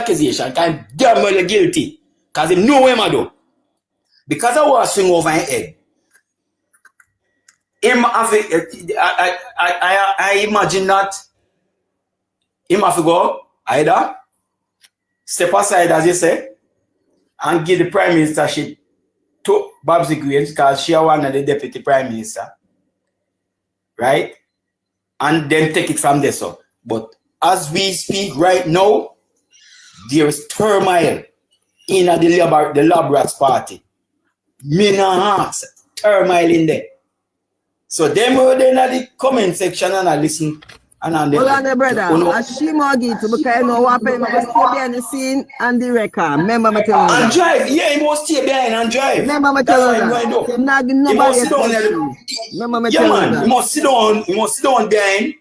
accusation, can damn well you're guilty. Because him know him I do. Because I was swing over his head. Him have I imagine that him have to go either step aside, as you say, and give the prime ministership to Babsy Graves because she one of the deputy prime minister. Right? And then take it from there. So. But as we speak right now, there is turmoil in the Lab Rats party. Turmoil in there. So them were in the comment section and I listen. Hold on there, brother. As she mortgage because you know what happened, I must stay behind the scene and the record. Remember me tell you. And drive, yeah, he must stay behind and drive. Remember me tell you that. Him not give nobody a question. Remember me tell you that. He must sit down behind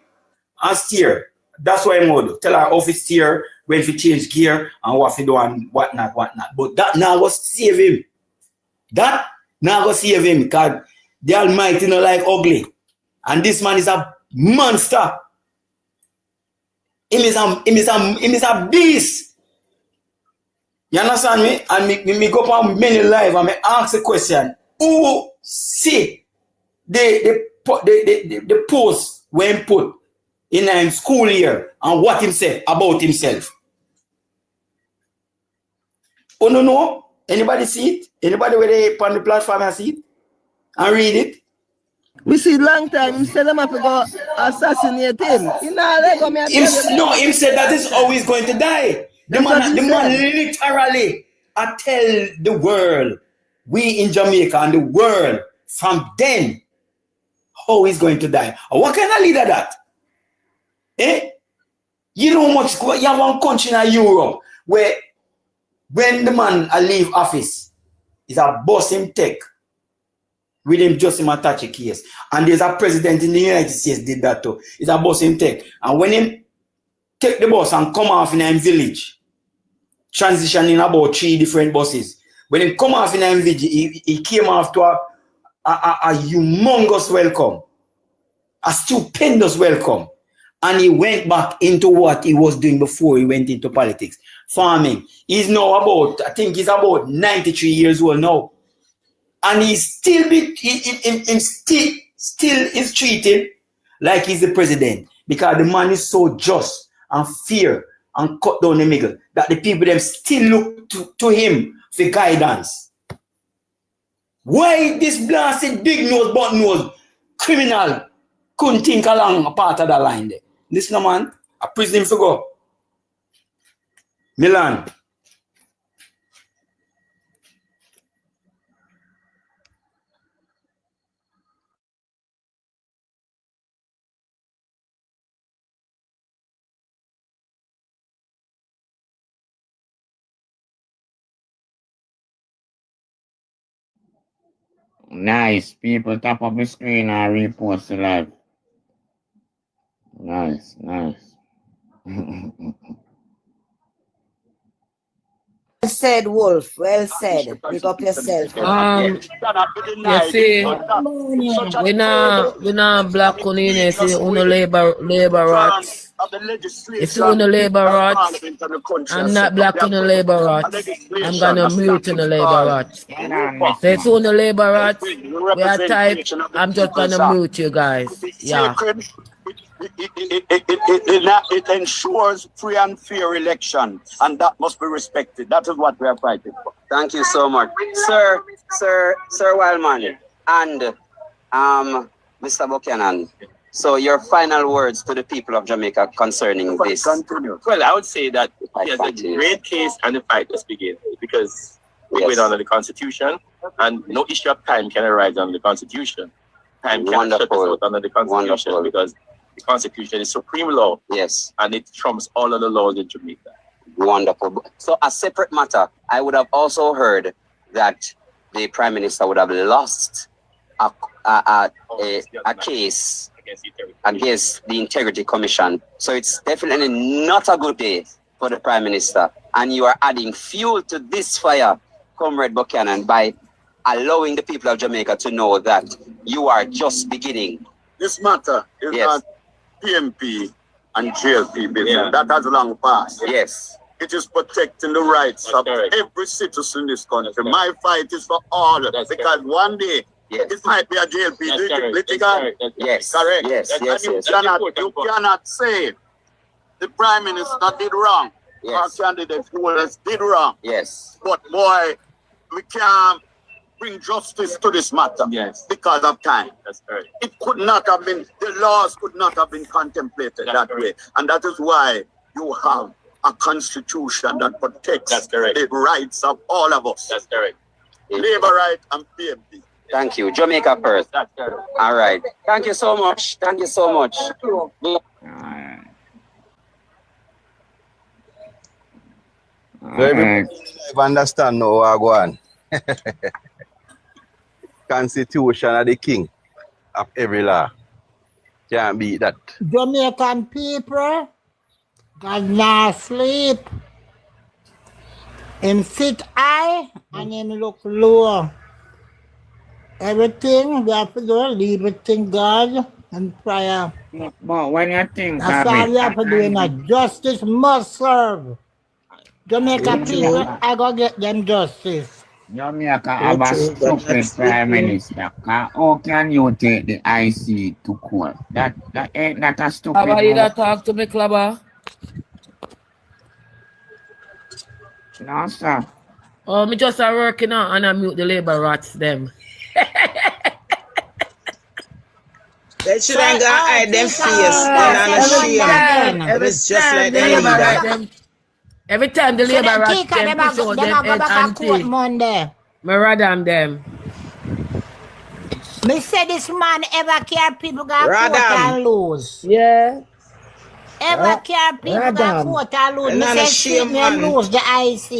and steer. That's what I'm going to do. Tell her how to steer, when to change gear, and what to do and whatnot. But that now was save him. That now go save him because the Almighty not like ugly. And this man is a monster. Him is a beast. You understand me? And me go on many live and me ask a question. Who see the post when put in a school year and what him said about himself? Oh no. Anybody see it? Anybody where they on the platform and see it? And read it? We see long time, him said them have to go assassinate him. Him said that is how he's going to die. The man literally I tell the world, we in Jamaica and the world from then how he's going to die. What kind of leader that? Eh? You know much you have one country in Europe where when the man leave office, is a boss him take with him just him attach a case. And there's a president in the United States did that too. It's a boss him take. And when him take the bus and come off in a village, transitioning about 3 different buses. When he come off in a village, he came off to a humongous welcome. A stupendous welcome. And he went back into what he was doing before he went into politics. Farming. He's now about, I think he's about 93 years old now. And he's still is treated like he's the president. Because the man is so just and fair and cut down the middle that the people them still look to him for guidance. Why this blasted big nose, button nose, criminal couldn't think along a part of the line there? Listen, man, I prison him to go. Milan. Nice. People tap up the screen and repost the live. Nice. Well said, Wolf. Well said. Pick up yourself. You see, we not black on in it, uno labor rats. If you uno labor rats, I'm not black on the labor rats. I'm gonna mute on the labor rats. So if you uno labor rats, we are type, I'm just gonna mute you guys. Yeah. It ensures free and fair election, and that must be respected. That is what we are fighting for. Thank you so much, Sir Wildman and Mr. Buchanan. So your final words to the people of Jamaica concerning this. Continue. Well, I would say that there's a great case and the fight must begin because we went under the Constitution, and no issue of time can arise under the Constitution. Time can shut us out under the Constitution because the Constitution is supreme law. Yes. And it trumps all of the laws in Jamaica. Wonderful. So a separate matter, I would have also heard that the Prime Minister would have lost a case against the Integrity Commission. So it's definitely not a good day for the Prime Minister. And you are adding fuel to this fire, Comrade Buchanan, by allowing the people of Jamaica to know that you are just beginning. This matter is not PMP and JLP business. That has long passed. Yes. It is protecting the rights of every citizen in this country. My fight is for all, because one day it might be a JLP litigant. Yes. Correct. Yes. You cannot say the Prime Minister did wrong. Our candidate Holness did wrong. Yes. But boy, we can't bring justice to this matter because of time. That's correct. It could not have been, the laws could not have been contemplated that way. And that is why you have a constitution that protects the rights of all of us. That's correct. Labor right and PMP. Thank you. Jamaica first. That's correct. All right. Thank you so much. Thank you so much. So everybody understand now what go on. Constitution of the king of every law. Can't beat that. Jamaican people got not sleep. Him sit high and him look low. Everything we have to do, leave it in God and prayer. But when you think That's all we have to do. Justice must serve. Jamaica people, I go get them justice. Jamaica have a stupid prime minister. How can you take the IC to court? That ain't that a stupid. How you that talk to me, Clubber? No, sir. Oh, me just are working on and I mute the labor rats them. They shouldn't go hide them face. They're not ashamed. It's just like the leader. Every time the labor rats them push out them head and take. Monday. Me radam them. Me say this man ever care people got court and lose. Yeah. Ever care people got court and lose. Me say sweet me and lose the IC.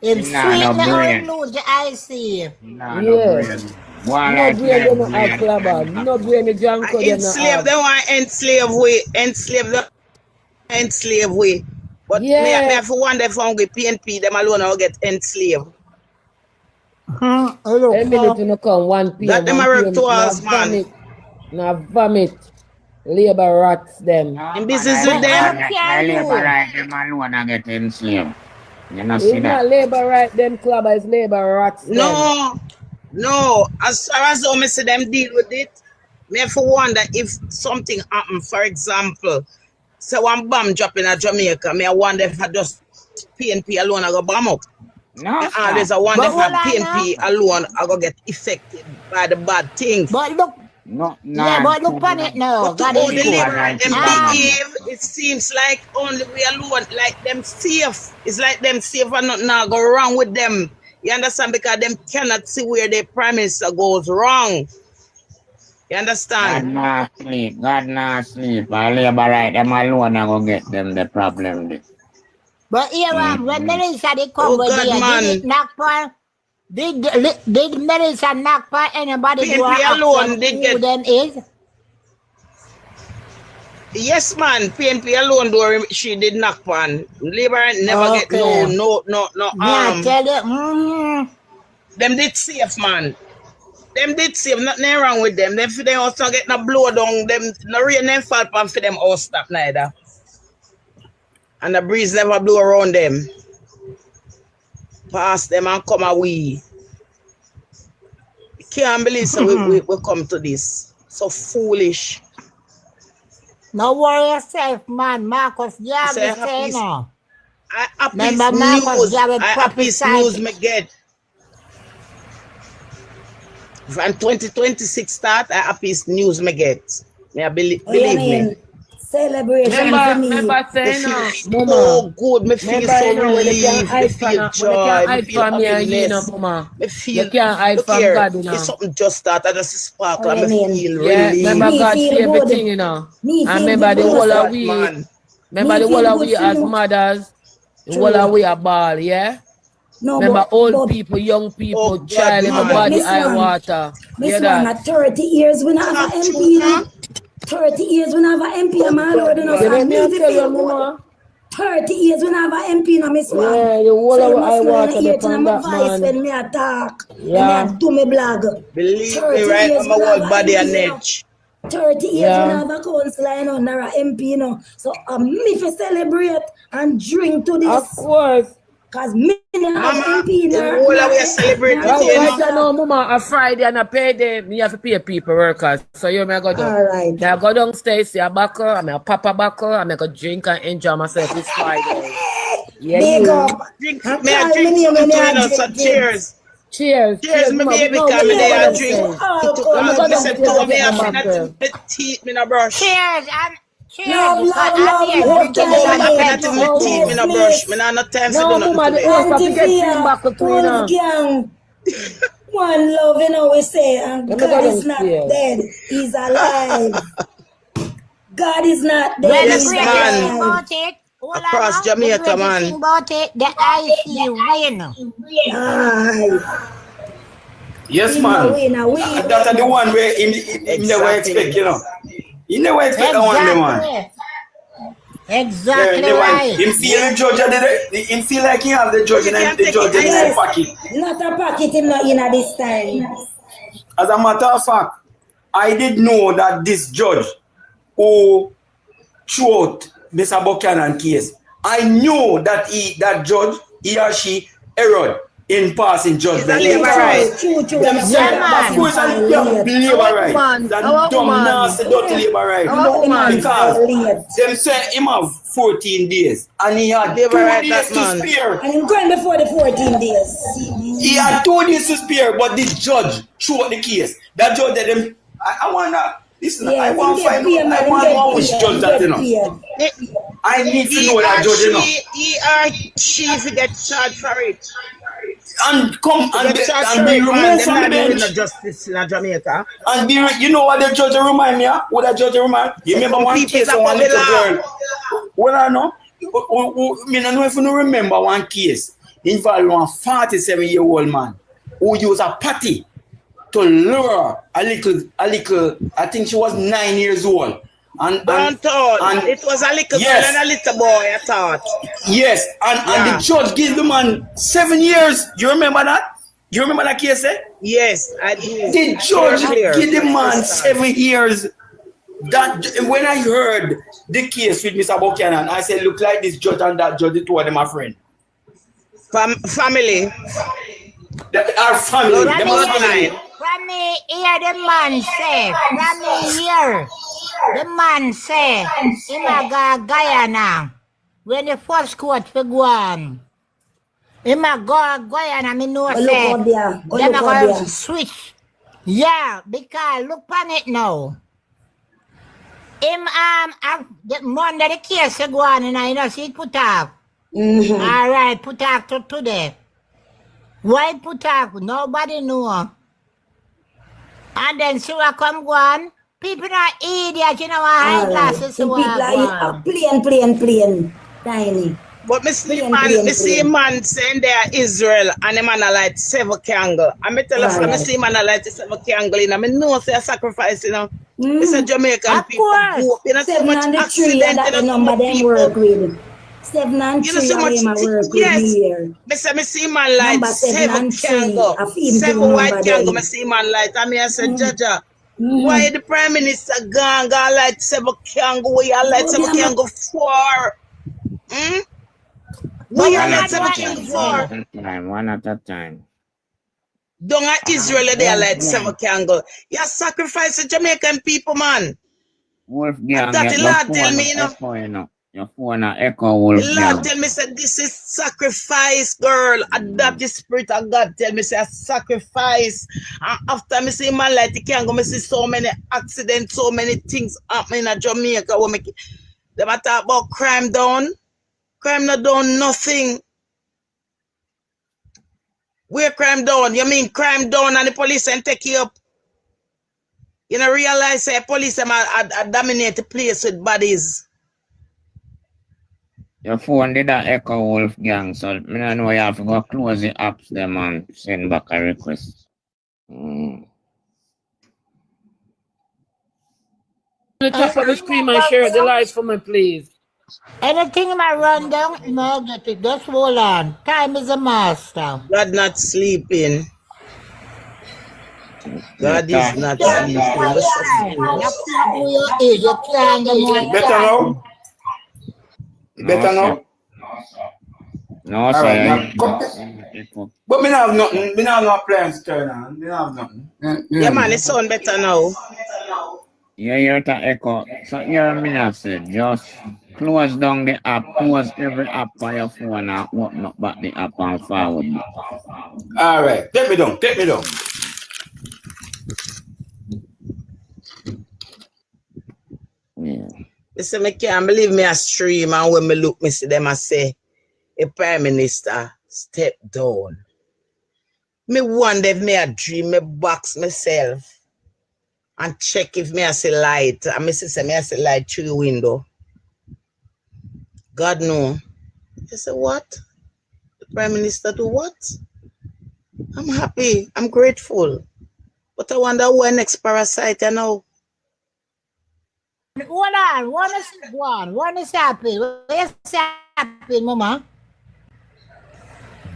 If sweet me and lose the IC. Yeah. No brain them no have Clubber. No brain the Janko them no have. They want enslave we. Enslave we. But me have to wonder if I'm going to PNP, them alone will get enslaved. A minute to come 1 p.m. That them are 2 hours, man. Now vomit. Labor rats them. In business with them. Labor right, them alone will get enslaved. You know, see It's that? not labor right them, Clubber, it's labor rats them. No. As far as how me see them deal with it, me have to wonder if something happen, for example, so one bomb drop in Jamaica, me I wonder if I just PNP alone I go bomb up. No, there's a wonder if PNP alone I go get affected by the bad things. But look, but look on it now. But to the labor and behave, it seems like only we alone, like them safe. It's like them safe and nothing now go wrong with them. You understand? Because them cannot see where their prime minister goes wrong. You understand? God not sleep. I labor right, them alone are going to get them the problem. But here, when Melissa they come with here, did it knock for? Did Melissa knock for anybody who alone did get them is? Yes, man. PNP alone though she did knock on. Labor never get no. Yeah, tell you, them did safe, man. Them did save, nothing wrong with them. Them for them also get no blow down, them no rain them fall pan for them all stop neither. And the breeze never blow around them. Pass them and come away. You can't believe so we come to this. So foolish. No worry yourself, man. Marcus Garvey say no. Remember Marcus Garvey news me get. From 2026 start, I happiest news me get. Yeah, believe me. Celebration for me. Remember saying so good. Me feel so relieved. Me feel joy. Me feel happiness. Me feel, you can't hide from God, you know. It's something just started. I just sparkle. Me feel relieved. Remember God see everything, you know. And remember the whole of we. Remember the whole of we as mothers. The whole of we are ball, yeah. No, remember old people, young people, child, everybody, eye water. Miss One, at 30 years we not have an MP, you know? 30 years we not have an MP, my lord, you know? 30 years we not have an MP, you know, Miss One. Yeah, the whole of eye water, the that man. When me attack, yeah. when me do me blog. Believe me, right, I'm a whole body an edge. 30 years Yeah. when I have a councillor, you know, Nara MP, you know. So me for celebrate and drink to this. Of course. Cause me now Mama, MP the whole of we celebrate with Well, you, you because know. you know, Mama, a Friday and a payday, me have to pay people workers. So you may go down. All right. I go downstairs, see a buckle, I'm a papa buckle, I'm a drink and enjoy myself this Friday. Yeah, Big you. up. Drink, And may I call drink me name something when to I you know, so drink cheers. Cheers. Cheers, my Mama, baby, no, come we there go and drink. downstairs. Oh, To come God, on. me say downstairs to and me, get I my feel mackerel. the teeth, me no brush. Cheers, and cheers, Love, because love, I'm love, here love, To drinking go, me some I feel Kelly. that petrol my teeth, too. me no Miss, brush. Me no have no time to do No, nothing Mama, the today. host have to Auntie get clean Fia, buckle too, you Wolf know. Gang. One love, you know, we say, and Let me go God is not downstairs. dead. He's alive. God is not dead. Well, the Yes, He's greatest man. thing alive. about it, hold on Across now, the Jamaica, greatest man. thing about it, the IC win. Aye. Yes, Him a man. winner. We That's the one where he never expect, you know. He never expect that one, the man. Exactly. Yeah, Exactly the one. right. Him feel the judge, him feel like he have the judge you and can the take judge it in his Yes. pocket. Not a pocket him not in at this time. As a matter of fact, I did know that this judge who threw out Mr. Buchanan case, I knew that that judge, he or she erred in passing judgment. He's a labor right. True. Them say, Yeah, man. of course, and yeah, labor right. woman, That our dumb, woman. nasty, dirty labor right. Our woman. Because them say him have 14 days and he had Labor 2 right, days that to man. spare. And him going before the 14 days. He had 2 days to spare, but the judge threw out the case. That judge that them, I wonder, listen, Yeah, I want to find paid, out, man. I want to know which judge that, you know. I need to know that judge, you know. He or she if you get charged for it. And come and Get charged for be it, man. removed Them from the not doing no bench. justice in Jamaica. And be, you know what the judge remind me of? What the judge remind? You remember Some one people case is of one above the little law. girl? Well, I know. I don't know if you don't remember one case involving one 47-year-old man who used a patty to lure a little, I think she was 9 years old. And it was a little girl and a little boy, I thought. Yes, and the judge gave the man 7 years. You remember that? You remember that case, eh? Yes, I do. The judge gave the man 7 years. That when I heard the case with Mr. Buchanan, I said, look like this judge and that judge, the two of them are friends. Family. Our family. From me hear the man say, from me hear the man say, him a go Guyana. When the first court for go on. Him a go Guyana, me know say, them a go switch. Yeah, because look on it now. Him the Monday the case go on and I know see put off. All right, put off to today. Why put off? Nobody know. And then so I come go on. People are idiots, you know, high classes. So people are plain, tiny. But me see man saying they are Israel and the man are like 7 candle. And me tell us, I see man are like 7 candle, you know, I know say a sacrifice, you know. It's a Jamaican people. You know, so much accident, that the number them work with. 7 and 3 you know, so much, work with here. Me see man like 7 candle, 7 white candle, me see man like, I mean I said, Jaja, why the Prime Minister gone like 7 candle, where you like 7 candle for? What you like 7 candle for? One at a time. Don't Israel they are like 7 candle. You sacrifice the Jamaican people, man. Wolfgang, that the Lord tell me, you know. Your phone echo, Wolfgang. The Lord tell me, say, this is sacrifice, girl. Adopt the spirit of God. Tell me, say, sacrifice. And after me see man like, you can't go, me see so many accidents, so many things happening in Jamaica. They talk about crime down. Crime not done nothing. Where crime down? You mean crime down and the police and take you up? You know, realize say police them dominate the place with bodies. Your phone did that echo, Wolfgang, so I don't know you have to go close the apps them and send back a request. The top of the screen and share the lights for me, please. Anything I run down, no, get it. Just hold on. Time is a master. God not sleeping. God is not sleeping. Better now? Better now? No, All sir. right, now, but me not have nothing. Me not have no appliance turn on. Me not have nothing. Yeah, man, it sound better now. Yeah, you're the echo. So you're me not say just close down the app, close every app on your phone and open up back the app and forward. All right, take me down. Take me down. Yeah. Listen, I can't believe me a stream and when me look, me see them I say, a prime minister step down. Me wonder if me a dream, me box myself and check if me a see light. And me say me a see light through the window. God know. I say, what? The prime minister do what? I'm happy. I'm grateful. But I wonder when next parasite I know. Hold on, one is happy. Where's happy, mama?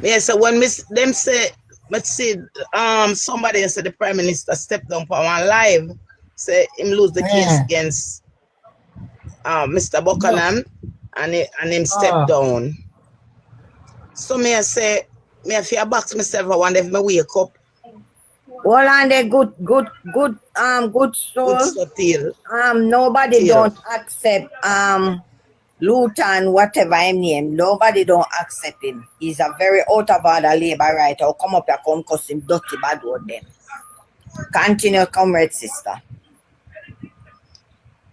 Yeah, so when them say, let's see, somebody said the prime minister stepped down for one live, say him lose the case against Mr. Buchanan and him step down. So me I say, me I feel box myself. I wonder if me wake up. Well, and they good soul. Good Nobody Till. don't accept Luton, whatever his name. Nobody don't accept him. He's a very out of order labor writer. I'll come up here, come cause him dirty bad word then. Continue, comrade sister.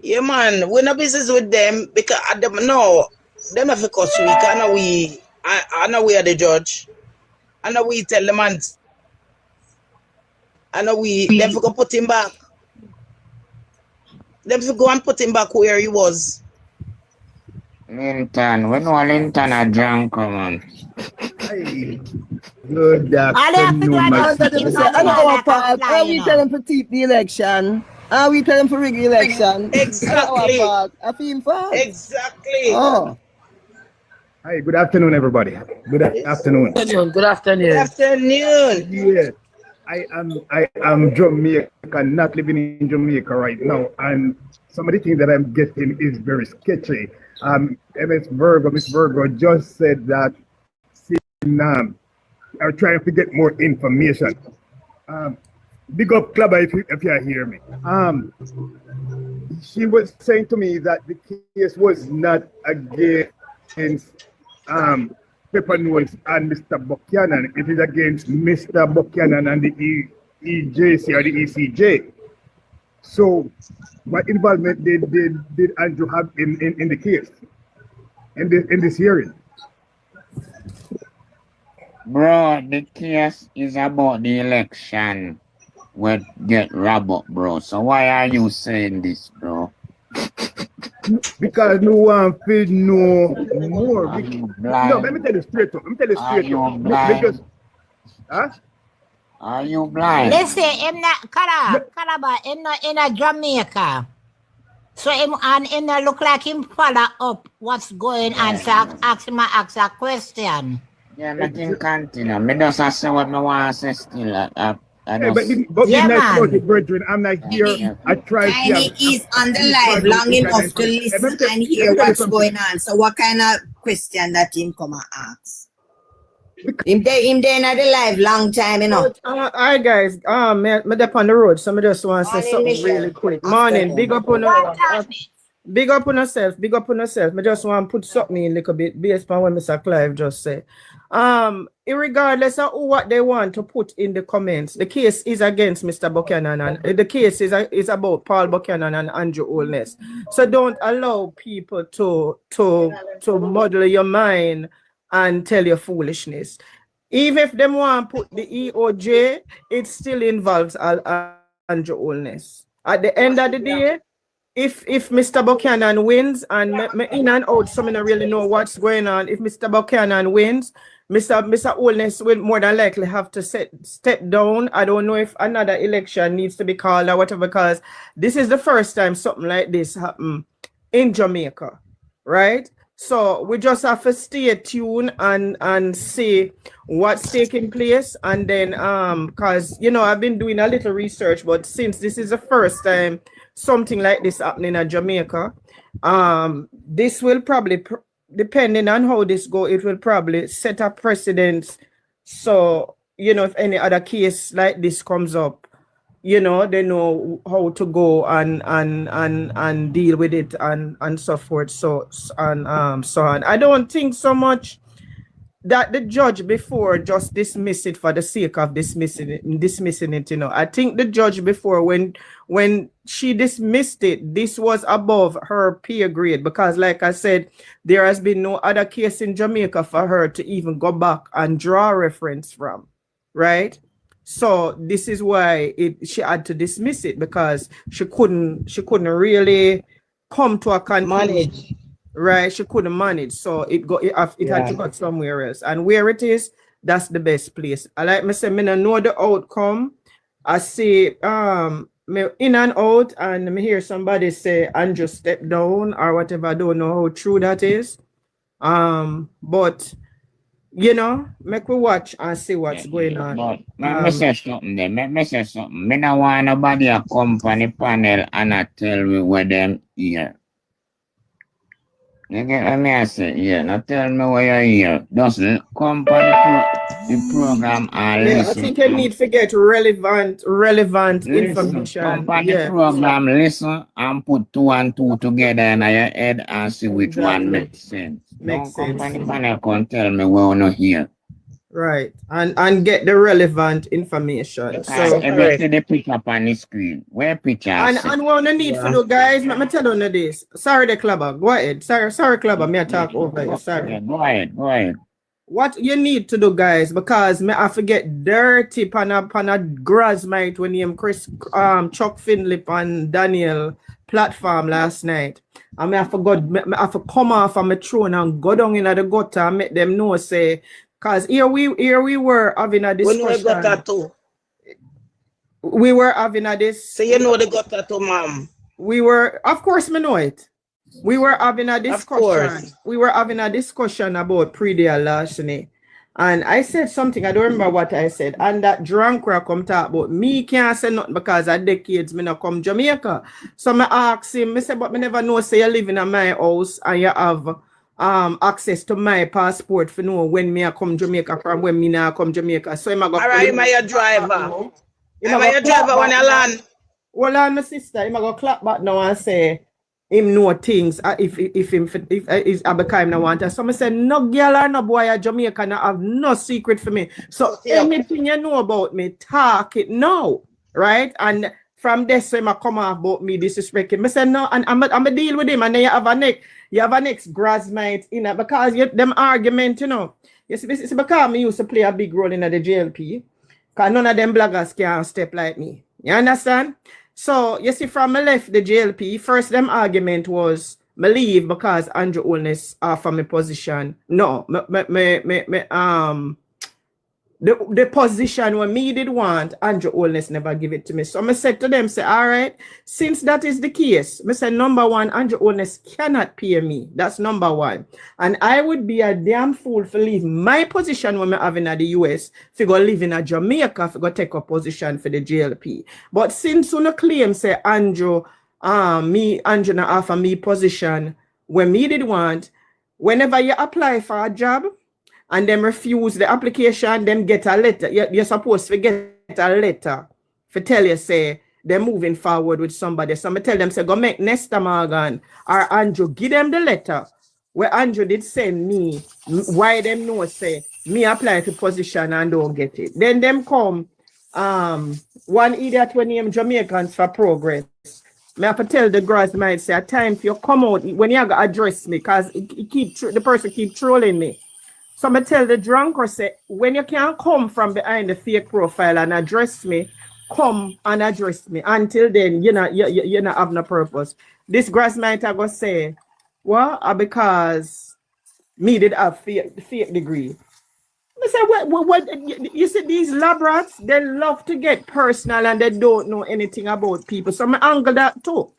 Yeah, man, we're no business with them because them have to cuss week. I know we are the judge. I know we tell the man. I know them for go put him back. Them for go and put him back where he was. Linton, when no Linton a drunk, come on. Hey. Good afternoon, my sister. Are we tell them to keep the election? Are we tell them to rig the election? Exactly. I feel fine. Exactly. Oh. Hi, good afternoon, everybody. Good afternoon. Good afternoon. Good afternoon. Yeah, I am Jamaica, not living in Jamaica right now, and some of the things that I'm getting is very sketchy. Miss Virgo just said that are trying to get more information. Big up Clubber if you hear me. She was saying to me that the case was not against Pepper Nose and Mr. Buchanan. It is against Mr. Buchanan and the EJC or the ECJ. So what involvement did Andrew have in the case, in this hearing? Bro, the case is about the election with get Robert, bro. So why are you saying this, bro? Because no one feels no more. No, let me tell you straight up. Because, huh? Are you blind? Listen, I'm not Calabar, I'm not in a Jamaica. So him not look like him follow up what's going on. So ask a question. Yeah, I can continue. I just say what I want to say still. But yeah, man. Brethren, I'm not here. I try Tiny is on the live long enough to listen and hear what's going on. So what kind of question that him come and ask? Him there in the live long time, you know. Hi guys, me up on the road, so I just want to say something really quick. Morning, big up on yourself. I just want to put something in a little bit based on what Mr. Clive just said. Regardless of what they want to put in the comments, the case is against Mr. Buchanan, and the case is about Paul Buchanan and Andrew Holness. So don't allow people to muddle your mind and tell you foolishness. Even if them want to put the EOJ, it still involves Andrew Holness. At the end of the day, if Mr. Buchanan wins, and me in and out, so I don't really know what's going on. If Mr. Buchanan wins, Mr. Holness will more than likely have to step down. I don't know if another election needs to be called or whatever, because this is the first time something like this happened in Jamaica, right? So we just have to stay tuned and see what's taking place. And then because I've been doing a little research, but since this is the first time something like this happening in Jamaica, this will probably depending on how this go, it will probably set a precedent. So if any other case like this comes up, they know how to go and deal with it and so forth. So on. I don't think so much that the judge before just dismiss it for the sake of dismissing it. I think the judge before, when she dismissed it, this was above her pay grade, because like I said, there has been no other case in Jamaica for her to even go back and draw reference from, right? So this is why she had to dismiss it, because she couldn't really come to a conclusion. Right, she couldn't manage, so it had to go somewhere else, and where it is, that's the best place. I like me say, me no know the outcome. I see me in and out, and me hear somebody say Andrew step down or whatever. I don't know how true that is. But make we watch and see what's going on. But let me say something there. Me no want nobody a come on the panel and a tell me where them here. You get what I say? Yeah, now tell me where you're here. Just come for the program and listen. I think you need to get relevant information. Come for the program, listen, and put 2 and 2 together in your head and see which one makes sense. Makes sense. Come for the panel, come tell me where you're not here. Right, and get the relevant information. So everything they pick up on the screen. Where picture? And what we need for you guys, let me tell you this. Sorry, the clubber. Go ahead. Sorry, clubber. Me talk over you. Sorry. Yeah, go ahead. What you need to do, guys, because me I forget dirty pan a grasmite when him Chris Chuck Finlip and Daniel platform last night. And I forgot me have to come off of my throne and go down in the gutter and make them know say. Because here we were having a discussion. We know got that too. We were having a this. So you know they got that too, ma'am. We were, of course, me know it. We were having a discussion. We were having a discussion about pre-deal larceny. And I said something, I don't remember what I said. And that drunk come talk about me can't say nothing because of decades me not come Jamaica. So I asked him, I said, but me never know say you living in my house and you have access to my passport for know when me I come Jamaica from when me not come Jamaica. So I'm go. Alright, am I your driver? Am I your driver when you land? Well, on my sister, I'm go clap back now and say him know things if I become no want. So I said no girl or no boy at Jamaica no have no secret for me. So anything you know about me, talk it now, right? And from this, so I come off about me disrespecting. I said no, and I'm a deal with him, and then you have a next grasmite in it because them argument, It's because me used to play a big role in the JLP. Because none of them bloggers can step like me. You understand? So you see, from me left the JLP, first them argument was me leave because Andrew Holness offer me position. No, the position when me did want, Andrew Holness never give it to me. So I said to them, say, all right, since that is the case, I said, number one, Andrew Holness cannot pay me. That's number one. And I would be a damn fool for leave my position when I'm having at the US, for go live in Jamaica, for go take a position for the JLP. But since you claim, say, Andrew not offer me position when me did want, whenever you apply for a job, and them refuse the application, them get a letter. You're supposed to get a letter for tell you, say, they're moving forward with somebody. So I tell them, say, go make Nesta Morgan or Andrew, give them the letter where Andrew did send me, why them know, say, me apply for position and don't get it. Then them come, one idiot when him Jamaicans for Progress. I have to tell the grass might say, at time if you come out, when you address me, because the person keep trolling me. So I tell the drunk or say, when you can't come from behind the fake profile and address me, come and address me. Until then, you not have no purpose. This grass might go say, well, because me did have fake degree. I say, what, you see, these lab rats, they love to get personal and they don't know anything about people. So I angle that too.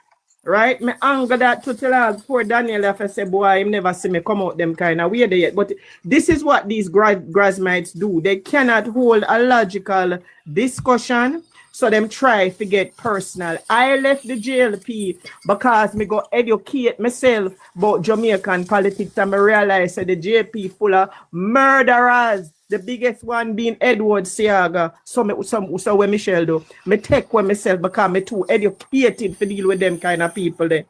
Right? Me anger that to tell poor Daniel if I say, boy, him never see me come out them kind of way there yet. But this is what these grasmites do. They cannot hold a logical discussion. So them try to get personal. I left the JLP because me go educate myself about Jamaican politics and I realize that the JP full of murderers. The biggest one being Edward Siaga. So when Michelle do, me take with myself because me too educated to deal with them kind of people there.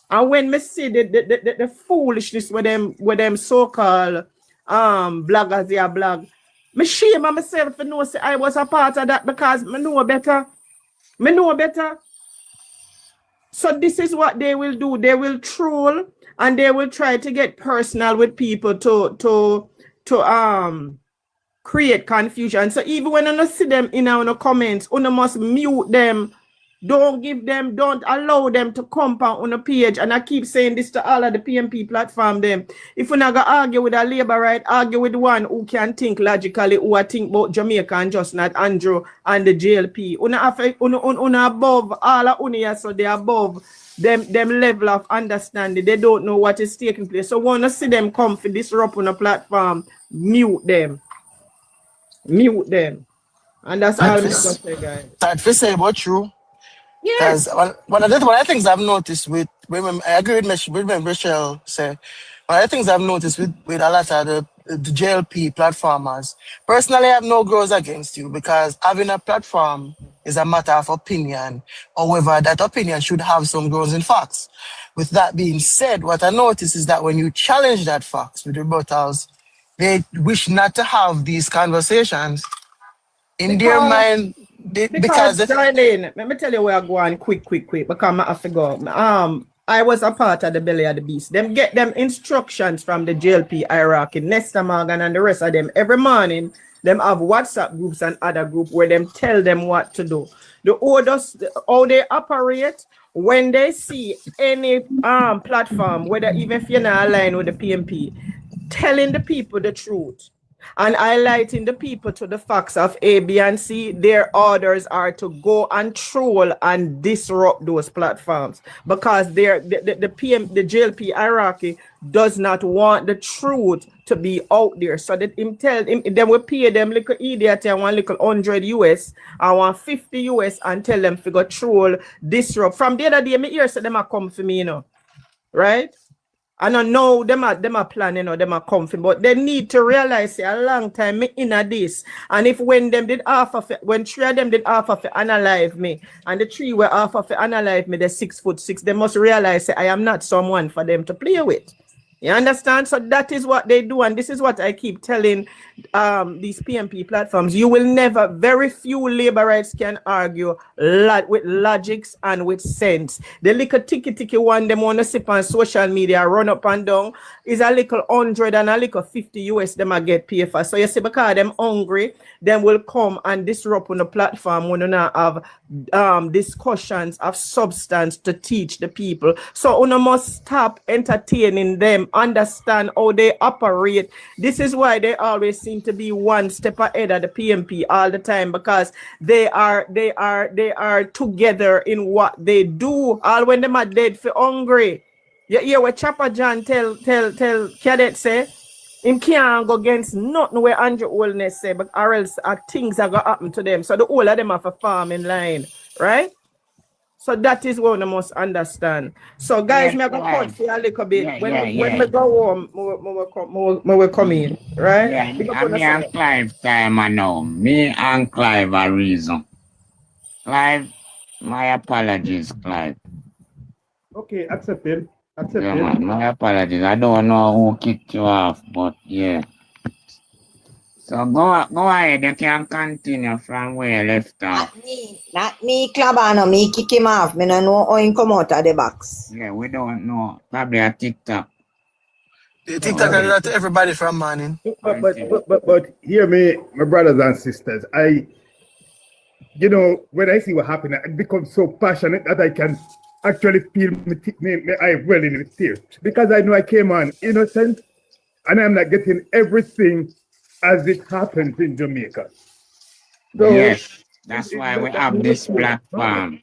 And when me see the foolishness with them so-called bloggers they are blog, me shame on myself to know say I was a part of that because me know better. Me know better. So this is what they will do. They will troll and they will try to get personal with people to create confusion. So even when you see them in our comments, you must mute them. Don't allow them to come on a page. And I keep saying this to all of the PMP platform them. If you're not going to argue with a labor right, argue with one who can think logically, who I think about Jamaica and just not Andrew and the JLP. Una above all of unia, so they above them level of understanding. They don't know what is taking place. So want to see them come for disrupt on a platform, mute them. Mute them. And that's all I'm going to say, guys. That we say about true. Yes. One of the things I've noticed with women, I agree with Michelle say, one of the things I've noticed with a lot of the JLP platformers, personally, I have no grudge against you because having a platform is a matter of opinion. However, that opinion should have some grounds in facts. With that being said, what I notice is that when you challenge that facts with rebuttals, they wish not to have these conversations. In their mind, because Darlene, let me tell you where I go on quick, because I have to go. I was a part of the belly of the beast. Them get them instructions from the JLP hierarchy, Nesta Morgan and the rest of them. Every morning, them have WhatsApp groups and other groups where them tell them what to do. The orders, how they operate, when they see any platform, whether even if you're not aligned with the PMP, telling the people the truth and highlighting the people to the facts of A, B, and C, their orders are to go and troll and disrupt those platforms because the JLP hierarchy does not want the truth to be out there. So that they will pay them little idiot and one little $100 US and 150 US and tell them to go troll, disrupt. From the other day, me hear so them are come for me, you know, right? I don't know them are planning or them are comfy, but they need to realize a long time me in this. And if when them did half of it, when three of them did half of it unalive me, and the three were half of it unalive me, they're 6'6", they must realize I am not someone for them to play with. You understand? So that is what they do, and this is what I keep telling these PMP platforms. You will never, very few labor rights can argue with logics and with sense. The little ticky one them want to sip on social media, run up and down, is a little 100 and a little 50 US them I get paid for. So you see, because them hungry, them will come and disrupt on the platform when you not have discussions of substance to teach the people. So you must stop entertaining them, understand how they operate. This is why they always seem to be one step ahead of the PMP all the time, because they are together in what they do. All when them are dead for hungry. You hear what Chopper John tell Cadet say? Him can't go against nothing where Andrew Holness say, but or else things are gonna happen to them. So the whole of them have a farm in line, right? So that is what we must understand. So guys, me go cut for a little bit. When we go home, we will come in, right? Yeah, me and Clive time I know. Me and Clive are reason. Clive, my apologies, Clive. Okay, accepted. Yeah, man, my apologies. I don't know who kicked you off, but yeah. So go ahead, you can continue from where you left off. Not me, Clabano, me kick him off. Me no know how he come out of the box. Yeah, we don't know. Probably a TikTok. The TikTok I do that to everybody from morning. But hear me, my brothers and sisters. When I see what happened, I become so passionate that I can actually feel my eye welling with tears, because I know I came on innocent and I'm not getting everything as it happens in Jamaica. So, yes, that's why we have this platform.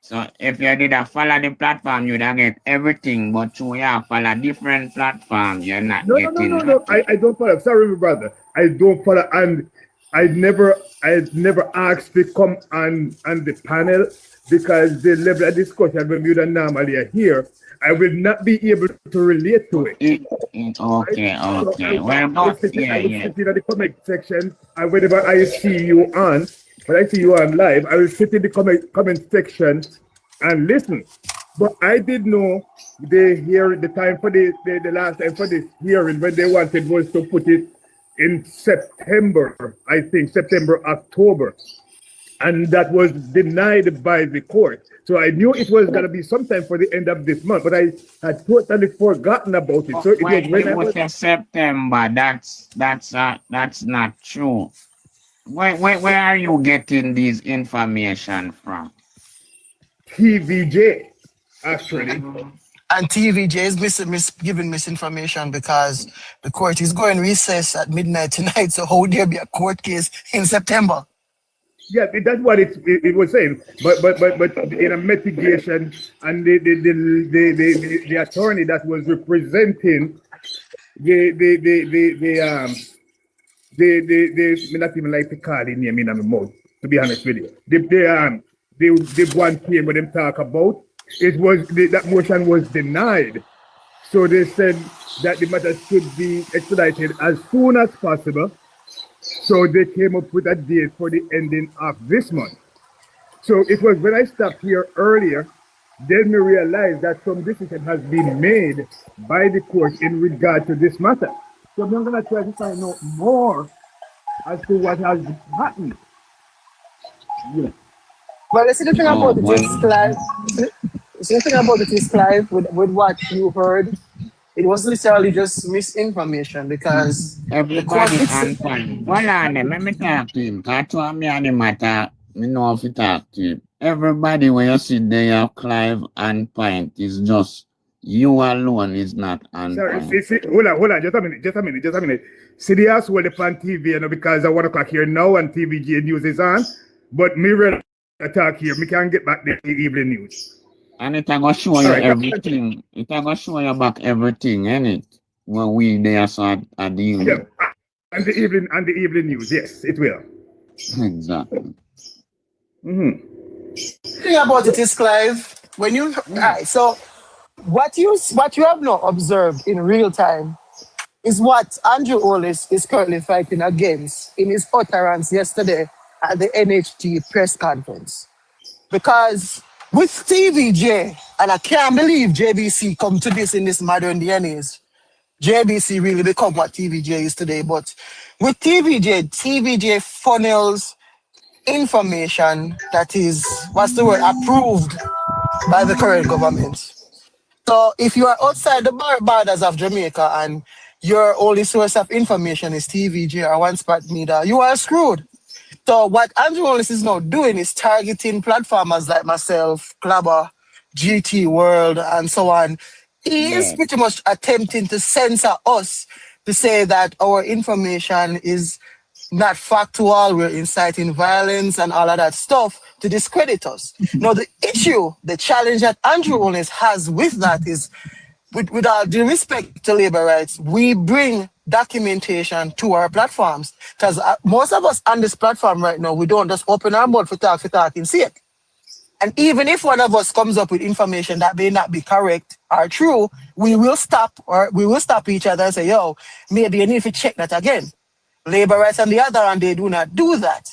So if you did a follow the platform, you'd get everything, but you have follow different platform, you're not getting No. I don't follow. Sorry, my brother. I don't follow, and I never asked to come on the panel because the level of discussion when we don't normally are here, I will not be able to relate to it. Okay. So Well, I was sitting at the comment section, and whenever I see you on, when I see you on live, I will sit in the comment section and listen. But I did know the time for the last time for this hearing when they wanted was to put it in September, I think September, October. And that was denied by the court. So I knew it was gonna be sometime for the end of this month, but I had totally forgotten about it. So it was when I was September, that's not true. Where are you getting these information from? TVJ, actually. And TVJ is giving misinformation because the court is going recess at midnight tonight. So how would there be a court case in September? Yeah, that's what it was saying. But in a mitigation, and the attorney that was representing me not even like to call the name in my mouth, to be honest with you. The one thing what them talk about, it was that motion was denied. So they said that the matter should be expedited as soon as possible. So they came up with a date for the ending of this month. So it was when I stopped here earlier, then we realized that some decision has been made by the court in regard to this matter. So I'm going to try to find out more as to what has happened. Yeah. Well, the thing about it is, Clive. The thing about it is, Clive, with what you heard, it was literally just misinformation because everybody on point. Hold on, let me talk to him. Can't tell me on the matter. Me know if you talk to him. Everybody when you sit there, Clive on point is just you alone is not on point. Hold on, just a minute. See the house where the pan TV, you know, because I 1 o'clock here now and TVG news is on, but me ready to talk here. Me can't get back the evening news. And it's going to show you everything. It's going to show you back everything, ain't it? When we there so at the evening. Yeah, and the evening news, yes, it will. Exactly. The thing about it is, Clive, when you so what you have not observed in real time is what Andrew Holness is currently fighting against in his utterance yesterday at the NHT press conference. Because with TVJ, and I can't believe JBC come to this in this modern day and age, JBC really become what TVJ is today. But with TVJ funnels information that is, approved by the current government. So if you are outside the borders of Jamaica and your only source of information is TVJ or One Spot Media, you are screwed. So what Andrew Holness is now doing is targeting platformers like myself, Clubber, GT World, and so on. He is pretty much attempting to censor us to say that our information is not factual, we're inciting violence and all of that stuff to discredit us. Now, the challenge that Andrew Holness has with that is, with all due respect to labor rights, we bring documentation to our platforms. Because most of us on this platform right now, we don't just open our mouth for talk and see it. And even if one of us comes up with information that may not be correct or true, we will stop each other and say, yo, maybe you need to check that again. Labor rights on the other hand, they do not do that.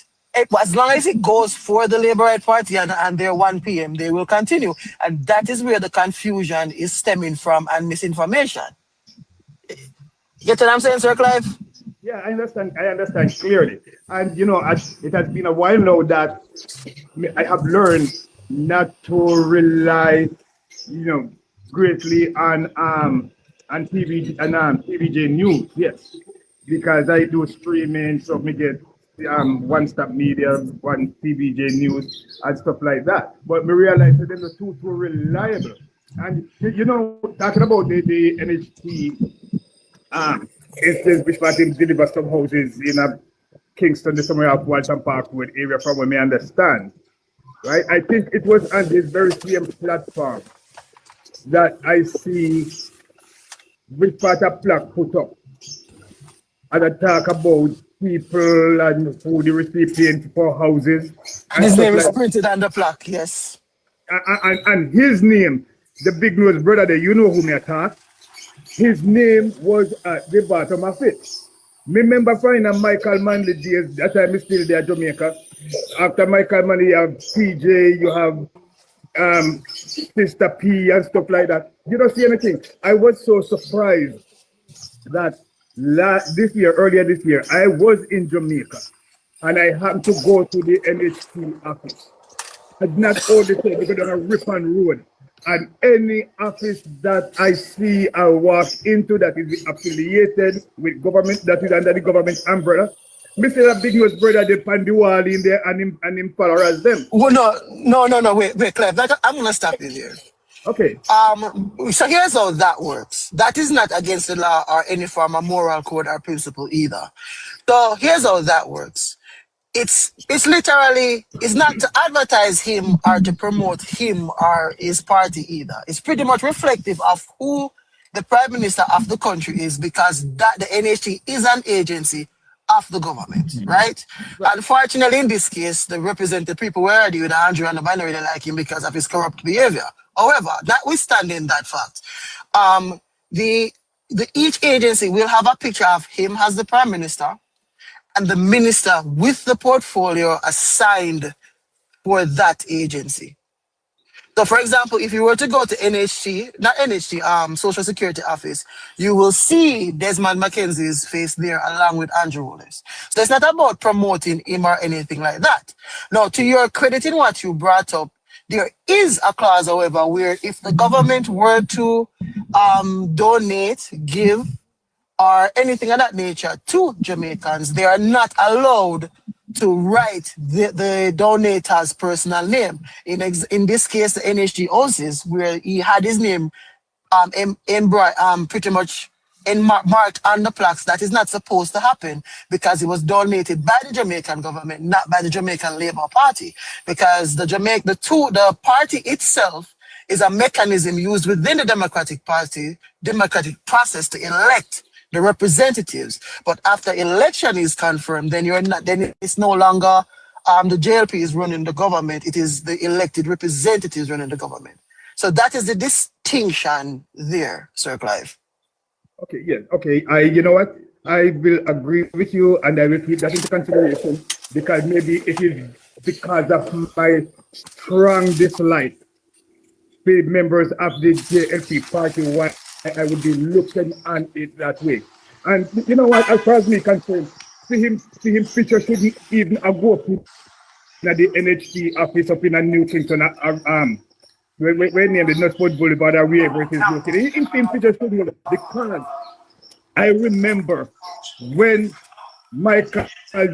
As long as it goes for the Labour Right Party and their 1 p.m., they will continue. And that is where the confusion is stemming from and misinformation. Get what I'm saying, Sir Clive? Yeah, I understand clearly. And, you know, it has been a while now that I have learned not to rely, you know, greatly on TV and TVJ News, yes. Because I do streaming, so me get One Stop Media, One TVJ News, and stuff like that. But we realize that they're too reliable. And you know, talking about the NHT instance, which part him deliver some houses in Kingston, somewhere off Walton Parkwood area, from what I understand. right? I think it was on this very same platform that I see which part of plaque put up. And I talk about people and who the recipient for houses. And his name is printed on the plaque, yes. And his name, the big nose brother there, you know who me attack. His name was at the bottom of it. Remember finding Michael Manley days, that time is still there, Jamaica. After Michael Manley, you have PJ, you have Sister P and stuff like that. You don't see anything. I was so surprised that earlier this year, I was in Jamaica and I happened to go to the NHT office. I did not only say because on a Ripon Road. And any office that I see or walk into that is affiliated with government, that is under the government umbrella, Mr. Big Nose brother, they pan the wall in there and him follow as them. Well, no, wait, Clive, I'm going to stop you there. Okay. So here's how that works. That is not against the law or any form of moral code or principle either. So here's how that works. It's literally, it's not to advertise him or to promote him or his party either. It's pretty much reflective of who the Prime Minister of the country is, because that the NHT is an agency of the government, right? Unfortunately, in this case, the represented people were already with Andrew and nobody really like him because of his corrupt behavior. However, notwithstanding that fact, each agency will have a picture of him as the Prime Minister and the minister with the portfolio assigned for that agency. So, for example, if you were to go to Social Security Office, you will see Desmond McKenzie's face there along with Andrew Holness. So it's not about promoting him or anything like that. Now, to your credit in what you brought up, there is a clause, however, where if the government were to donate, give, or anything of that nature to Jamaicans, they are not allowed to write the donator's personal name. In this case, the NHG Oasis, where he had his name pretty much marked on the plaques. That is not supposed to happen because it was donated by the Jamaican government, not by the Jamaican Labour Party. Because the party itself is a mechanism used within the democratic process to elect the representatives. But after election is confirmed, then it's no longer the JLP is running the government. It is the elected representatives running the government. So that is the distinction there, Sir Clive. Okay, yes, okay. You know what? I will agree with you and I will keep that into consideration because maybe it is because of my strong dislike to members of the JLP party why I would be looking on it that way. And you know what, as far as me concerned, see him picture shouldn't even go up in the NHT office up in Newington, where near the Northport Boulevard or wherever it is located. Him picture shouldn't go because I remember when Michael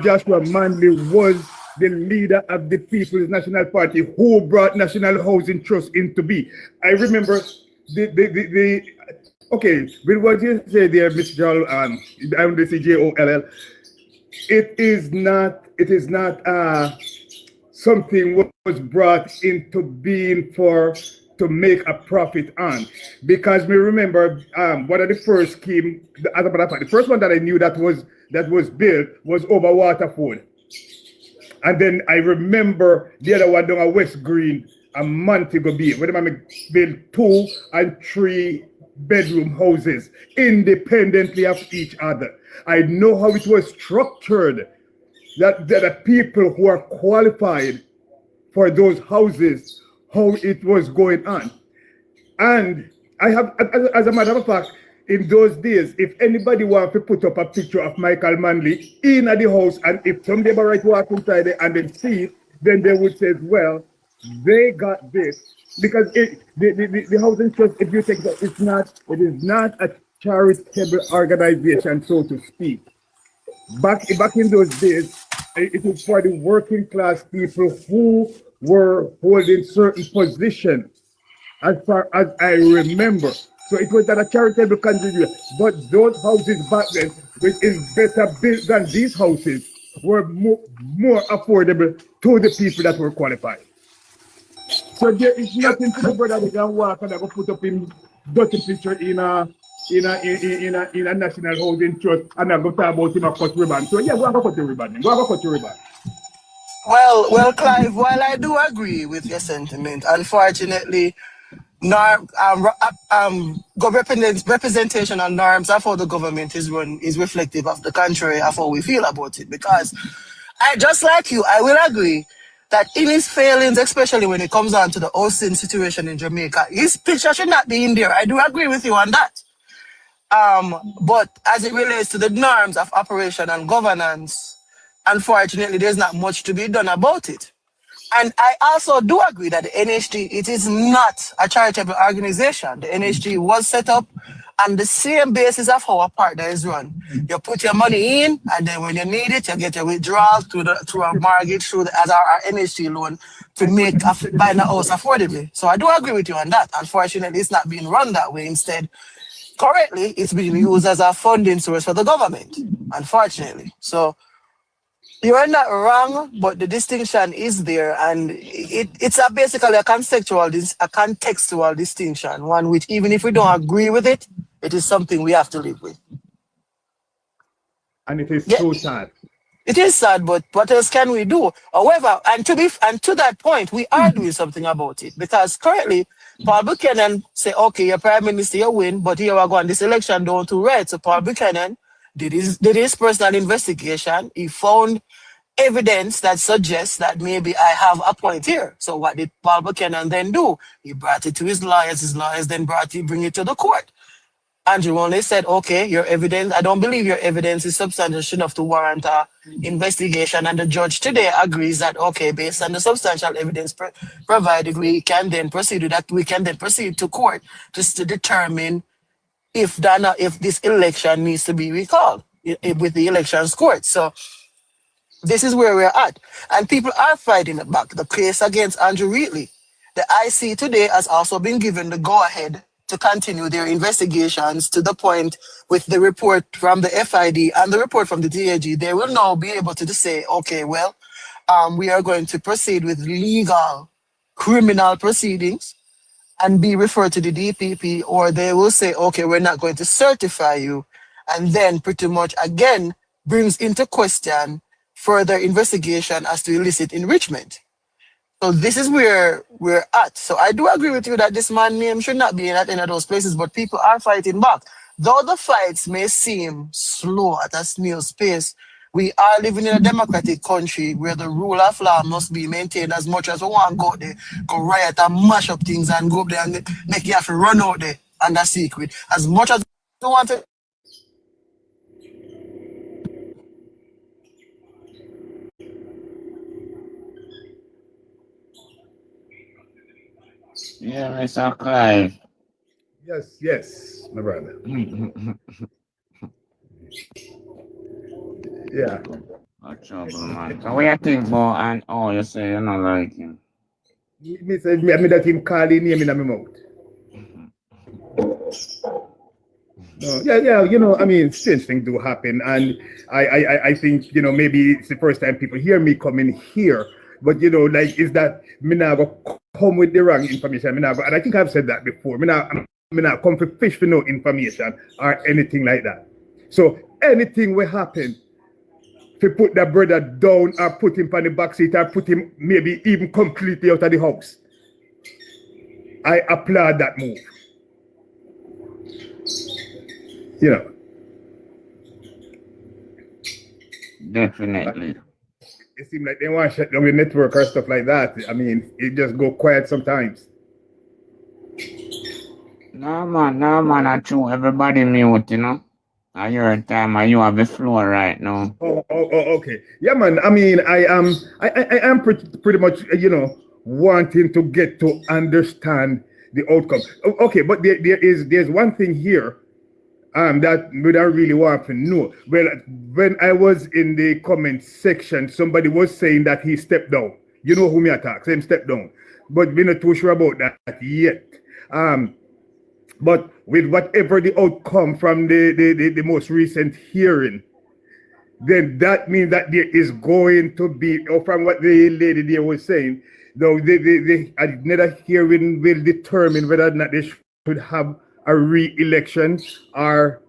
Joshua Manley was the leader of the People's National Party who brought National Housing Trust into being. I remember okay, with what you say there, Mr. Joel, I'm the CJOLL. It is not something what was brought into being to make a profit on. Because we remember one of the first scheme, as a matter of fact, the first one that I knew that was built was over Waterford. And then I remember the other one down at West Green a Montego Bay, where they build 2 and 3 bedroom houses independently of each other. I know how it was structured, that the people who are qualified for those houses, how it was going on. And I have, as a matter of fact, in those days, if anybody wants to put up a picture of Michael Manley in the house, and if somebody right walk inside there and they see it, then they would say, well, they got this. Because the housing trust, if you take that, it is not a charitable organization, so to speak. Back in those days, it was for the working class people who were holding certain positions, as far as I remember. So it was not a charitable contribution. But those houses back then, which is better built than these houses, were more affordable to the people that were qualified. So there is nothing for the brother they can walk and I go put up in dirty picture in a national housing trust and I go talk about him a cut ribbon. So yeah, go and go cut your ribbon. Go and go cut your ribbon. Well, Clive, while I do agree with your sentiment, unfortunately, representation and norms of how the government is run is reflective of the contrary of how we feel about it. Because just like you, I will agree that in his failings, especially when it comes down to the housing situation in Jamaica, his picture should not be in there. I do agree with you on that. But as it relates to the norms of operation and governance, unfortunately, there's not much to be done about it. And I also do agree that the NHG, it is not a charitable organization. The NHG was set up on the same basis of how a partner is run. You put your money in, and then when you need it, you get your withdrawal through a mortgage, as our NHG loan, to make buying a house affordably. So I do agree with you on that. Unfortunately, it's not being run that way. Instead, currently, it's being used as a funding source for the government, unfortunately. So you are not wrong, but the distinction is there, and it's basically a contextual distinction, one which, even if we don't agree with it, it is something we have to live with. And it is so sad. It is sad, but what else can we do? However, and to that point, we are doing something about it, because currently, Paul Buchanan say, okay, your prime minister, you win, but here we go on this election down to red. So Paul Buchanan did his personal investigation. He found evidence that suggests that maybe I have a point here. So what did Paul Buchanan then do? He brought it to his lawyers. His lawyers then bring it to the court. Andrew only said, okay, your evidence, I don't believe your evidence is substantial enough to warrant an investigation. And the judge today agrees that, okay, based on the substantial evidence provided, we can then proceed to court just to determine if this election needs to be recalled with the elections court. So this is where we're at. And people are fighting it back. The case against Andrew Wheatley. The IC today has also been given the go-ahead to continue their investigations to the point with the report from the FID and the report from the DAG. They will now be able to say, okay, well, we are going to proceed with legal criminal proceedings and be referred to the DPP, or they will say, okay, we're not going to certify you. And then pretty much again brings into question further investigation as to illicit enrichment. So this is where we're at. So I do agree with you that this man's name should not be in any of those places, but people are fighting back. Though the fights may seem slow at a snail's pace, we are living in a democratic country where the rule of law must be maintained. As much as we want to go there, go riot and mash up things and go up there and make you have to run out there under secret. As much as we want to. Yeah, Mr. Clive. Yes, my brother. Yeah. No trouble, man. So what you think about, and you say you not like him? Me say me that him calling name in my mouth. No, yeah, you know, I mean, strange things do happen, and I think, you know, maybe it's the first time people hear me coming here, but you know, like, is that me not go come with the wrong information? Me not go, and I think I've said that before. Me not come for fish for no information or anything like that. So anything will happen, to put that brother down or put him on the back seat or put him maybe even completely out of the house, I applaud that move. You know. Definitely. It seems like they want to shut down the network or stuff like that. I mean, it just go quiet sometimes. No man, that's true. Everybody mute, you know. At your time, and you have the floor right now. Oh, okay. Yeah, man. I mean, I am pretty much, you know, wanting to get to understand the outcome. Okay, but there's one thing here that we don't really want to know. Well, when I was in the comment section, somebody was saying that he stepped down. You know who me attack? Same step down. But we're not too sure about that yet. But with whatever the outcome from the most recent hearing, then that means that there is going to be, or from what the lady there was saying, though another hearing will determine whether or not they should have a re-election or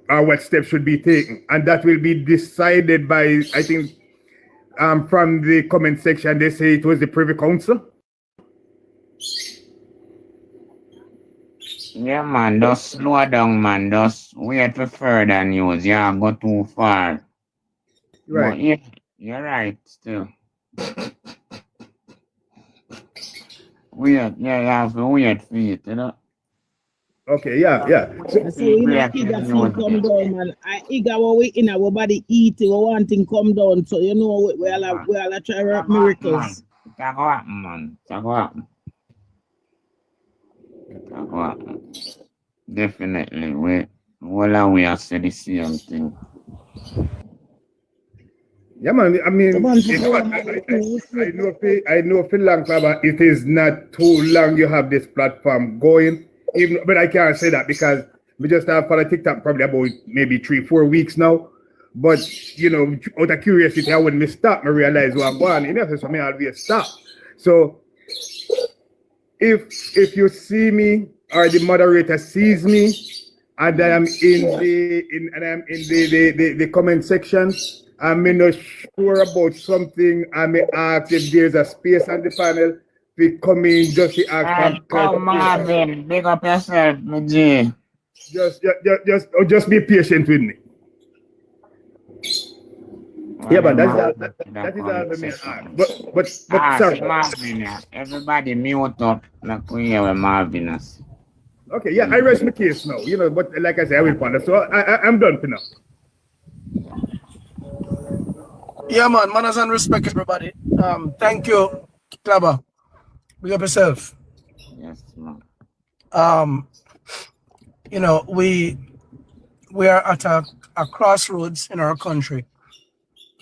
what steps should be taken, and that will be decided by, I think, from the comment section they say it was the Privy Council. Yeah, man, just slow down, man. Just wait for further news. Yeah, go too far. Right. But yeah, you're right still. Wait, yeah, you have to wait for it, you know. Okay, yeah. So in a eager feel come down, man. I eager what we in our body eat, we want thing come down. So you know we all try to work miracles. That go happen, man. That go happen. Definitely. We are saying the same thing. Yeah, man. I mean, I know for long, Clubber, it is not too long you have this platform going. But I can't say that because we just have for a TikTok probably about maybe 3-4 weeks now. But you know, out of curiosity, when we stop, I realize what I'm going. You know, so I always stop. So if you see me or the moderator sees me and I am in the comment section, I'm not sure about something, I may ask if there's a space on the panel. We come in just to ask. Come, Marvin, big up yourself, my G. Just be patient with me. Yeah, but that is all the main ask. But sorry. Marvin, everybody mute up like we hear Marvin us. Okay, yeah, I rest my case now. You know, but like I said, I will ponder. So I'm done for now. Yeah, man. Manners and respect, everybody. Thank you, Clubber. Big up yourself. Yes, man. You know, we are at a crossroads in our country,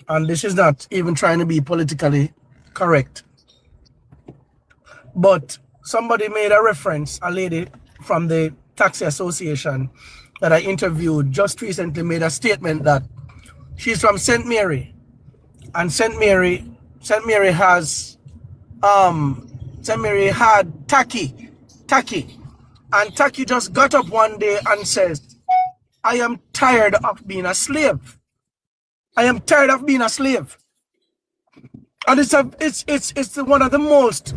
and this is not even trying to be politically correct. But somebody made a reference, a lady from the Taxi Association that I interviewed just recently made a statement that she's from St. Mary, and St. Mary had Taki, and Taki just got up one day and says, I am tired of being a slave. I am tired of being a slave. And it's one of the most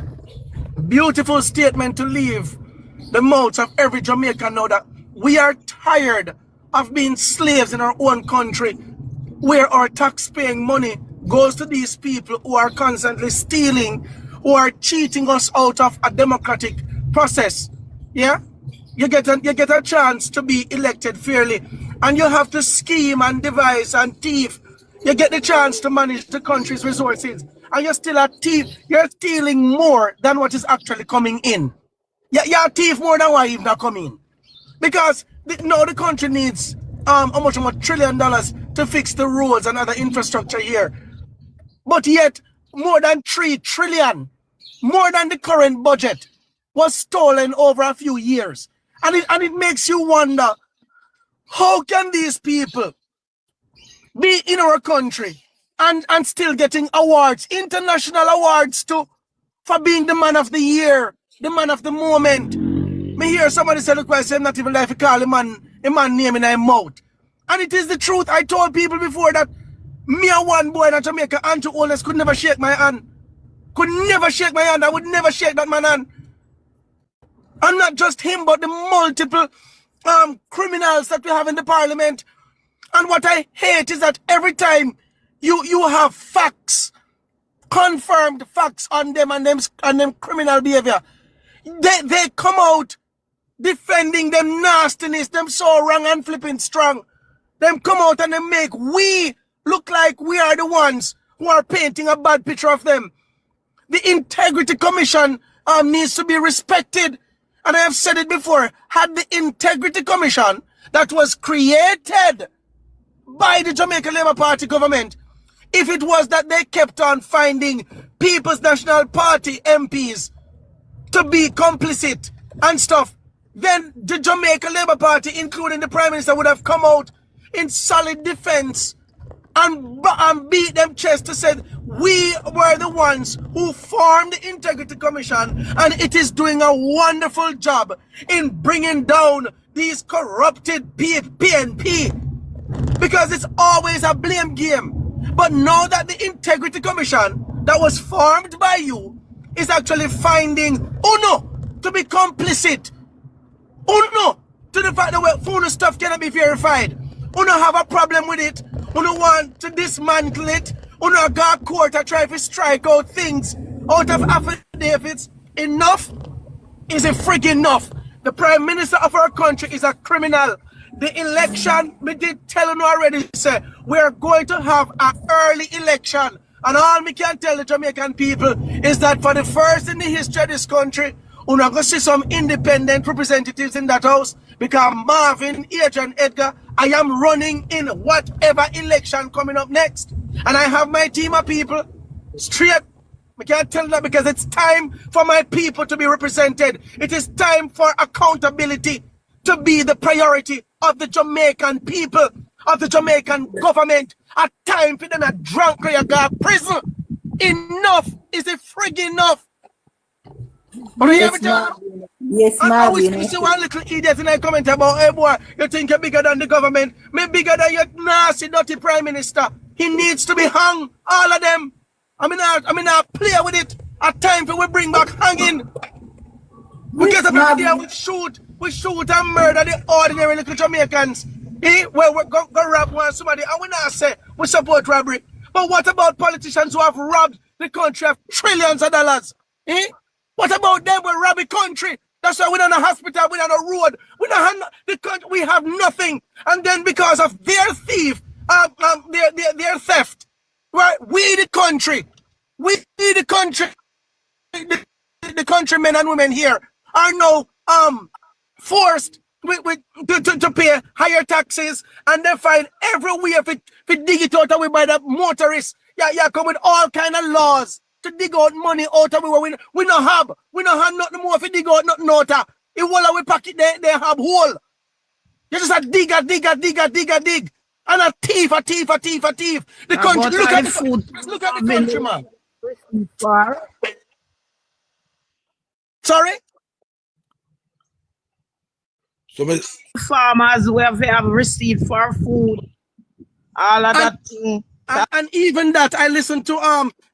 beautiful statements to leave the mouths of every Jamaican now, that we are tired of being slaves in our own country, where our tax-paying money goes to these people who are constantly stealing, who are cheating us out of a democratic process. Yeah, you get a chance to be elected fairly, and you have to scheme and devise and thief. You get the chance to manage the country's resources, and you're still a thief. You're stealing more than what is actually coming in. You're a thief more than what even coming in, because the country needs how much $1 trillion to fix the roads and other infrastructure here. But yet, more than 3 trillion, more than the current budget, was stolen over a few years. And it makes you wonder, how can these people be in our country and still getting awards, international awards too, for being the man of the year, the man of the moment? Me hear somebody say, look, I'm not even like to call a man name in their mouth. And it is the truth. I told people before that me and one boy in Jamaica, Andrew Holness, could never shake my hand. Could never shake my hand. I would never shake that man's hand. And not just him, but the multiple criminals that we have in the parliament. And what I hate is that every time you have facts, confirmed facts on them and them criminal behavior, they come out defending them nastiness, them so wrong and flipping strong. Them come out and they make we look like we are the ones who are painting a bad picture of them. The Integrity Commission needs to be respected. And I have said it before, had the Integrity Commission that was created by the Jamaica Labour Party government, if it was that they kept on finding People's National Party MPs to be complicit and stuff, then the Jamaica Labour Party, including the Prime Minister, would have come out in solid defense and beat them chest to say, we were the ones who formed the Integrity Commission, and it is doing a wonderful job in bringing down these corrupted PNP, because it's always a blame game. But now that the Integrity Commission that was formed by you is actually finding Uno to be complicit, Uno to the fact that Uno stuff cannot be verified, Uno have a problem with it, Uno want to dismantle it, Uno got court to try to strike out things out of affidavits. Enough is a friggin' enough. The Prime Minister of our country is a criminal. The election, we did tell you already, say, we are going to have an early election. And all me can tell the Jamaican people is that for the first in the history of this country, we're not going to see some independent representatives in that house, because Marvin, Adrian, Edgar, I am running in whatever election coming up next. And I have my team of people straight. I can't tell that because it's time for my people to be represented. It is time for accountability to be the priority of the Jamaican people, of the Jamaican government. A time for them to drunk or you go to prison. Enough is a friggin' enough. But yes, I wish you see one little idiot in a comment about, hey boy, you think you're bigger than the government. Me bigger than your nasty, dirty Prime Minister. He needs to be hung, all of them. I mean, I play with it. A time for we bring back hanging. We get up every day, we shoot and murder the ordinary little Jamaicans. Well, we go rob one somebody, and we not say we support robbery. But what about politicians who have robbed the country of trillions of dollars? What about them who rob the country? That's why we don't have a hospital, we don't have a road, we don't have the country, we have nothing. And then because of their thief, their theft, right? We the country, the countrymen and women here are now forced to pay higher taxes, and they find every way to dig it out of we by the motorists. Yeah, come with all kind of laws to dig out money out of we don't have nothing more to dig out nothing out of. If all we pocket they have hole. You just a dig. And a thief. The country, look at the country, man. Sorry? Farmers who have received for food, all of that thing. And even that, I listen to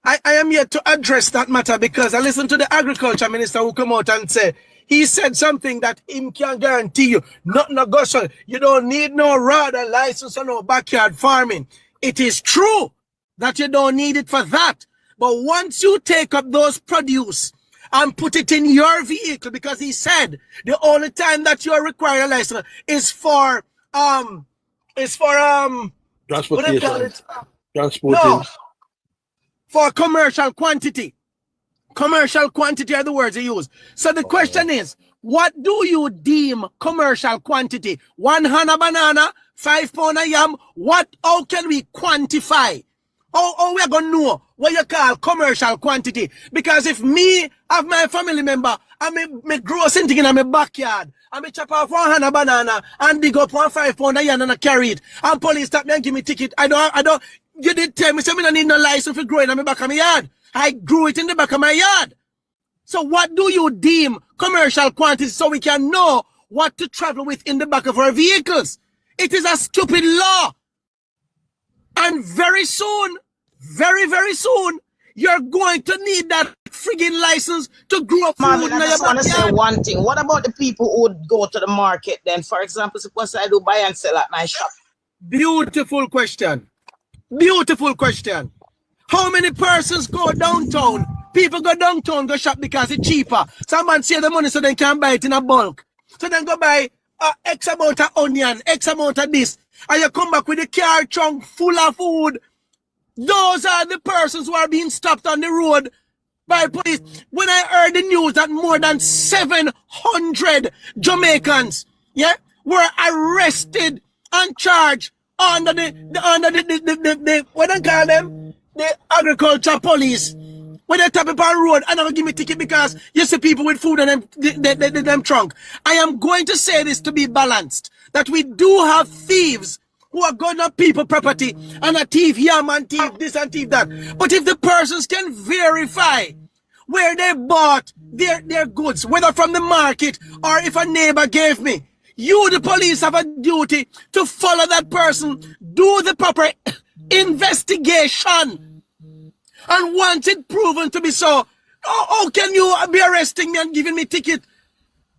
I am yet to address that matter, because I listened to the agriculture minister who come out and say he said something that him can guarantee you, not negotiable. You don't need no RADA license or no backyard farming. It is true that you don't need it for that. But once you take up those produce and put it in your vehicle, because he said the only time that you require a license is for transportation. No, for commercial quantity. Commercial quantity are the words he used. So the question is, what do you deem commercial quantity? 1 hana banana, 5 pound of yam. How can we quantify? How we are going to know what you call commercial quantity? Because if me have my family member and me grow something in my backyard, and me chop off 1 hana banana and dig up 1 5 pound of yam and I carry it, and police stop me and give me ticket, I don't. You did tell me, so I don't need no license for growing in the back of my yard. I grew it in the back of my yard. So what do you deem commercial quantity so we can know what to travel with in the back of our vehicles? It is a stupid law. And very soon, very soon, you're going to need that friggin' license to grow up food. Man, I just want to say one thing. What about the people who would go to the market then? For example, suppose I do buy and sell at my shop. Beautiful question. How many persons go downtown? People go downtown, go shop because it's cheaper. Someone save the money so they can buy it in a bulk. So then go buy X amount of onion, X amount of this, and you come back with a car trunk full of food. Those are the persons who are being stopped on the road by police. When I heard the news that more than 700 Jamaicans, were arrested and charged under the what they call them, the agriculture police, when they tap upon road and never give me ticket because you see people with food in them trunk. I am going to say this to be balanced, that we do have thieves who are going on people property and a thief here, man, thief this and thief that. But if the persons can verify where they bought their goods, whether from the market or if a neighbor gave me, you, the police, have a duty to follow that person, do the proper investigation. And once it proven to be so, how can you be arresting me and giving me ticket?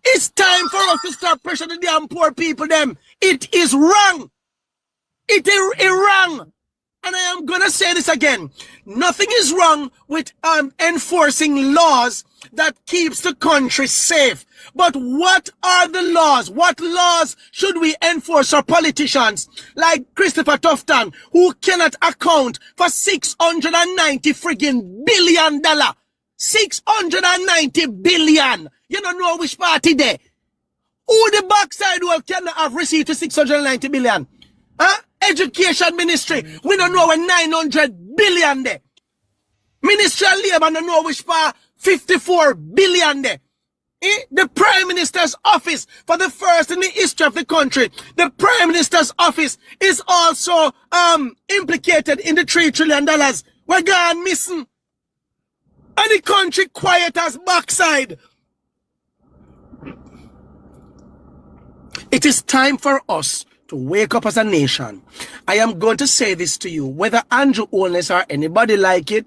It's time for us to stop pressuring the damn poor people them. It is wrong. It is wrong. And I am going to say this again. Nothing is wrong with enforcing laws that keeps the country safe. But what are the laws? What laws should we enforce for politicians like Christopher Tufton, who cannot account for $690 friggin' billion? 690 billion. You don't know which party there. Who the backside will cannot have received 690 billion? Huh? Education Ministry, we don't know where 900 billion there. Ministry of Labor don't know which part 54 billion there. The Prime Minister's office, for the first in the history of the country, the Prime Minister's office is also implicated in the $3 trillion. We're gone missing. And the country quiet as backside. It is time for us to wake up as a nation. I am going to say this to you, whether Andrew Holness or anybody like it,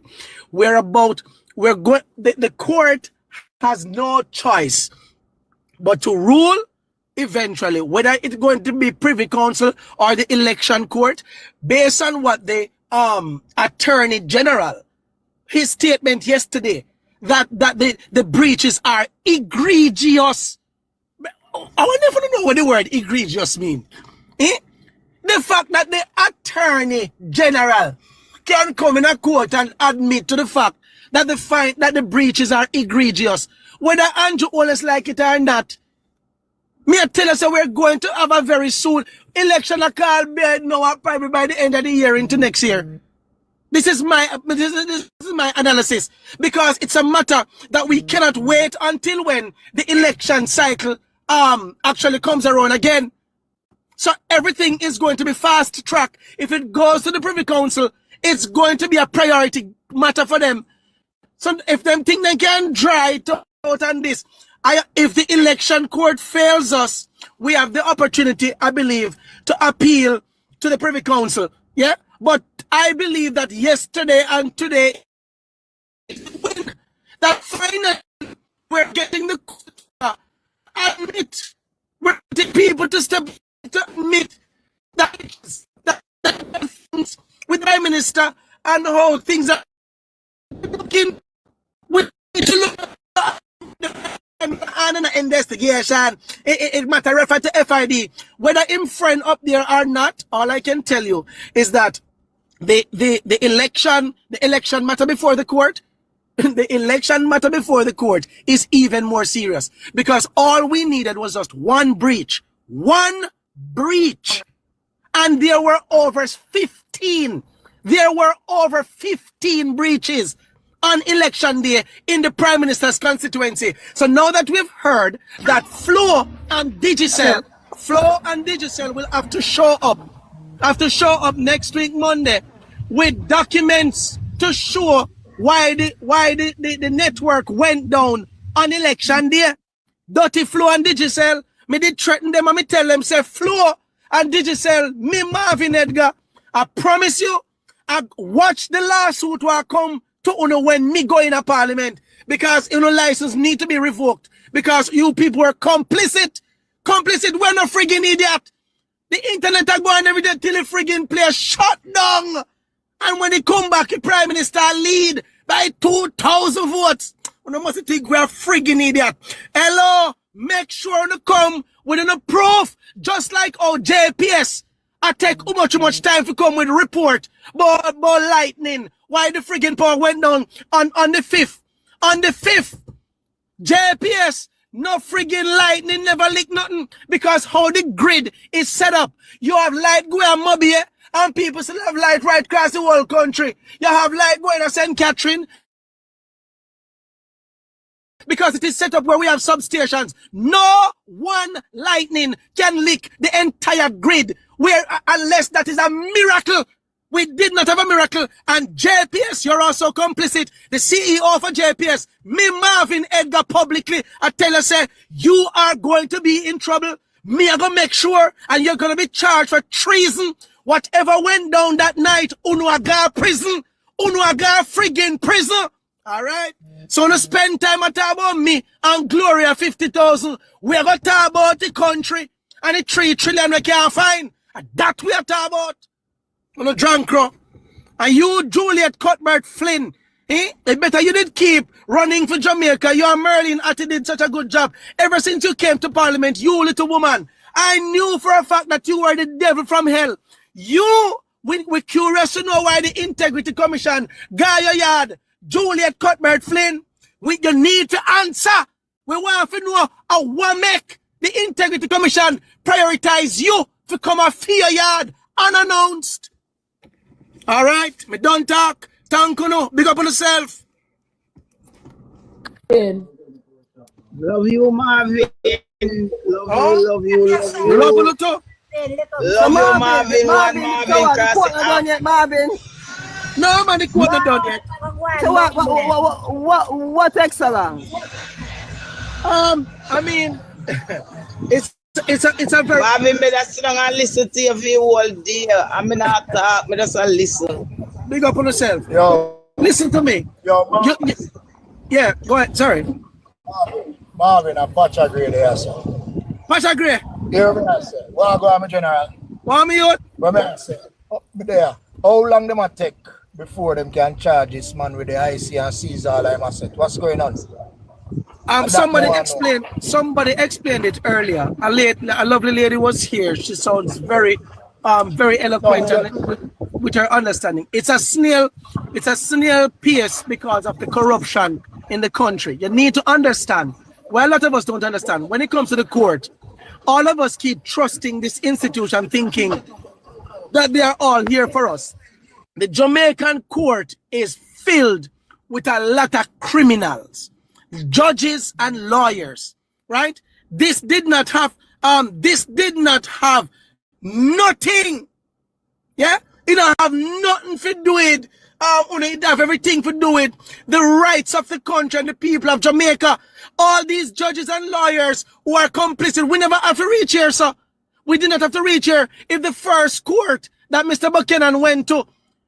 the court has no choice but to rule eventually, whether it's going to be Privy Council or the election court, based on what the Attorney General, his statement yesterday, that the breaches are egregious. I will never know what the word egregious means. The fact that the Attorney General can come in a court and admit to the fact that the breaches are egregious, whether Andrew Holness like it or not. Me I tell us that we're going to have a very soon election a call now probably by the end of the year into next year. This is my analysis, because it's a matter that we cannot wait until when the election cycle actually comes around again. So everything is going to be fast track. If it goes to the Privy Council, it's going to be a priority matter for them. So if them think they can dry it out on this, if the election court fails us, we have the opportunity, I believe, to appeal to the Privy Council. Yeah? But I believe that yesterday and today, that finally we're getting the admit, we're getting people to step to admit that things with the Prime Minister and how things are looking. We need to look at an investigation. It matter refer to FID. Whether him friend up there or not, all I can tell you is that the election matter before the court, the election matter before the court is even more serious, because all we needed was just one breach. One breach. And there were over 15. There were over 15 breaches on election day in the Prime Minister's constituency. So now that we've heard that Flow and Digicel will have to show up next week Monday with documents to show why the network went down on election day. Dirty Flow and Digicel, me did threaten them and me tell them, say, Flow and Digicel, me Marvin Edgar, I promise you, I watch the lawsuit will come to Uno when me go in a parliament, because Uno license need to be revoked, because you people were complicit. We're no friggin' idiot. The internet are going every day till the friggin' place shut down. And when they come back, the Prime Minister lead by 2,000 votes. You must think we're friggin' idiot. Hello, make sure to come with an proof, just like our JPS. I take too much time to come with a report about lightning. Why the friggin' power went down on the 5th. On the 5th, JPS, no friggin' lightning, never leak nothing, because how the grid is set up. You have light going on Mobile, and people still have light right across the whole country. You have light going to St. Catherine, because it is set up where we have substations. No one lightning can leak the entire grid where unless that is a miracle. We did not have a miracle. And JPS, you're also complicit. The CEO for JPS, me Marvin Edgar publicly, I tell you, say, you are going to be in trouble. Me, I'm going to make sure, and you're going to be charged for treason. Whatever went down that night, Unuaga prison, Unuaga friggin' prison. All right? So, no spend time at talk about me and Gloria 50,000. We're going to talk about the country and the 3 trillion we can't find. And that we are talking about. On a drunk crow. And you, Juliet Cuthbert Flynn, it better you did keep running for Jamaica. You and Merlin Atty did such a good job. Ever since you came to Parliament, you little woman, I knew for a fact that you were the devil from hell. You, we're curious to know why the Integrity Commission got your yard. Juliet Cuthbert Flynn, you need to answer. We want to know how one make the Integrity Commission prioritize you to come off your yard unannounced. All right, me don't talk. Thank you, no. Big up on yourself. Love you, Marvin. Love you. Love you too. Love you, Marvin. Marvin. No, man, the quote not done yet. So what takes so long? I mean, it's a very. Marvin, me just sit down and listen to you for the whole day. I mean, not talk. Me just listen. Big up on yourself. Yo. Listen to me. Yo, yeah, go ahead. Sorry. Marvin, I'm Pacha Gray there, sir. Pacha Gray. Here we are, sir. Well, go on, my general. What me out? Where me say? Up there. How long them a take before them can charge this man with the IC and seize all I'm asset? What's going on? Somebody explained it earlier. A lovely lady was here. She sounds very eloquent and with her understanding. It's a snail pace because of the corruption in the country. You need to understand. Well, a lot of us don't understand. When it comes to the court, all of us keep trusting this institution, thinking that they are all here for us. The Jamaican court is filled with a lot of criminals, judges and lawyers, right? This did not have nothing. Yeah? It don't have nothing to do with it have everything to do with the rights of the country and the people of Jamaica. All these judges and lawyers who are complicit, we never have to reach here, sir. We did not have to reach here if the first court that Mr. Buchanan went to,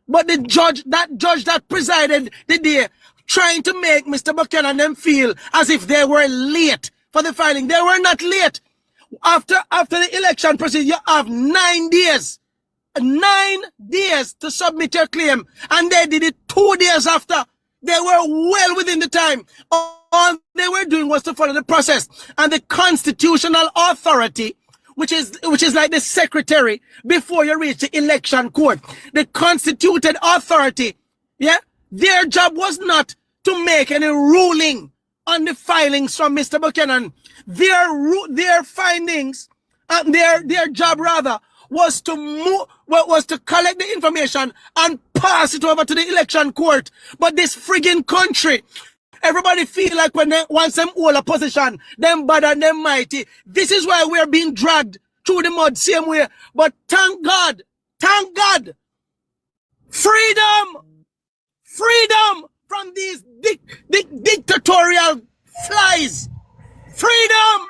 but the judge that presided the day trying to make Mr. Buchanan them feel as if they were late for the filing. They were not late. After the election process, you have 9 days. 9 days to submit your claim, and they did it 2 days after. They were well within the time. All they were doing was to follow the process. And the constitutional authority, which is like the secretary before you reach the election court, the constituted authority, yeah, their job was not to make any ruling on the filings from Mr. Buchanan. Their findings, their job rather, was to collect the information and pass it over to the election court. But this friggin' country, everybody feel like when they once them hold a position, them bad and them mighty. This is why we're being dragged through the mud same way. But thank God, freedom from these dictatorial flies. Freedom!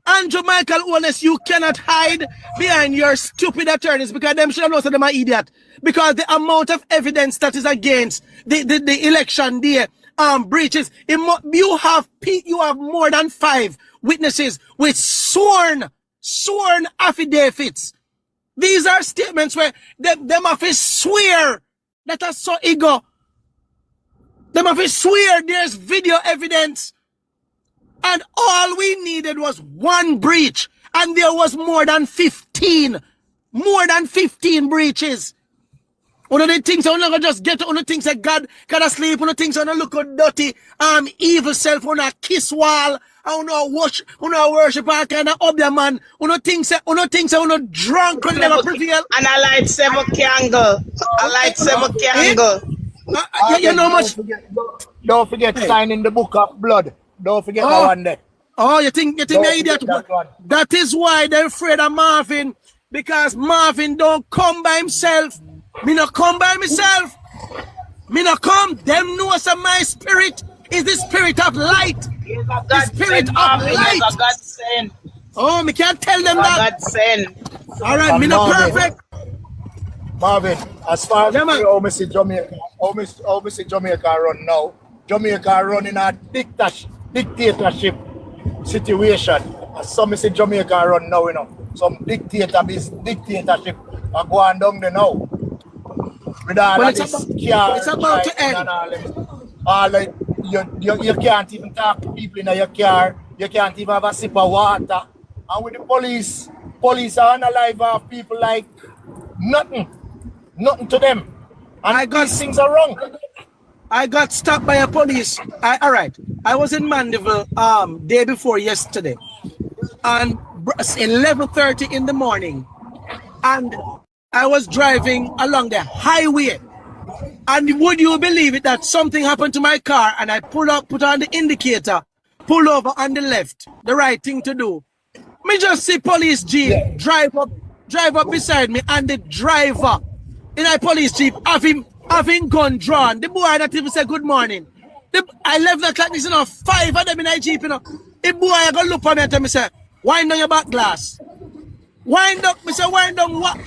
Andrew Michael Holness, you cannot hide behind your stupid attorneys because them should have known that them are idiot. Because the amount of evidence that is against the election day breaches, you have more than 5 witnesses with sworn affidavits. These are statements where them have to swear that are so ego. Them have to swear there's video evidence. And all we needed was 1 breach. And there was more than 15 breaches. One of the things I want to just get to, one of the things that God asleep, one of the things I want to look at dirty, evil self, one of kiss wall, I want to worship all kind of up there, man. One of the things I want to drunk and never prevail. And I light 7 candle. You know much. Don't forget signing the book of blood. Don't forget that one there. Oh, you think me idiot? That is why they're afraid of Marvin, because Marvin don't come by himself. Me not come by myself. Me not come. Them know some my spirit is the spirit of light. The spirit of light. God send. Oh, me can't tell them that. God send. All right, me not perfect. Marvin, as far as how me see Jamaica, how me see Jamaica run now, Jamaica running a dictatorship situation. As some me see Jamaica run now, you know, some dictatorship are going down there now. With all Well, of this it's about to end. Like, you can't even talk to people in your car. You can't even have a sip of water. And with the police are unalive people like nothing to them. And these things are wrong. I got stopped by a police. All right. I was in Mandeville day before yesterday. And 11:30 in the morning. And I was driving along the highway. And would you believe it that something happened to my car and I pull up, put on the indicator, pull over on the left, the right thing to do. Me just see police jeep drive up beside me, and the driver in a police jeep having gun drawn. The boy not even say good morning. I left that like this, 5 of them in a jeep, The boy I go look at me and tell me, say, wind down your back glass. Wind up, me say, wind down what?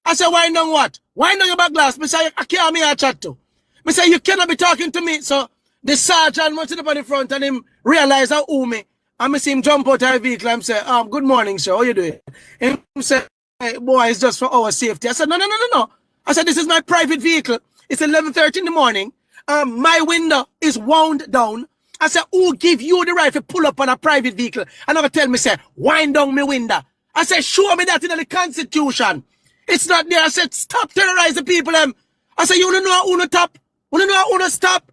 I say, wind down what? Wind down your back glass. Me say, I can't me a chat to. Me say, you cannot be talking to me. So the sergeant went up on the front and him realize how who me. And me see him jump out of the vehicle and say, good morning, sir. How you doing? And he said, hey, boy, it's just for our safety. I said, no. I said, this is my private vehicle. It's 11:30 in the morning. My window is wound down. I said, who give you the right to pull up on a private vehicle? And I tell me, say, wind down my window. I said, show me that in the Constitution. It's not there. I said, stop terrorizing people. I said, you don't know how to top? You don't know how to stop?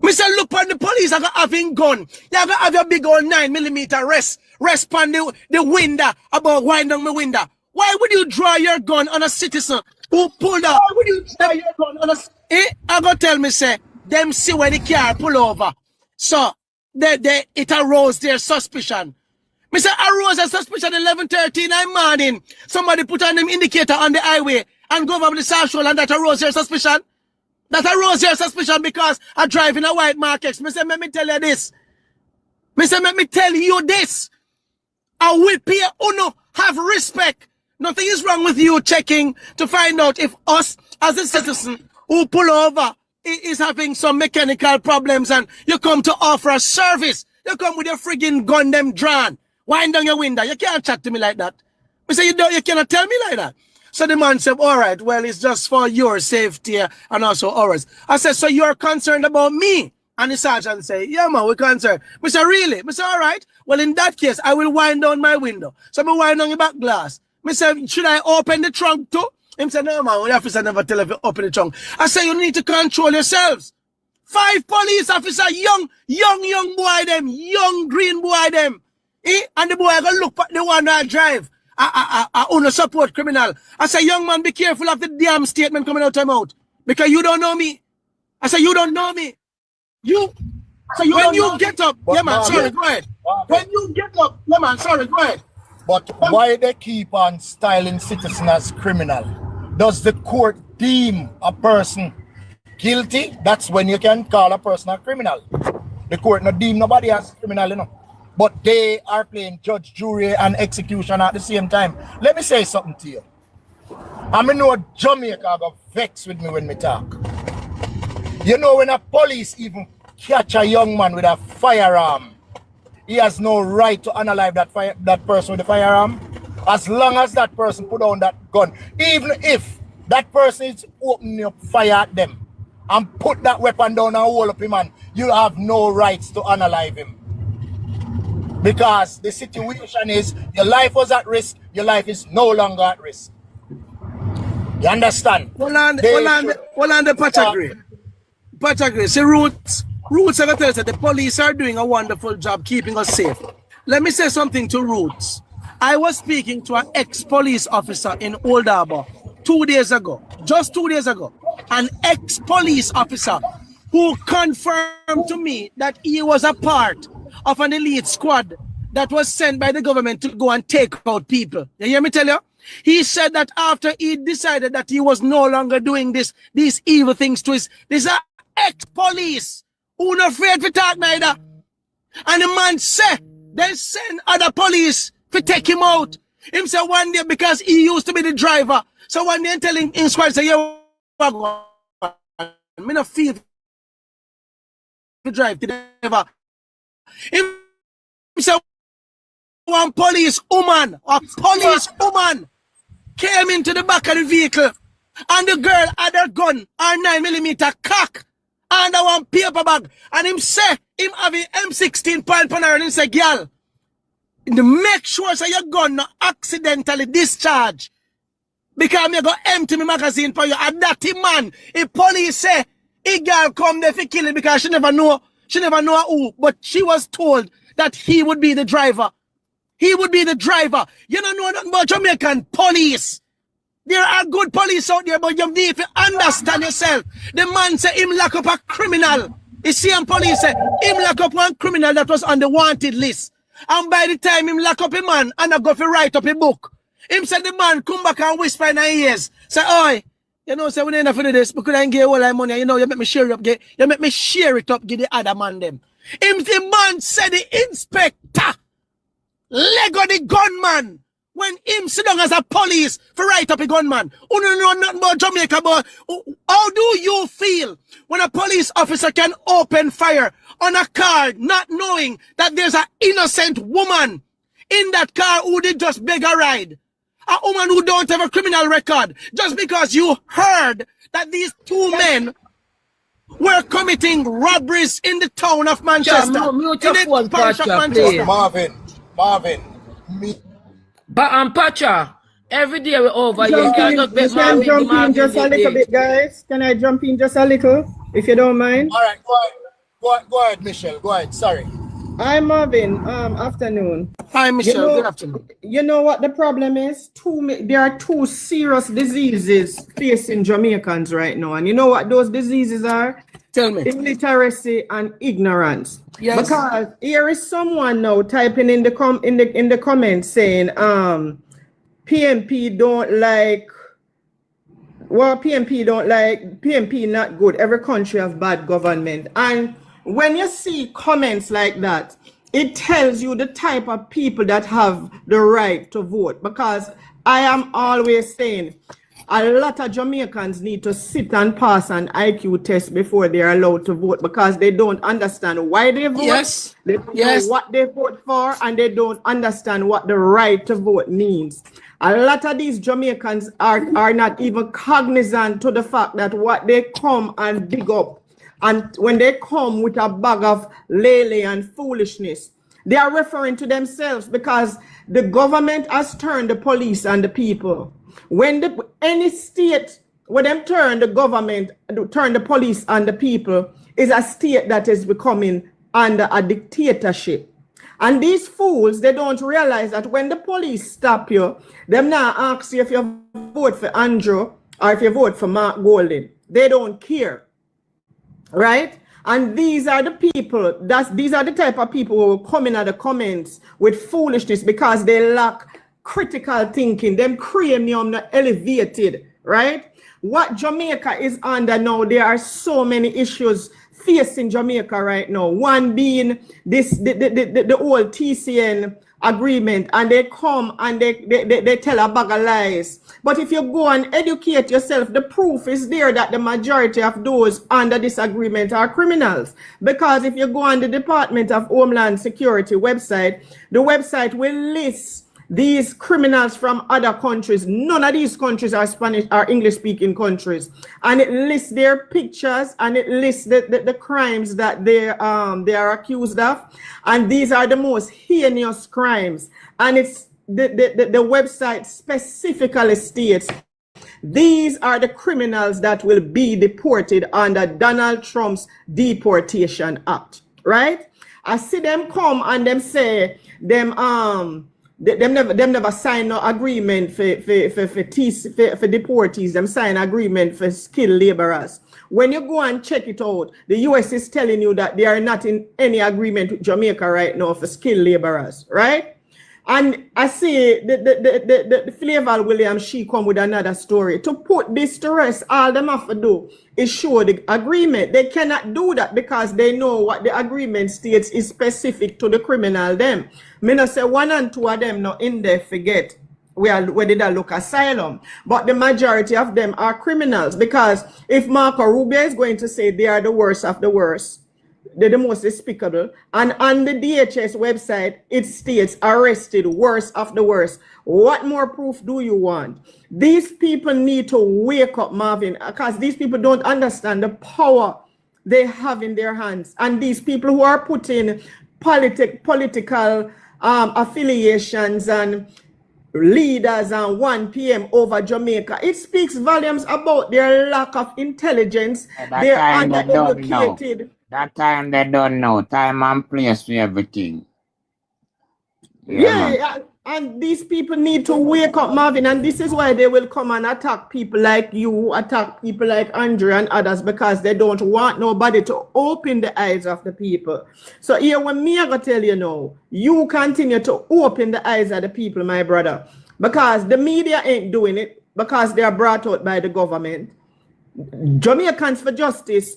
Me say, look on the police, I got having gun. You got have your big old 9mm rest on the window, about wind down my window. Why would you draw your gun on a citizen who pulled up? Why would you draw your gun on a... I go tell me, say, them see when the car pull over. So, it arose their suspicion. Me say, arose a suspicion 11:30 in the morning. Somebody put on them indicator on the highway and go over the South Shore, and that arose their suspicion. That arose your suspicion because I drive in a white market. Me say, let me tell you this. Me say, let me tell you this. I will pay uno have respect. Nothing is wrong with you checking to find out if us as a citizen who pull over is having some mechanical problems and you come to offer a service. You come with your friggin' gun them drawn. Wind down your window. You can't chat to me like that. Me say, you cannot tell me like that. So the man said, all right, well, it's just for your safety and also ours. I said, so you're concerned about me? And the sergeant said, yeah, man, we're concerned. I said, really? I said, all right. Well, in that case, I will wind down my window. So I wind down your back glass. I said, should I open the trunk too? He said, no, man, the officer never tell if you open the trunk. I said, you need to control yourselves. 5 police officers, young boy them, young green boy them. And the boy I go look at the one that drive. I own a support criminal. I say, young man, be careful of the damn statement coming out of my mouth. Because you don't know me. I say, you don't know me. When you get up, yeah man, sorry, go ahead. When you get up, yeah man, sorry, go ahead. But why they keep on styling citizen as criminal? Does the court deem a person guilty? That's when you can call a person a criminal. The court not deem nobody as criminal, you know. But they are playing judge, jury, and execution at the same time. Let me say something to you. I know Jamaica got vexed with me when we talk. You know, when a police even catch a young man with a firearm, he has no right to unalive that person with the firearm. As long as that person put down that gun, even if that person is opening up fire at them and put that weapon down and hold up him, man, you have no rights to unalive him. Because the situation is, your life was at risk, your life is no longer at risk. You understand? Well, on the Patagri. See, Roots, I tell you, the police are doing a wonderful job keeping us safe. Let me say something to Roots. I was speaking to an ex-police officer in Old Harbour 2 days ago, just 2 days ago. An ex-police officer who confirmed to me that he was a part of an elite squad that was sent by the government to go and take out people. You hear me tell you? He said that after he decided that he was no longer doing these evil things to these are ex-police who not afraid to talk neither. And the man said, they send other police to take him out. Him say one day because he used to be the driver. So one day telling him squad say, yo, me not feel to drive today. Him say one police woman came into the back of the vehicle and the girl had a gun, a 9mm cock, and one paper bag. And him say, him have a M16 point on her and him say, girl, make sure so your gun not accidentally discharge. Because me go empty my magazine for you. And that man, if police say, a girl come there for kill him because she never know who, but she was told that he would be the driver. He would be the driver. You don't know nothing about Jamaican police. There are good police out there, but you need to understand yourself. The man say him lock up a criminal. The same police say him lock up one criminal that was on the wanted list. And by the time him lock up a man and I go to write up a book, him said the man come back and whisper in her ears. Say, oi, you know, say we ain't enough to do this, because I ain't get all that money. You know, you make me share it up, you make me share it up, give the other man them. Him the man said the inspector Lego the gunman when him sit down as a police for write up a gunman. You don't know nothing about Jamaica, but how do you feel when a police officer can open fire on a car not knowing that there's an innocent woman in that car who did just beg a ride? A woman who don't have a criminal record, just because you heard that these two men were committing robberies in the town of Manchester. Marvin, me. But Pacha, every day we're over here. You cannot bet Can I jump in just a little bit, guys? Can I jump in just a little, if you don't mind? All right, go ahead, Michelle. Go ahead. Sorry. Hi, Marvin. Afternoon. Hi, Michelle. Good afternoon. You know what the problem is? There are two serious diseases facing Jamaicans right now, and you know what those diseases are? Tell me. Illiteracy and ignorance. Yes. Because here is someone now typing in the comments saying, PMP don't like. Well, PMP not good. Every country have bad government. And when you see comments like that, it tells you the type of people that have the right to vote. Because I am always saying, a lot of Jamaicans need to sit and pass an IQ test before they are allowed to vote, because they don't understand why they vote. Yes. They don't know what they vote for, and they don't understand what the right to vote means. A lot of these Jamaicans are not even cognizant to the fact that what they come and dig up, and when they come with a bag of lele and foolishness, they are referring to themselves, because the government has turned the police and the people. When any state, when them turn the government, turn the police and the people, is a state that is becoming under a dictatorship. And these fools, they don't realize that when the police stop you, them now ask you if you vote for Andrew or if you vote for Mark Golden. They don't care, right? And these are the people, these are the type of people who will come in at the comments with foolishness because they lack critical thinking. Them cranium not elevated, right? What Jamaica is under now, there are so many issues facing Jamaica right now. One being the old TCN agreement, and they come and they tell a bag of lies. But if you go and educate yourself, the proof is there that the majority of those under this agreement are criminals. Because if you go on the Department of Homeland Security website, the website will list these criminals from other countries. None of these countries are Spanish or English speaking countries, and it lists their pictures and it lists the crimes that they are accused of, and these are the most heinous crimes. And it's the website specifically states these are the criminals that will be deported under Donald Trump's Deportation Act, right? I see them come and them say them them never sign no agreement for deportees. Them sign agreement for skilled laborers. When you go and check it out, the US is telling you that they are not in any agreement with Jamaica right now for skilled laborers, right? And I see the Flavor Williams, she come with another story. To put this to rest, all them have to do is show the agreement. They cannot do that because they know what the agreement states is specific to the criminal them. Me not say 1 and 2 of them not in there forget where did I look asylum. But the majority of them are criminals because if Marco Rubio is going to say they are the worst of the worst, they're the most despicable. And on the DHS website, it states arrested, worst of the worst. What more proof do you want? These people need to wake up, Marvin, because these people don't understand the power they have in their hands. And these people who are putting political affiliations and leaders and 1 p.m. over Jamaica, it speaks volumes about their lack of intelligence. They're undereducated. That time they don't know. Time and place for everything. Yeah, and these people need to wake up, Marvin, and this is why they will come and attack people like you, attack people like Andrew and others, because they don't want nobody to open the eyes of the people. So here, when me I go tell you now, you continue to open the eyes of the people, my brother, because the media ain't doing it, because they are brought out by the government. Jamaicans for Justice,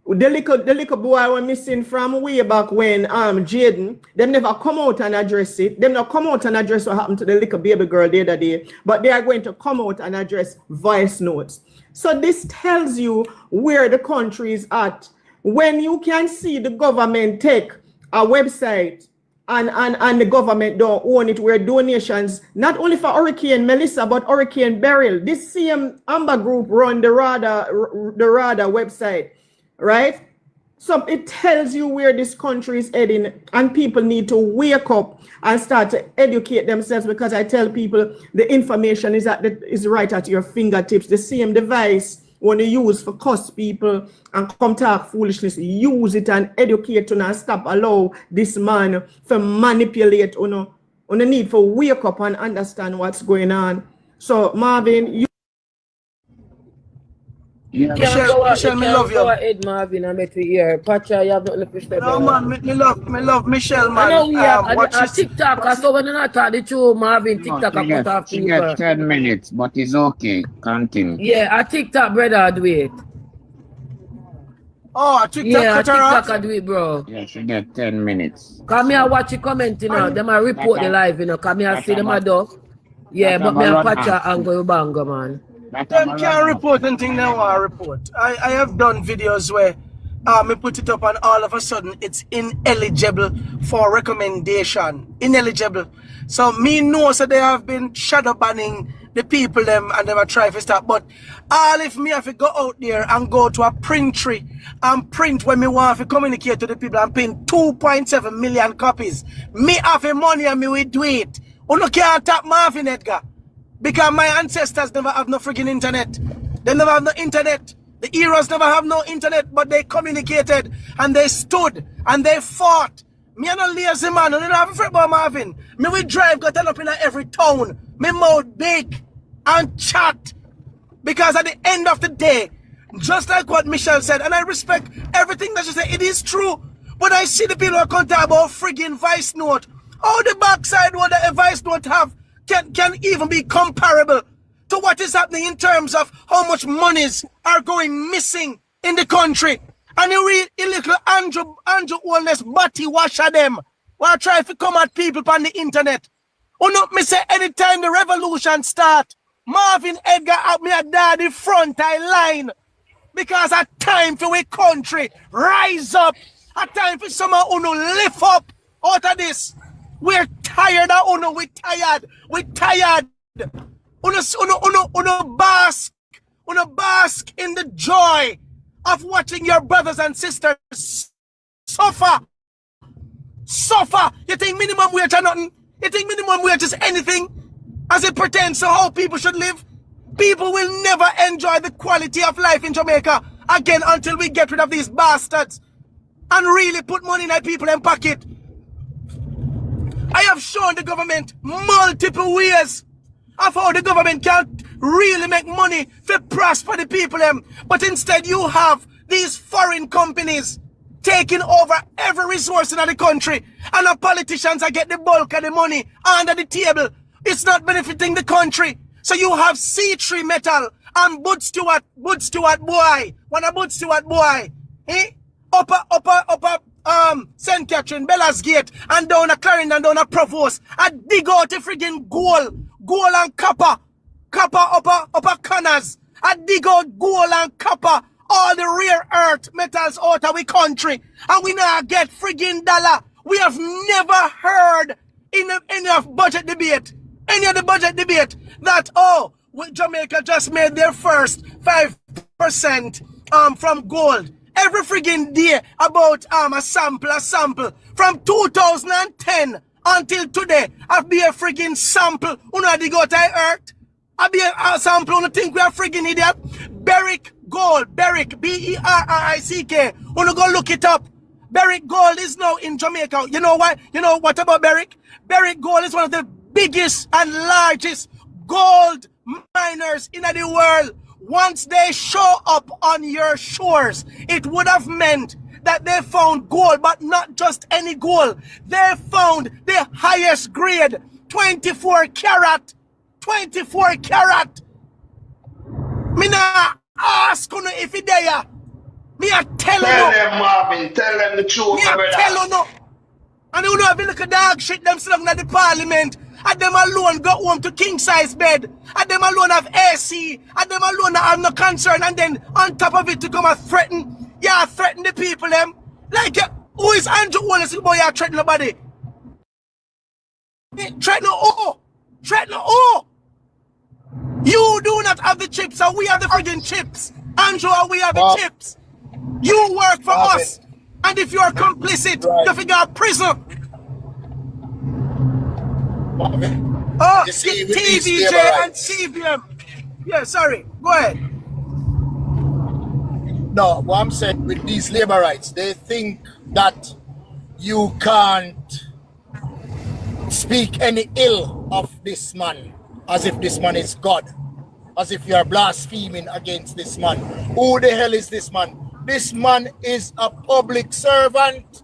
the little boy were missing from way back when Jaden, them never come out and address it. Them not come out and address what happened to the little baby girl the other day, but they are going to come out and address voice notes. So this tells you where the country is at. When you can see the government take a website and the government don't own it, where donations, not only for Hurricane Melissa, but Hurricane Beryl, this same Amber Group run the RADA website. Right? So it tells you where this country is heading, and people need to wake up and start to educate themselves, because I tell people the information is right at your fingertips. The same device when you use for cuss people and come talk foolishness, use it and educate and stop allow this man to manipulate on the need for wake up and understand what's going on. So Marvin, you Michelle, me love you. Go ahead, Marvin, I met you here. Pacha, you have nothing to say. No, man, me love Michelle, man. I know we have TikTok. I saw when I talk the truth, Marvin, TikTok, I cut off She got 10 minutes, but it's okay. Continue. Yeah, I TikTok, brother, I do it. Oh, I TikTok, yeah, I TikTok, I do it, bro. Yeah, she got 10 minutes. Come here, watch you comment, you know. Them I report the live, you know. Come here, see them I do. Yeah, but me and Pacha and go banga, man. Them can't report anything they want to report. I have done videos where me put it up and all of a sudden it's ineligible for recommendation. Ineligible. So me know so they have been shadow banning the people them and never try to stop. But all if me have to go out there and go to a print tree and print when me want to communicate to the people and print 2.7 million copies. Me have the money and me will do it. You can't tap Marvin Edgar. Because my ancestors never have no freaking internet. They never have no internet. The heroes never have no internet, but they communicated and they stood and they fought. Me and a lazy man, I don't have a fret about Marvin. Me we drive, got up in every town. Me mouth big and chat. Because at the end of the day, just like what Michelle said, and I respect everything that she said, it is true. But I see the people who are talking about friggin' voice note. How the backside what the voice note have can even be comparable to what is happening in terms of how much monies are going missing in the country. And you read a little Andrew Holness body washer them while trying to come at people on the internet. Oh no, me say anytime the revolution start, Marvin Edgar at me a daddy front line. Because a time for we country rise up. A time for someone who lift up out of this. We're tired of Uno, we're tired. Uno bask in the joy of watching your brothers and sisters suffer. You think minimum wage or nothing? You think minimum wage is anything as it pertains to how people should live? People will never enjoy the quality of life in Jamaica again until we get rid of these bastards and really put money in our people in pocket. I have shown the government multiple ways of how the government can really make money to prosper the people them. But instead you have these foreign companies taking over every resource in the country, and the politicians are getting the bulk of the money under the table. It's not benefiting the country. So you have C3 Metal and Bud Stewart boy. One of Bud Stewart boy. Upper St. Catherine, Bella's Gate, and down a Clarendon, down a Provost. I dig out the friggin' gold and copper upper corners. I dig out gold and copper, all the rare earth metals out of the country, and we now get friggin' dollar. We have never heard in any of budget debate, any of the budget debate, that Jamaica just made their first 5% from gold. Every friggin' day about a sample from 2010 until today. I've been a friggin' sample. You know they go to earth. I've been a sample. You think we are friggin' idiot? Berwick gold. Berwick. B-E-R-R-I-C-K. You go look it up. Berwick gold is now in Jamaica. You know why? You know what about Berwick? Berwick gold is one of the biggest and largest gold miners in the world. Once they show up on your shores, it would have meant that they found gold, but not just any gold. They found the highest grade, 24 karat. 24 karat. Me nah ask you if it there. Me a tell you. Tell them, Marvin. Tell them the truth, me a tell you no. And you know if you look at dog shit them sitting at the parliament, and them alone go home to king size bed, and them alone have AC, and them alone have no concern, and then on top of it to come and threaten, threaten the people them. Like who is Andrew Holness? Boy, you threaten nobody. Threaten who? Threaten who? You do not have the chips, and we have the friggin' chips. Andrew, and we have the chips. You work for us, and if you are complicit, you figure out prison. Oh, you see, TVJ and CBM. Yeah, sorry. Go ahead. No, what I'm saying with these labor rights, they think that you can't speak any ill of this man as if this man is God, as if you are blaspheming against this man. Who the hell is this man? This man is a public servant.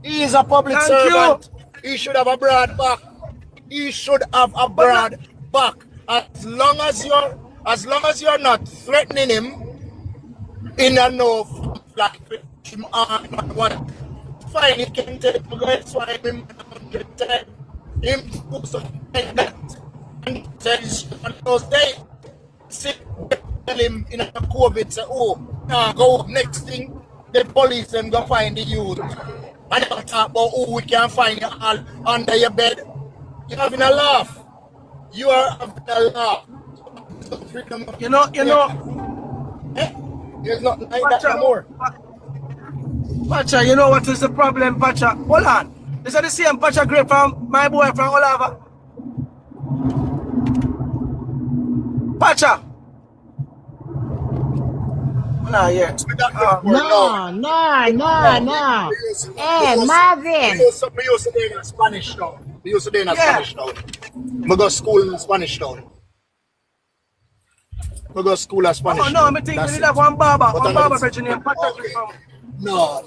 He is a public servant. He should have a broad back. He should have a broad back. As long as you're not threatening him in a no like him what fine he can take to go and swipe him 110. Him do something like that. And says on those days, sit tell him in a COVID say, go up next thing, the police them go find the youth. And they talk about we can find you all under your bed. You're having a laugh. You are having a laugh. You know. There's nothing like that no more. Pacha, you know what is the problem, Pacha? Hold on. This is the same Pacha Grape from my boy from Olava. Pacha. Nah, yeah. No. Hey, Marvin. We used to be in Spanish now. Spanish now. We go school in Spanish now. We go school in Spanish. Oh, no, I think we need have one barber Virginia. No.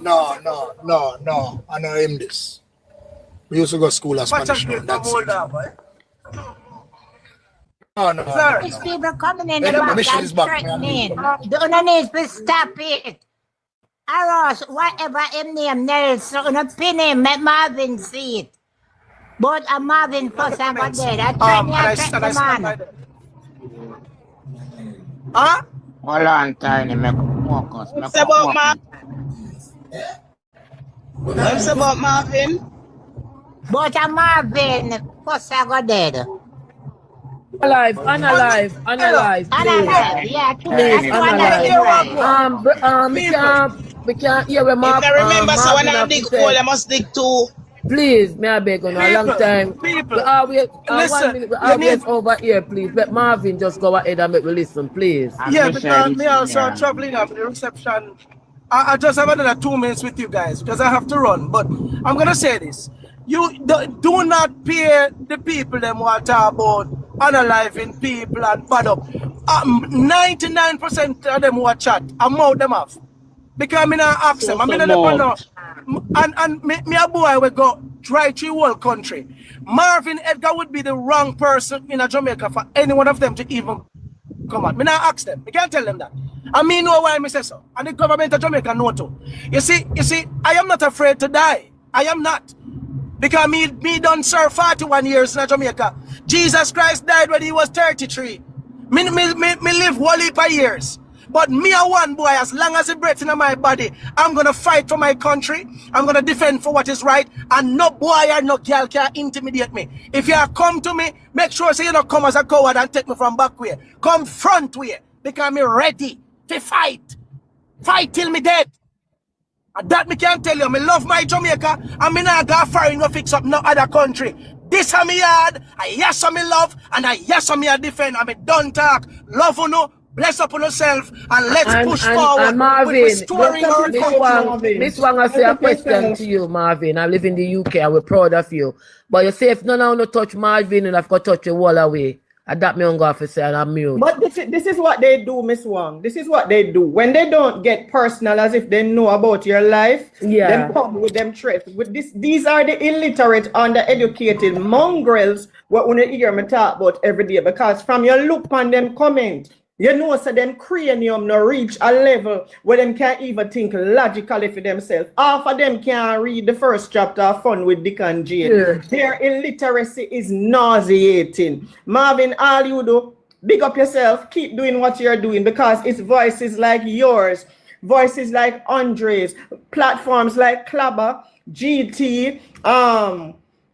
I know him this. We used to go school in Spanish now. That's it. No. These people coming in the back and threatening. The owner needs to stop it. Or else, whatever him name Nelson, pin him, make Marvin see it. But a Marvin first and got dead. I threaten the man. Huh? Hold on, Tiny, make focus. What's about Marvin? What's about Marvin? But a Marvin first and got dead. Alive. Yeah, we can't hear where Mark. If I remember, so when I dig hole, I must dig two. Please, may I beg on a long time. People, wait, listen. 1 minute. Wait over here, please. Let Marvin just go ahead and make me listen, please. Yeah, because me also traveling up the reception. I just have another 2 minutes with you guys because I have to run. But I'm gonna say this. do not pay the people them what talk about analyzing people and bad up. 99% of them who chat, I'm out them off. Because I'm not ask them. I'm not and me a boy will go try through the whole country. Marvin Edgar would be the wrong person in a Jamaica for any one of them to even come out. Me not ask them. I can't tell them that. I mean know why I say so. And the government of Jamaica know too. You see, I am not afraid to die. I am not. Because me done serve 41 years in Jamaica. Jesus Christ died when he was 33. Me live whole heap of years. But me a one boy, as long as the breath in my body, I'm gonna fight for my country. I'm gonna defend for what is right. And no boy or no girl can intimidate me. If you come to me, make sure say you don't come as a coward and take me from back way. Come front way. Because me ready to fight. Fight till me dead. And that me can tell you, me love my Jamaica and me not go foreign to fix up no other country. This is me hard, I yes me love, and I yes me a defend, and me don't talk. Love you know, bless up on yourself, and let's push forward and Marvin, with restoring our country. Miss Wang, I say a question to you, Marvin. I live in the UK and we're proud of you. But you say if none of you touch Marvin, and I've got to touch the wall away. And that me on go off and say, and I'm mute. But this is what they do, Miss Wang. This is what they do. When they don't get personal as if they know about your life, them come with them threats. With this, these are the illiterate, undereducated mongrels what when you hear me talk about every day. Because from your look on them comment, you know, so them cranium no reach a level where them can't even think logically for themselves. Half of them can't read the first chapter of Fun with Dick and Jane. Yeah. Their illiteracy is nauseating. Marvin, all you do, big up yourself, keep doing what you're doing because it's voices like yours, voices like Andres, platforms like Clubber, GT,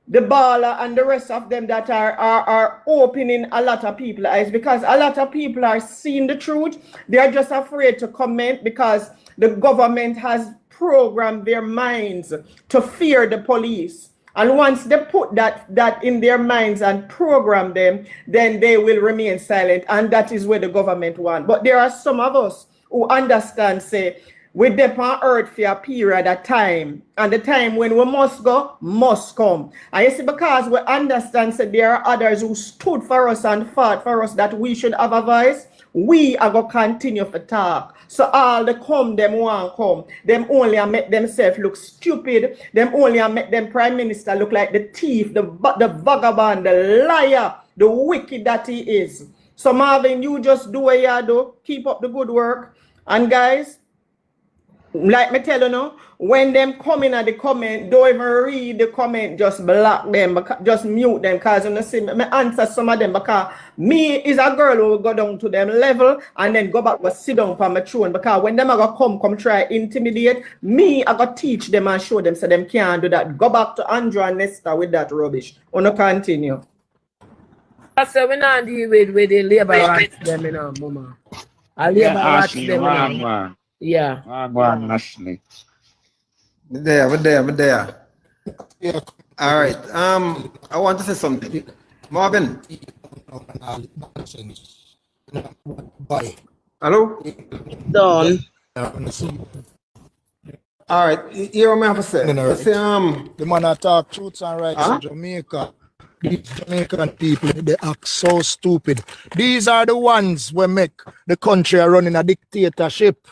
the Baller and the rest of them that are opening a lot of people's eyes because a lot of people are seeing the truth. They are just afraid to comment because the government has programmed their minds to fear the police. And once they put that in their minds and program them, then they will remain silent. And that is where the government wants. But there are some of us who understand, say, we depend on earth for a period of time, and the time when we must go, must come. And you see, because we understand that there are others who stood for us and fought for us that we should have a voice, we are going to continue to talk. So all the come, them won't come. Them only make themselves look stupid. Them only make them prime minister look like the thief, the vagabond, the liar, the wicked that he is. So Marvin, you just do what you do. Keep up the good work. And guys, like me tell you now, when them come in at the comment, don't even read the comment, just block them, just mute them, because you know, see, me answer some of them, because me is a girl who will go down to them level and then go back and sit down on my throne, because when them are going to come try intimidate, me I going to teach them and show them so them can't do that. Go back to Andrew and Nesta with that rubbish. Wanna continue? So we not deal with the labor rights them, you know, mama. I labor rights them, you know. Yeah. Ashley. We're there. Yeah. All right. I want to say something. Marvin. Bye. Hello? Done. All right. Here I have to say. The man that talk truths and rights in Jamaica. These Jamaican people, they act so stupid. These are the ones who make the country running a dictatorship.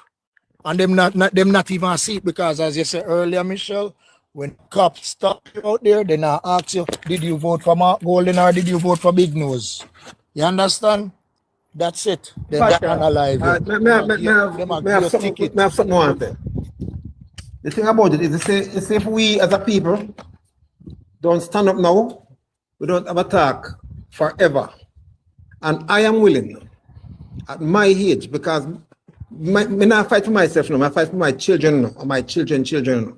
And them not even see it because, as you said earlier, Michelle, when cops stop you out there, they now ask you, did you vote for Mark Golden or did you vote for Big Nose? You understand? That's it. They're not alive. I have something more there. The thing about it is, if we as a people don't stand up now, we don't have a talk forever. And I am willing, at my age, because I not fight for myself no, I fight for my children no, or my children no.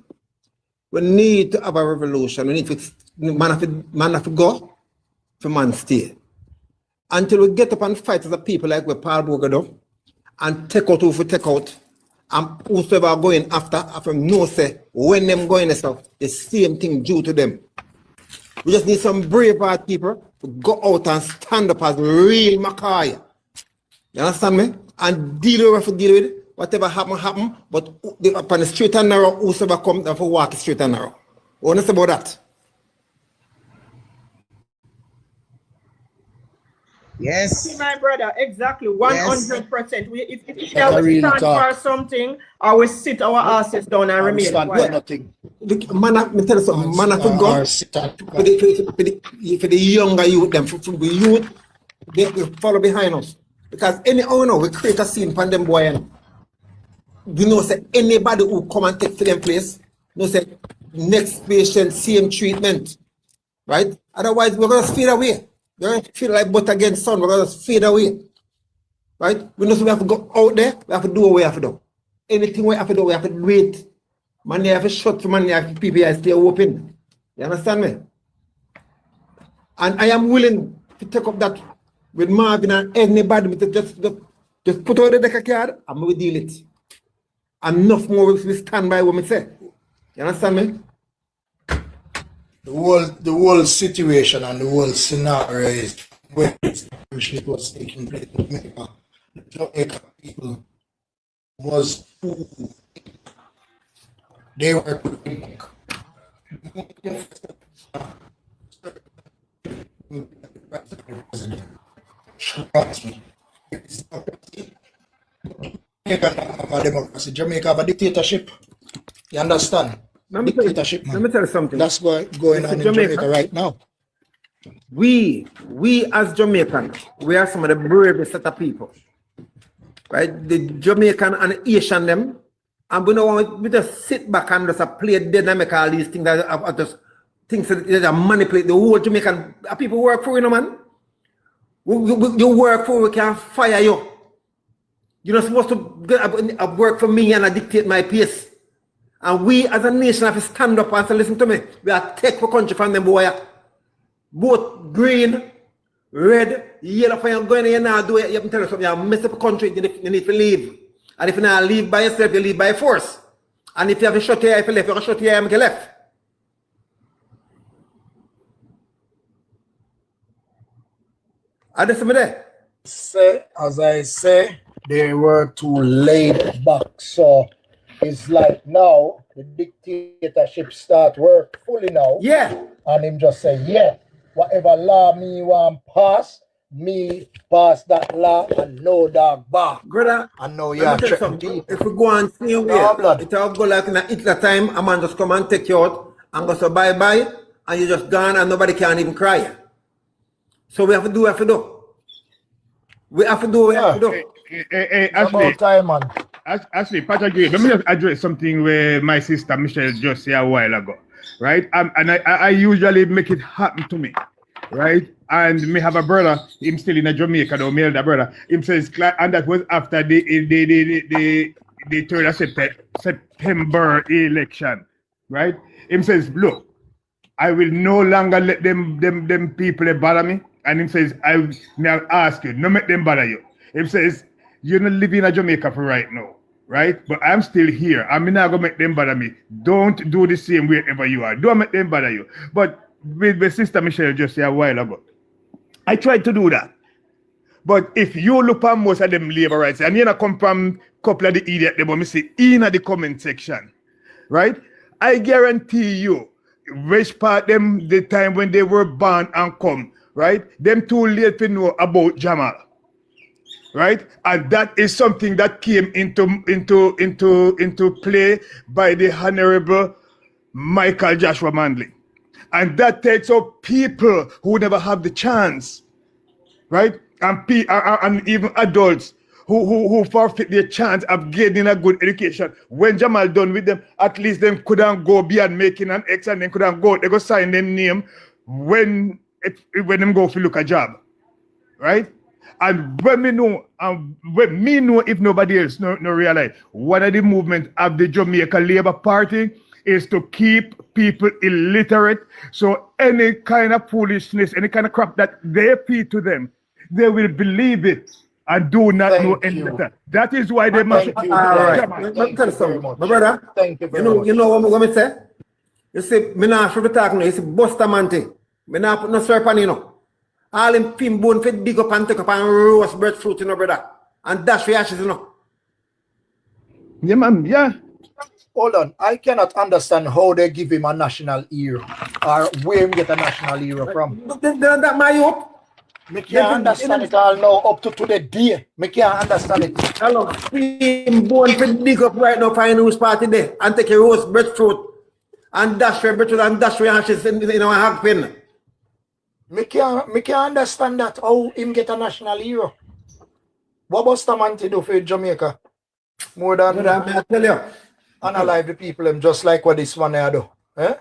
We need to have a revolution. We need to man have to go for man stay. Until we get up and fight as a people like we Paul Boga do and take out who we take out and whosoever are going after no say when them going stuff, the same thing due to them. We just need some brave heart people to go out and stand up as real Mackay. You understand me? And deal with whatever happen, but upon the straight and narrow, whosoever come for walk straight and narrow. Honest about that. Yes. My brother, exactly 100%. If we stand for something, or we sit our asses down and remain quiet. Nothing. Man, I tell you something. Man, I could go for the younger youth, them for the youth, they follow behind us because any owner we create a scene for them boy. And you know, say anybody who come and take for them place, no say next patient same treatment, right? Otherwise, we're gonna fade away. We're gonna feel like butter against sun. We're gonna fade away, right? We know so we have to go out there. We have to do what we have to do. Anything we have to do, we have to do it. Man, you have to shut for man, you have to PPI stay open. You understand me? And I am willing to take up that with Marvin and anybody. Just put out the deck of card and we deal it. Enough more we stand by what we say. You understand me? The whole situation and the whole scenario is when it was taking place in Jamaica. The Jamaica people was too, they were trust me. Jamaica have a democracy. Jamaica have a dictatorship. You understand? Dictatorship, man. Let me tell you something. That's what going on in Jamaica right now. We as Jamaicans, we are some of the bravest set of people. Right? The Jamaican and Asian them. And we don't want to just sit back and just play dead and make all these things that are just things that manipulate the whole Jamaican people work for, you know, man. You work for, we can fire you. You're not supposed to work for me and I dictate my pace. And we as a nation have to stand up and say, listen to me, we are take for country from them boy. Both green, red, yellow, for you going in now do it, you have to tell us something, you mess up a country, you need to leave. And if you not leave by yourself, you leave by force. And if you have a shot here, if you left, you have a shot here, make you left. Are there? As I say, they were too laid back. So it's like now the dictatorship start work fully now. Yeah. And him just say, yeah, whatever law me want pass, me pass that law and no dog bar. Brother, and no you are threatening. if we go on same way, it will go like in a Hitler time, a man just come and take you out and go so bye-bye, and you just gone and nobody can even cry. So we have to do what we have to do. We have to do what we have to do. Hey, Ashley, Patrick, let me just address something where my sister Michelle just said a while ago, right? And I usually make it happen to me, right? And me have a brother, him still in a Jamaica, though, my elder brother. Him says, and that was after the 3rd of September election, right? Him says, look, I will no longer let them people bother me. And him says, may I ask you, no make them bother you. Him says, you're not living in Jamaica for right now, right? But I'm still here. I'm not going to make them bother me. Don't do the same wherever you are. Don't make them bother you. But with my sister Michelle just said a while ago, I tried to do that. But if you look at most of them labor rights, and you know come from a couple of the idiots, they want me say in the comment section, right? I guarantee you, which part them the time when they were born and come, right? Them too late to know about Jamal, right? And that is something that came into play by the Honorable Michael Joshua Manley. And that takes up people who never have the chance, right? And even adults who forfeit their chance of getting a good education. When Jamal done with them, at least them couldn't go beyond making an X and then couldn't go, they go sign them name when them go to look a job, right? And when me know if nobody else no realize, one of the movement of the Jamaica Labour Party is to keep people illiterate. So any kind of foolishness, any kind of crap that they feed to them, they will believe it and do not know anything. That is why they must. All right. Let me tell you something, my brother. Thank you very much. You know what I'm say? You see, me not for the talk now. You see, Buster Manti. Me not put no syrup on you know. All them pin bone fit dig up and take up and roast breadfruit, you know, brother. And dash for ashes, you know. Yeah, man. Yeah. Hold on, I cannot understand how they give him a national hero or where him get a national hero from. That my hope. Me can't understand it all now up to today day. Me can't understand it. Hello, him born for big up right now for a news party there and take a roast breadfruit and dash your breadfruit and dash your ashes in our hog pen. Me can't understand that how him get a national hero. What Bustamante do for Jamaica? More than I tell you. Unalive the people them just like what this one there do. Eh?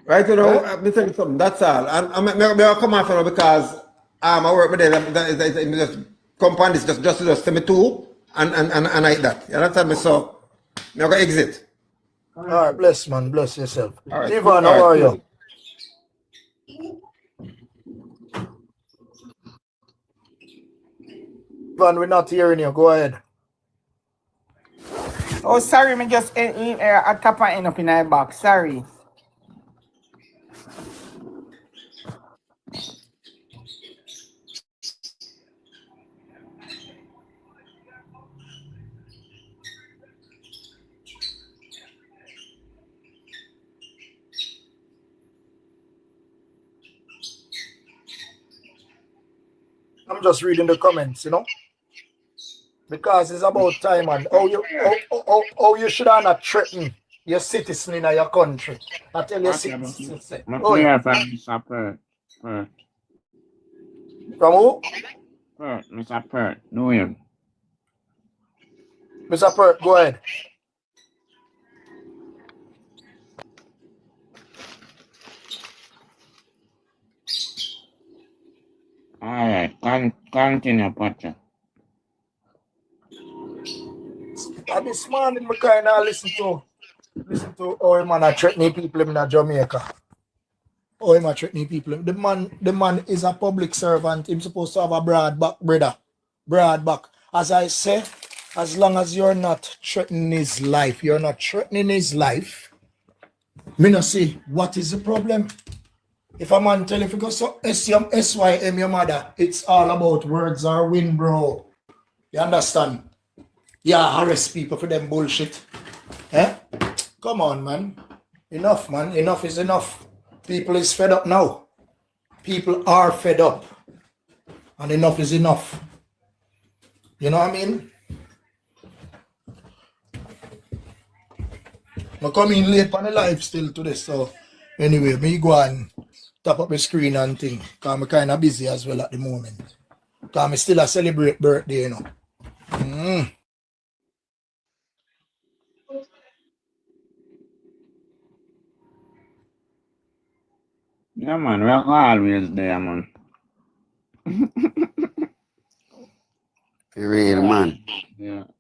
Right, you know, let me tell you something, that's all. And I come off now because I work with them, just come on this, just send me two and like that. You understand me? So, I'm going to exit. All right, bless man, bless yourself. All right. Ivan, how are you? Ivan, we're not hearing you. Go ahead. Oh, sorry, me just a tap and end up in my box. Sorry. I'm just reading the comments, you know, because it's about time and how you should not threaten your citizen in your country. I tell your citizen. Oh, yeah. Mr. Pert. From who? Pert, Mr. Pert. Know him. Mr. Pert, go ahead. All right, continue, Pacha. This morning, I kind of listen to how man are threatening people in Jamaica. How him are threatening people. The man is a public servant. He's supposed to have a broad back, brother. Broad back. As I say, as long as you're not threatening his life, me not see what is the problem. If a man tell you if you go so SYM your mother, it's all about words or win, bro. You understand? Yeah, arrest people for them bullshit. Eh? Come on, man. Enough, man. Enough is enough. People is fed up now. People are fed up. And enough is enough. You know what I mean? I come in late on the live still today, so anyway, me go and tap up my screen and thing. Because I'm kind of busy as well at the moment. Because I still a celebrate birthday, you know. Yeah, man, we're always there, man. For real, man.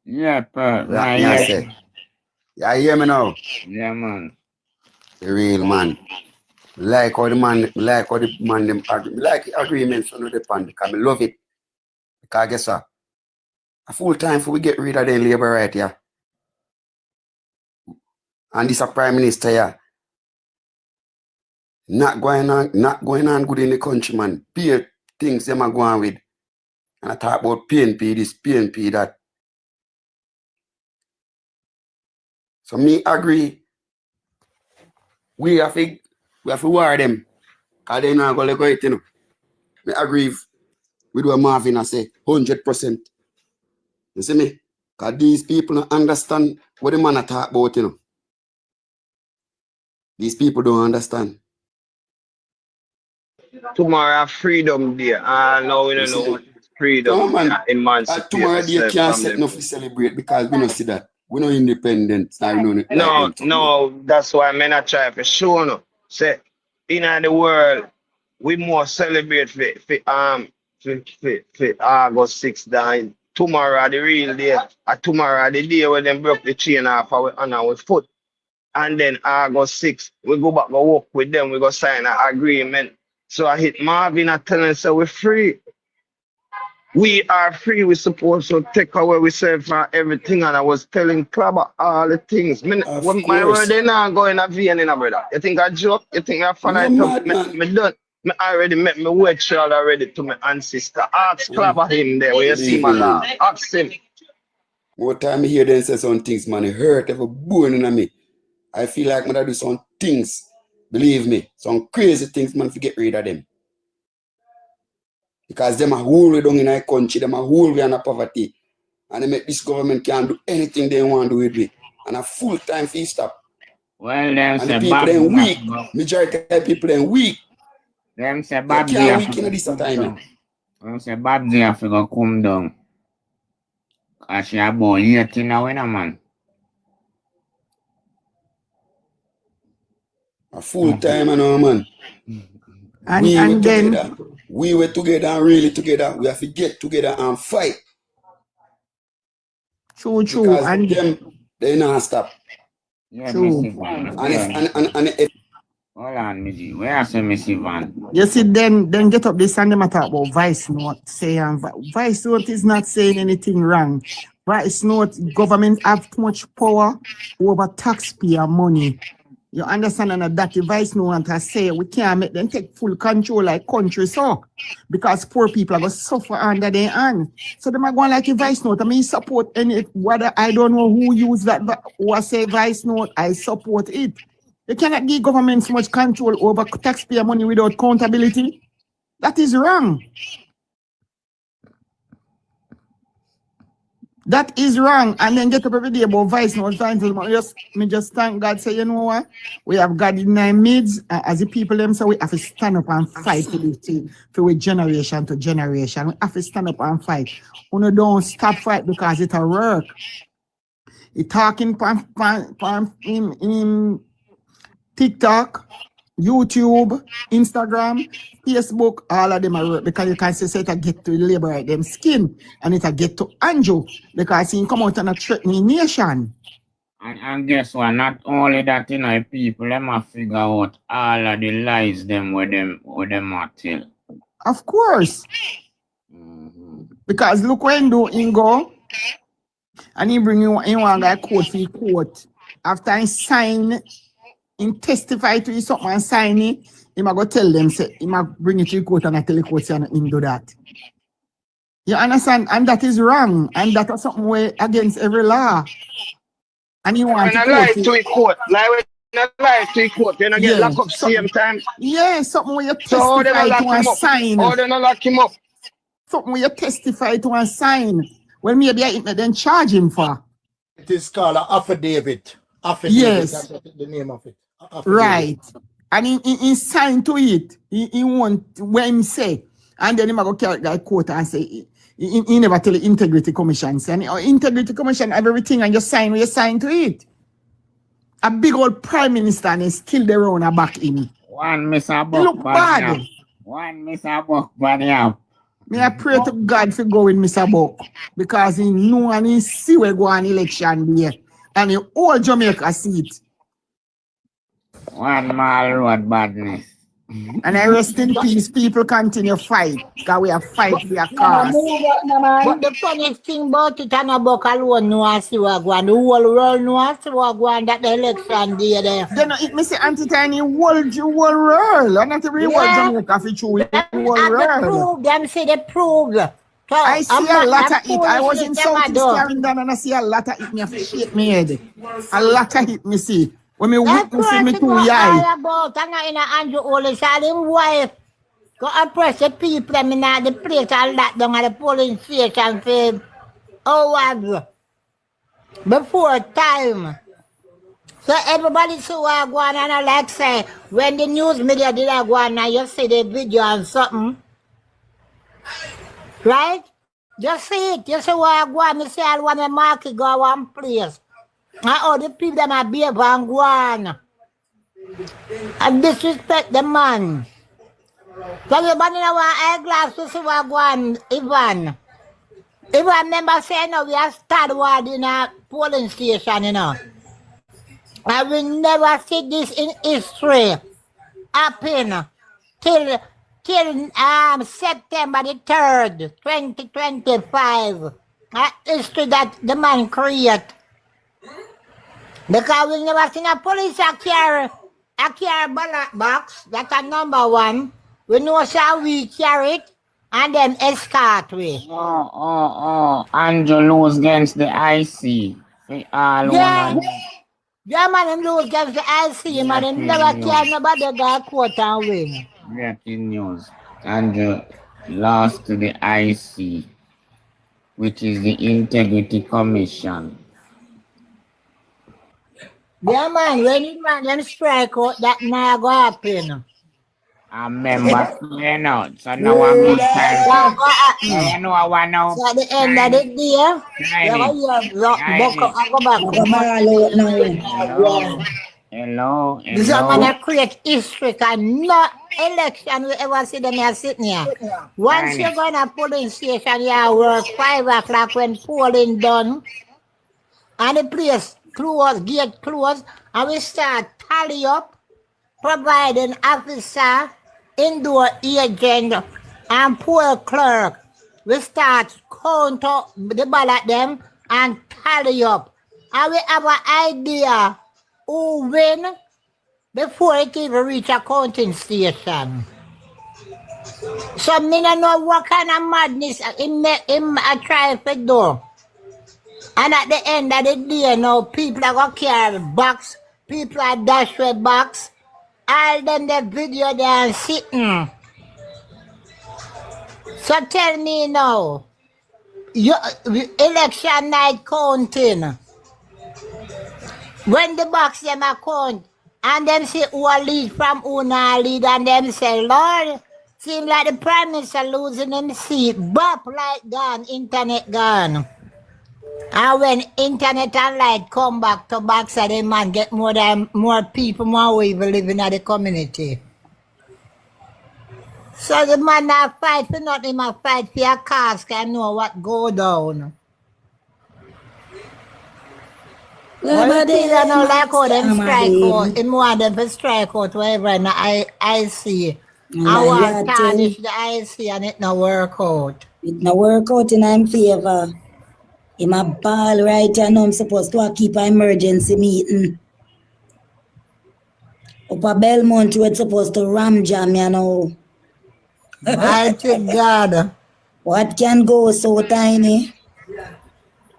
Yeah, Pert. Yeah, hear me now? Yeah, man. For real, man. Like how the man them like agreements on the pan because I love it. Because guess what? A full time for we get rid of the labor right here. And this a prime minister here. Not going on good in the country, man. Pay things them are going with. And I talk about PNP this, PNP that. So me agree. We have to war them. Because they not going to go it, you know. Me agree with what Marvin I say, 100%. You see me? Because these people don't understand what the man I talk about, you know. These people don't understand. Tomorrow Freedom Day. Now we don't know what is freedom. No, man. Emancipate Tomorrow day can't set enough to celebrate because we don't see that. We're not independent. No, that's why I'm not trying to show no. Say in the world we more celebrate for August 6th than tomorrow the real day. Tomorrow the day when them broke the chain off our foot. And then August 6th, we go back and work with them, we go sign an agreement. So I hit Marvin and tell him, so we're free. We are free, we're supposed to take away ourselves from everything. And I was telling Clubber all the things. My word, they're not going to Vienna, brother. You think I joke? You think I fun? Me done. Me already met me word child already to my ancestor. Ask Clubber him there, where you see my love. Ask him. More time I hear them say some things, man, it hurt every bone in me. I feel like I'm gonna do some things Believe me, some crazy things, man, to get rid of them. Because them are whole way down in our country, them are whole way in poverty. And they make this government can do anything they want to do with it. And a full-time fee stop. Well, them and say the people Bob then weak. Majority of the people then weak. Them say They Bob can't weak in this time. Them say Bob have to go come down. Cause she about 18 now, man. A full-time man. And then We were together and really together. We have to get together and fight. True. Because And them, they not stop. Yeah, True. And if hold on, Missy. Where I say Missy Van? you see, then get up this and them talk about Vice Note. Vice Note is not saying anything wrong. Vice Note, government have too much power over taxpayer money. You understand? And that the Vice Note want to say we can't make them take full control like country so. Because poor people are going to suffer under their hand. So them are going like a Vice Note. I mean, support any, whether I don't know who use that, but who I say Vice Note, I support it. You cannot give government so much control over taxpayer money without accountability. That is wrong. That is wrong. And then get up every day about Vice Note. Me just thank God. Say, you know what? We have God in our midst. As the people them say, we have to stand up and fight for this thing, for generation to generation. We have to stand up and fight. We don't stop fight because it a work. It talking in TikTok, YouTube, Instagram, Facebook, all of them are work because you can say it get to liberate them skin and it get to Andrew because he come out and a threatening nation. And guess what? Not only that, you know, people them a figure out all of the lies them with them are tell. Of course. Because look when he go and he bring you in one guy court for court. After he sign, he testify to you something and sign it, he might go tell them, say, he might bring it to the court and I tell the court, say, him do that. You understand? And that is wrong. And that is something way against every law. And you want to lie to a court. Lie to a court, then I get locked up same time. Yeah, something where you testify to and sign. Or they not lock him up. Something where you testify to and sign. Well, maybe I then charge him for. It is called an affidavit. Yes. That's the name of it. Right. And he signed to it. He want when he say. And then he might go carry that court and say, he never tell the Integrity Commission. And Integrity Commission have everything and you sign to it. A big old prime minister and he still there on a back in. One Mr. Buck. Look bad. One Mr. Buck, buddy. May I pray to God for go with Mr. Buck because he know and he see we go on election there. And the whole Jamaica see it. One mile road badness. And I rest in peace, people continue fight. Because we have fight for your cause. But the funniest thing about it, and about alone knows what go on. The whole world knows what go on that the election day there. Then it me say anti-tiny whole world. And not every world Jamaica for true. The whole world. Them say they prove. So, I see a lot of it. I was in Southeast Carolina and I see a lot of it. Me have to shake me head. A lot of it me see. When me witness me too eye. About and in Andrew Holness and his wife go oppress the people in the place and that down at the polling station for hours before time. So everybody saw what go on and I like say when the news media did go on and you see the video and something. Right? Just see it. You see what go on. You see all one of market go one place. And all the people that are behave and go on. And disrespect the man. So everybody now want eyeglass to see what go on, Ivan. Ivan member say no, we have started war in a polling station, you know. I will never see this in history happen till September the 3rd, 2025. History that the man create. Because we never seen a police carry ballot box. That's a number one. We know how we carry it and then escort we. Angelo lose against the IC. Yeah. Yeah, man, them lose games to IC, man. Them never can nobody got quarter and win. Breaking news. Andrew lost to the IC, which is the Integrity Commission. Yeah, man, when you man them strike out, that now go happen. I remember saying out, so now I'm good time. That go happen. You know what now? So at the end of the day, you go buck up and go back. Hello. This is a man that create history, and no election we ever see them here sitting here. Once you go in a polling station, you work 5 o'clock when polling done, and the place closed, gate closed, and we start tally up, providing officer, indoor agent, and poll clerk. We start count up the ballot them and tally up. And we have an idea who win before it even reach a counting station. So me don't know what kind of madness him try to do. And at the end of the day, now people are gonna carry box, people are dash with box, all them the video they are sitting. So tell me now, election night counting. When the box them account, and them say who a lead from who not lead, and them say, Lord, seem like the Prime Minister losing him seat, bop light gone, internet gone. And when internet and light come back to box, so the man get more people, more people living in the community. So the man not fight for nothing, he fight for a cause, can know what go down. Well, the things I know like how them strike out, him want them to strike out whatever and I see. I want to tarnish the IC and it no work out. It no work out in I'm favor. Him a ball right and I'm supposed to keep an emergency meeting. Up a Belmont we're supposed to ram jam, you know. Mighty God. What can go so tiny?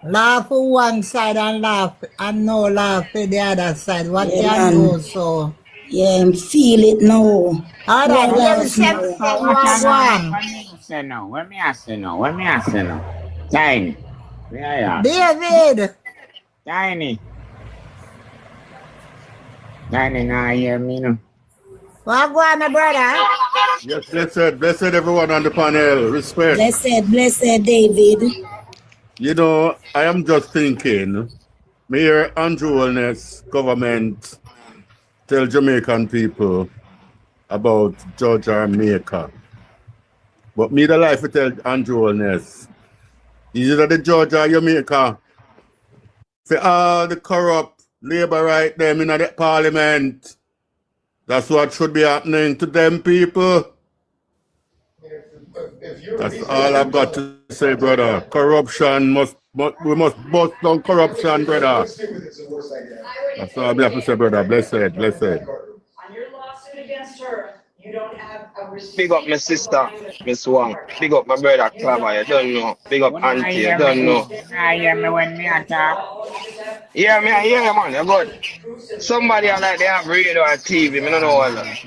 Laugh for one side and laugh and no laugh for the other side. What can go so? Yeah, feel it now. All right, let me say one. Let me ask you now. Tiny. David. Tiny, now hear me now. What going, my brother? Yes, blessed everyone on the panel. Respect. Blessed David. You know, I am just thinking, Mayor Andrew Holness government tell Jamaican people about Georgia and Jamaica. But me the life to tell Andrew Holness, is it the Georgia or Jamaica? For all the corrupt labor right them in the parliament. That's what should be happening to them people. That's all I've got to say, brother. Corruption we must bust down corruption, brother. That's all I have to say, brother. Blessed. On your lawsuit against her, you don't have a big up my sister, Miss Wang. Big up my brother Clava, you don't know. Big up Auntie, you don't know. I hear me when me attack. Yeah, man, you're good. Somebody I like they have radio or TV, I don't know what that.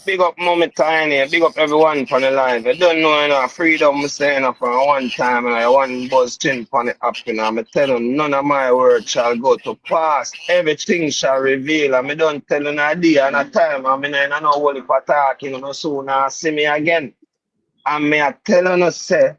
Big up Mommy Tiny, big up everyone on the line. I don't know, freedom I'm saying for one time and I one buzz chin on the app, I'm telling none of my words shall go to pass. Everything shall reveal. I don't tell an idea and a time. I know what if I talk, no sooner see me again. And I tell you, say,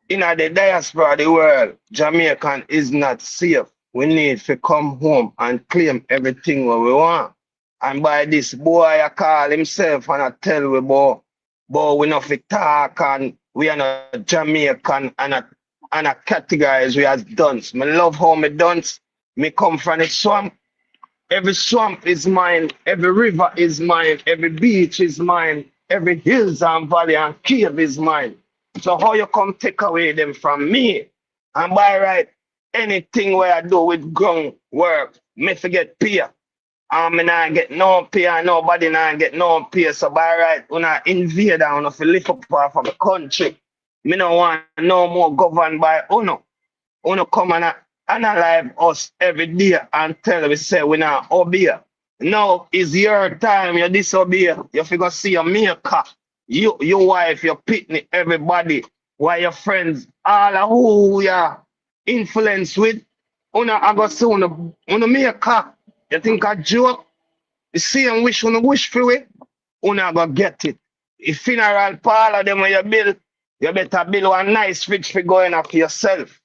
in the diaspora of the world, Jamaican is not safe. We need to come home and claim everything what we want. And by this boy, I call himself and I tell we, boy, we not fit talk and we are not Jamaican and a categorize we as dunce. I love how me dunce. Me come from the swamp. Every swamp is mine. Every river is mine. Every beach is mine. Every hills and valley and cave is mine. So how you come take away them from me? And by right, anything where I do with ground work, me forget pay. Me not get no pay and nobody not get no pay. So by right, when I invade and when I lift up from the country, Me no want no more governed by Uno. Uno come and analyze us every day and tell we say we not obey. Now is your time, you disobey. You figure see your maker, your wife, your pitney, everybody, why your friends, all of who you are influenced with. Una I go see una maker. You think a joke? The same wish una wish for it, una go get it. If funeral parlor them when you build, you better build one nice fridge for going up for yourself.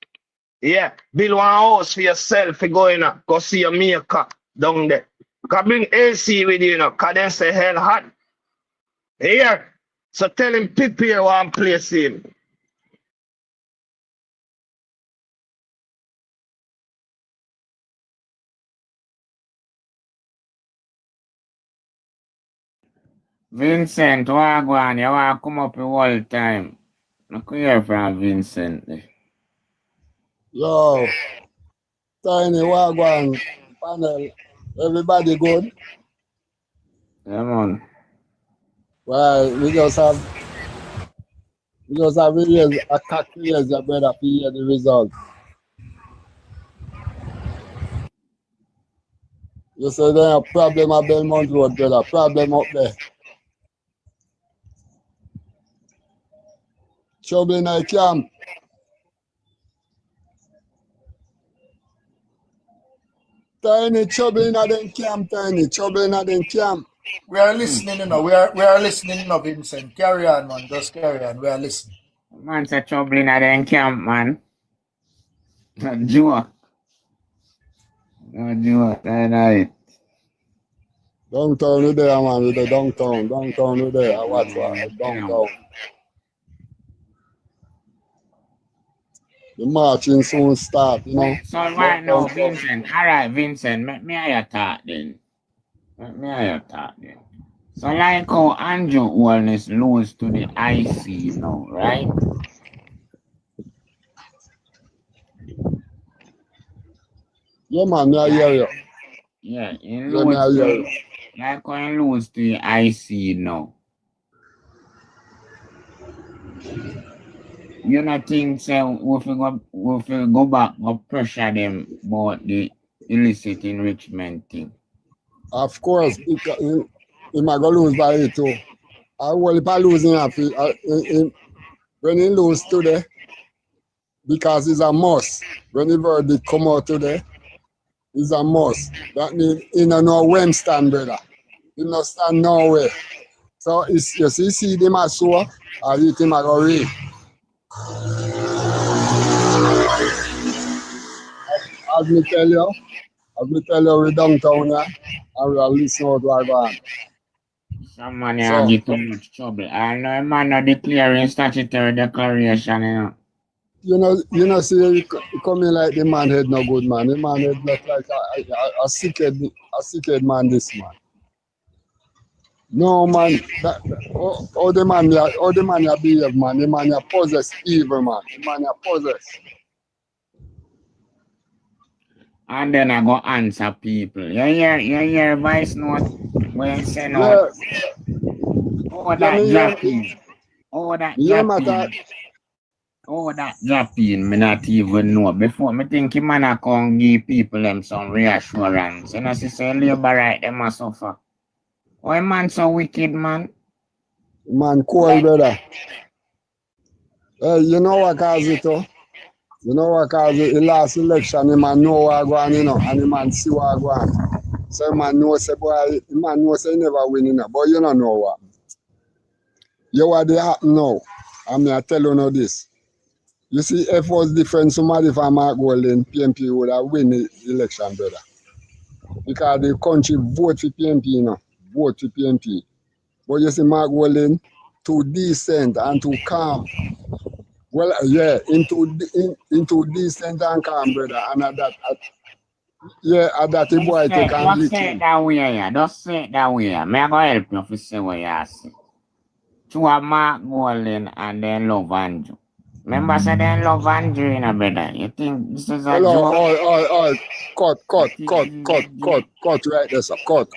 Yeah, build one house for yourself for going up. Go see your maker down there. Can bring AC with you, cause they say hell hot. Here. So tell him prepare one place him. Vincent, wagwan, you want to come up all time. I could hear from Vincent. Yo, Tiny Wagwan panel, everybody good? Yeah, man. Well, we just have a calculate your brother to hear the result. You say there a problem at Belmont Road, brother, problem up there. Trouble in the camp. Tiny, trouble in the camp, Tiny, trouble in the camp. We are listening, you know. We are listening, you know, Vincent. Carry on, man. Just carry on. We are listening. Man, say trouble in the camp, man. Joke. No joke, that's right. Downtown with there, man, with the downtown with there. I watch what, downtown. The marching soon start, you know. So right now, Vincent, all right, Vincent, let me hear your talk then. So like how Andrew Holness lose to the IC now, right? Yeah, man, I hear you. Yeah, like how he lose to the IC now. You not think so we go back and pressure them about the illicit enrichment thing? Of course, he might go lose by it too. Well, if I lose when he lose today, because it's a must. When the verdict come out today, it's a must. That means he don't know when stand, brother. He not stand nowhere. So you see them as so, or you think I go read. As me tell you, we downtown here, and we are listening to what going on. Some man here get too much trouble. I know a man not declaring statutory declaration, you know. You know, see, he come in like the man head no good, man. The man head look like a sick head man, this man. No, man, all the man you behave, man. The man you possess evil, man. The man you possess. And then I go answer people. You hear voice note when send out. Oh, that dropping. Oh, that dropping. Oh, that dropping. Me not even know. Before me think him man can give people them some reassurance. You know, say labor right, them a suffer. Why man so wicked, man? Man cold, brother. Hey, you know what cause it, though? You know what cause it? The last election, the man know what go on, you know, and the man see what go on. So the man know, say, boy, the man know, say, he never win, you know, but you don't know what. You what they happen now. I mean, I tell you now this. You see, if it was different, somebody from Mark Golden, PMP would have win the election, brother. Because the country vote for PMP, you know, vote for PMP. But you see, Mark Golden, too decent and too calm. Well, yeah, into decent and calm, brother. And at that, the boy take and just say it that way, yeah. Just say it that way. May I go help you to say what you say. To a Mark Golden and then love Andrew. Remember, say they love Andrew, you know, brother. You think this is a joke? Cut right there, sir. Cut.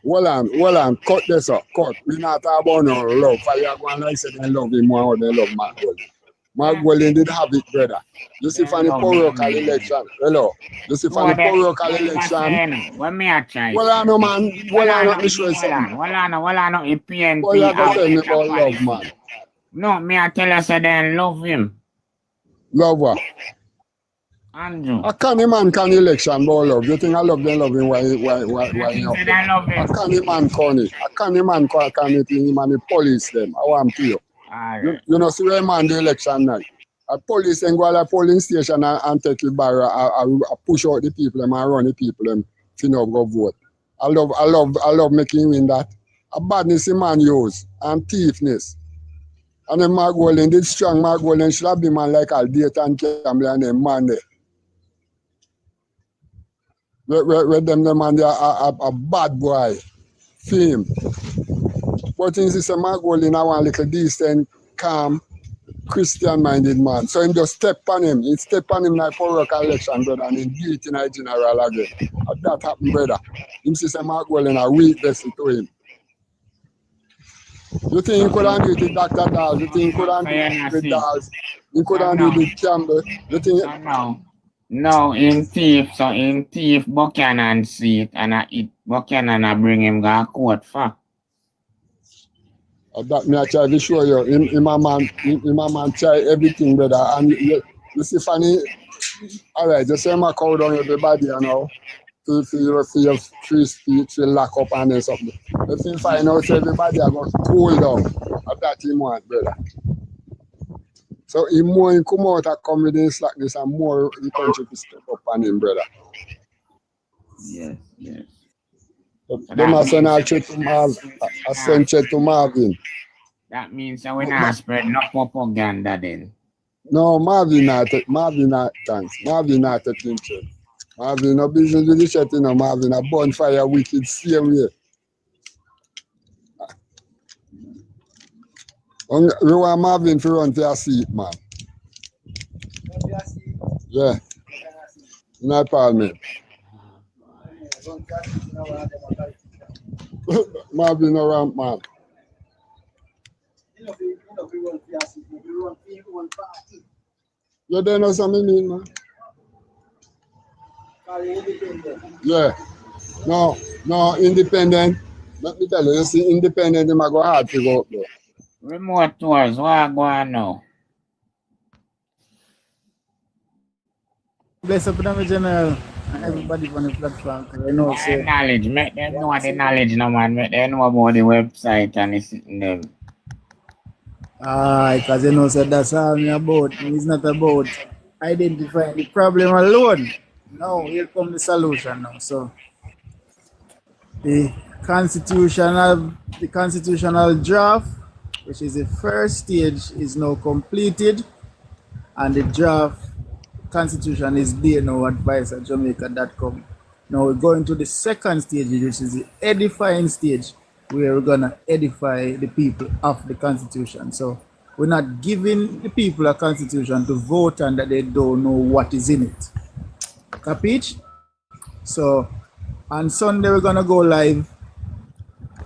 Well on, cut this up, cut. We not talk about no love. Fire go on like say they love him more than they love Mark Golding. Mark Golding did have it, brother. You see for the parochial election, hello. You see for the parochial election. What me a try? Well I know man, well I know me show you something. Well I know if PNP. Well you go tell me about love, man. No, me I tell you say they love him. Love what? Andrew. A canny man can election about love. You think I love them loving why you I love him. a canny man can it. A canny man can it in him and the police them. I want to you. You know see where man the election night. A police and go to a polling station and take the barrier and push out the people and run the people them to not go vote. I love making win that. A badness the man use and thiefness. And then Mark Golding did strong. Mark Golding should have been man like Al Dayton and Campbell and them man there. Where them man they are a bad boy. Fame. But things is a Mark Golding I want a little decent, calm, Christian-minded man. So him just step on him. He step on him like for work election, brother, and he beat in a general again. That happened, brother. Him says Mark Golding a weak vessel to him. You think he couldn't do it with Dr. Dawes? You think he couldn't do it with Dawes? He couldn't do it with Campbell? You think No, in thief Buchanan seat and Buchanan I bring him to court for. That me I try to show you. Him a man try everything, brother. And you see funny. Alright, just say my cow down everybody, you know. To your free speech, to lock up and then something. If you find out everybody are going to cool down, that he want, brother. So he more he come out and come with this like this and more the country to step up on him, brother. Yes. Them are send a check to Marvin. I send check to Marvin. That means that we not spread no propaganda then. No, Marvin not thanks. Marvin not taking check. Marvin no business with the shit, you know, Marvin a bonfire wicked same way. We want Marvin to run for a seat, man. Yeah. In Parliament. Marvin around, man. You don't know something mean, man? Yeah. No, independent. Let me tell you, you see, independent, they might go hard to go up there. Remote tours, what I go on now? Bless up the general and everybody on the platform. You know, so knowledge, make them know the knowledge, no man. Make them know about the website and it's sitting there. because you know, so that's all me about. It's not about identifying the problem alone. No, here comes the solution now. So the constitutional draft, which is the first stage, is now completed, and the draft constitution is there now at advice@jamaica.com. Now we're going to the second stage, which is the edifying stage, where we're gonna edify the people of the constitution. So we're not giving the people a constitution to vote on that they don't know what is in it. Capiche? So on Sunday we're gonna go live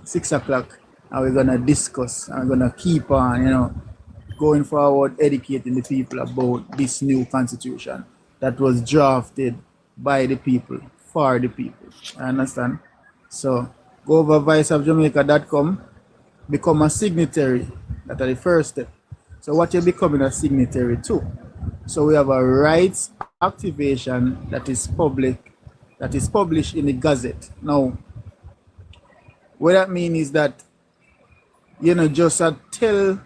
6 o'clock, and we're gonna discuss, and we're gonna keep on, going forward, educating the people about this new constitution that was drafted by the people, for the people. I understand? So go over viceofjamaica.com, become a signatory. That's the first step. So what you're becoming a signatory to? So we have a rights activation that is public, that is published in the Gazette. Now, what that means is that, just tell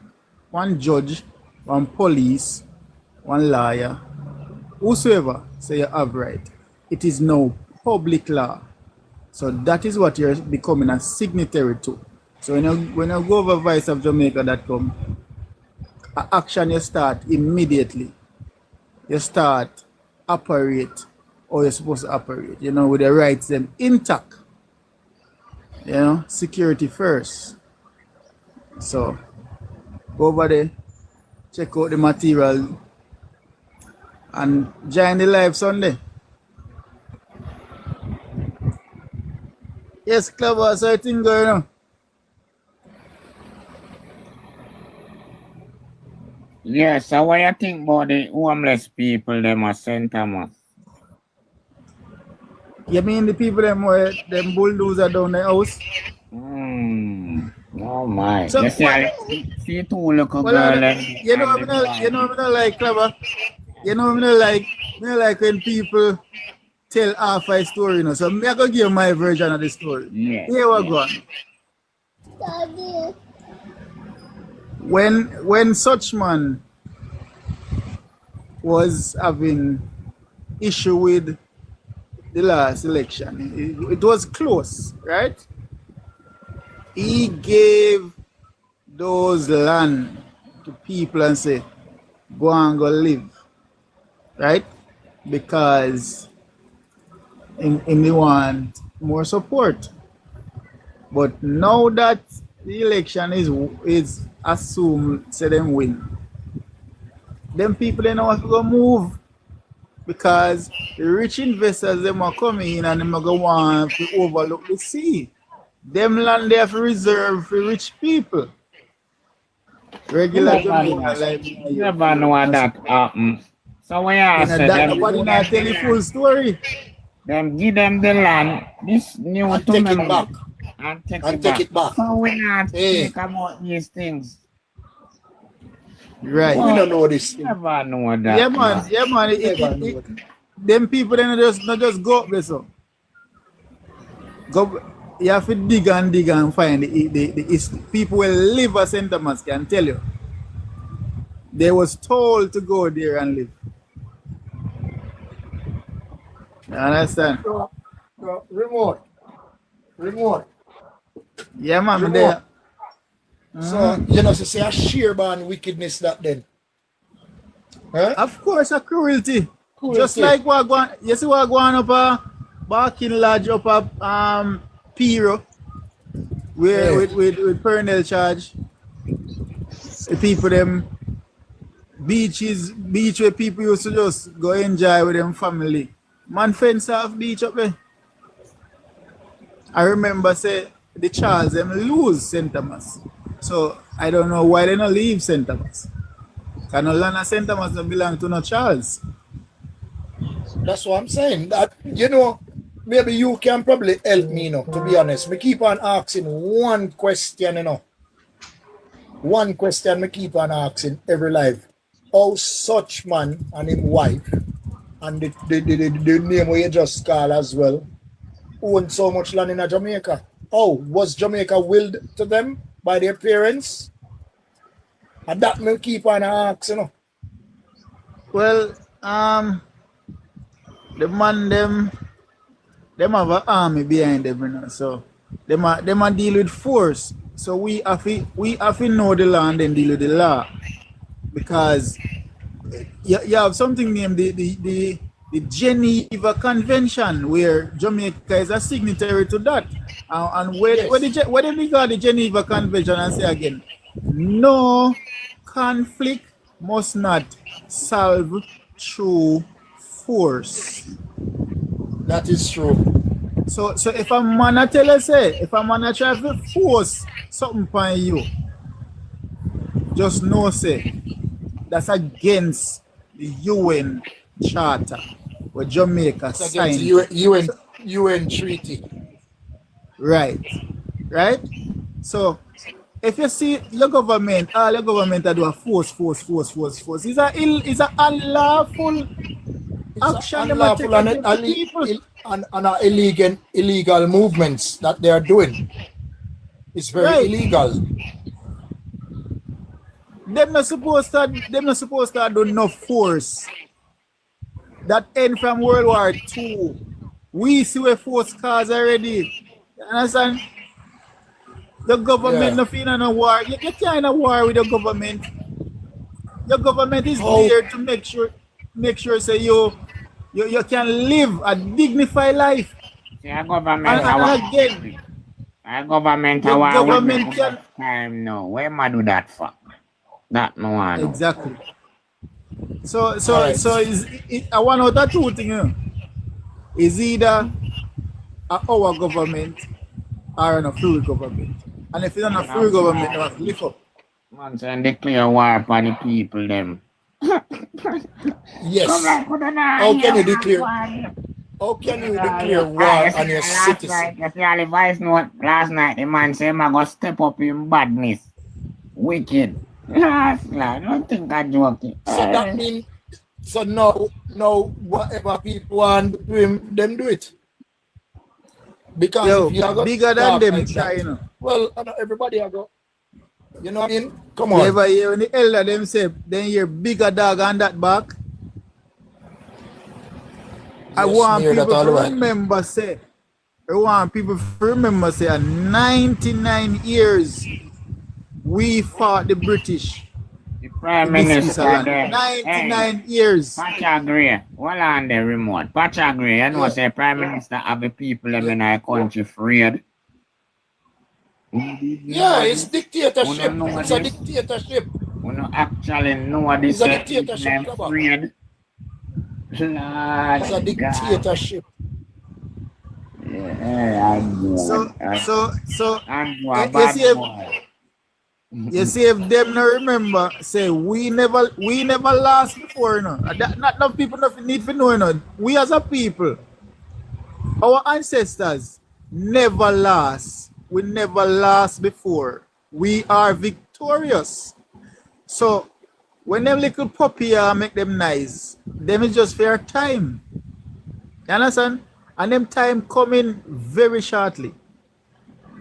one judge, one police, one lawyer, whosoever say you have right. It is now public law. So that is what you're becoming a signatory to. So when you go over viceofjamaica.com, action you start immediately. You start operate or you're supposed to operate, with the rights them intact. Security first. So go over there, check out the material, and join the live Sunday. Yes, clever. So I think going on. Yes, so what you think about the homeless people them at St. Thomas? You mean the people them bulldozer down the house? Oh my. So, You see two little well, girl and you know the me not like clever. You know me not like when people tell half a story, you know. So me I go give my version of the story. Yes. Here we go. When such man was having issue with the last election, it was close, right? He gave those land to people and say, go and go live, right? Because in the want more support. But now that the election is assumed, say them win, them people they know have to go move because the rich investors them are coming in and them are going to want to overlook the sea. Them land they have to reserve for rich people. Regular Jamaica like me. You never know what that happen. So when you say them, nobody not tell the full story. Them give them the land, this new And to take me it back. and take And it take back. it back. So we not Hey. think about these things. Right. We don't know this. Never know that. Yeah, man. Them people they not just go up there so. Go, you have to dig and find the people will live at St. Thomas can tell you. They was told to go there and live. You understand? Remote. Yeah, man, Remote. there. So, you know, so say a sheer ban wickedness that then. Huh? Of course, a cruelty. Just like what going, you see what going up a Barking Lodge up a Piro where with Pernell charge. The people them beach where people used to just go enjoy with them family. Man fence off beach up there. I remember say the Charles them lose St. Thomas. So I don't know why they don't leave St. Thomas. Because no land of St. Thomas don't belong to no Charles. That's what I'm saying. That, you know, maybe you can probably help me, you know, to be honest. Me keep on asking one question, you know. One question me keep on asking every life. How such man and his wife and the name where you just call as well own so much land in Jamaica? Oh, was Jamaica willed to them by their parents? And that me keep on asking, you know. Well, the man them have an army behind them, you know, so them a deal with force. So we have to know the law and then deal with the law. Because you have something named the Geneva Convention where Jamaica is a signatory to that. And where we got the Geneva Convention and say again, no conflict must not solve through force. That is true. So if a man tell you say, if a man try to force something upon you, just know say that's against the UN Charter where Jamaica It's signed. against UN treaty. Right. So if you see your government, all your government are do a force. It's a unlawful action. Unlawful and illegal movements that they are doing. It's very illegal. Them not supposed to do no force. That end from World War II. We see where force cause already. You understand? The government no feel in a war. You can't in a war with the government. The government is there to make sure say you can live a dignified life. Yeah, government and again, government the government can time now. Where am I do that for? That no one. Exactly. So I want out that two thing. Is either our government or a free government. And if you're not a free government, you have to lift up. Man, say declare war upon the people, them. Yes. How can you declare? How can you declare war on your citizen? You see all the voice note last night, the man say, I'm going to step up in badness. Wicked. Last night, I don't think I joke. So that means, so now, whatever people want to do him, them do it. Because Yo, if you are bigger than them, try, you know. Well, I know everybody are go. You know what I mean? Come You on. ever hear when the elder them say, then you're bigger dog on that back? I want people to remember, say, I want people to remember, say, at 99 years, we fought the British. The Prime Minister there. 99 years. Patch hold on the remote. Patch you know, say Prime Minister have the people in our country freed. Yeah, it's dictatorship. It's a dictatorship. We don't actually know this. It's a dictatorship. Freed. It's a dictatorship. Yeah, you see if them not remember, say we never lost before, you know. Not enough people need to know, you know. We as a people, our ancestors never lost. We never lost before. We are victorious. So when them little puppy make them nice, them is just for time. You understand? And them time coming very shortly.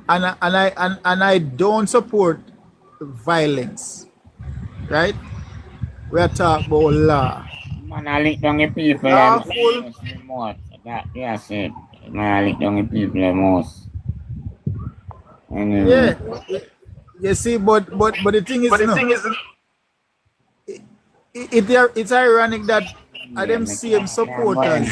And I don't support violence. Right? We are talking about law. Man, I lick down the people. Lawful. That's it. Man, I lick down the people the most. Anyway. Yeah. You see, but the thing is, it's ironic that them same supporters,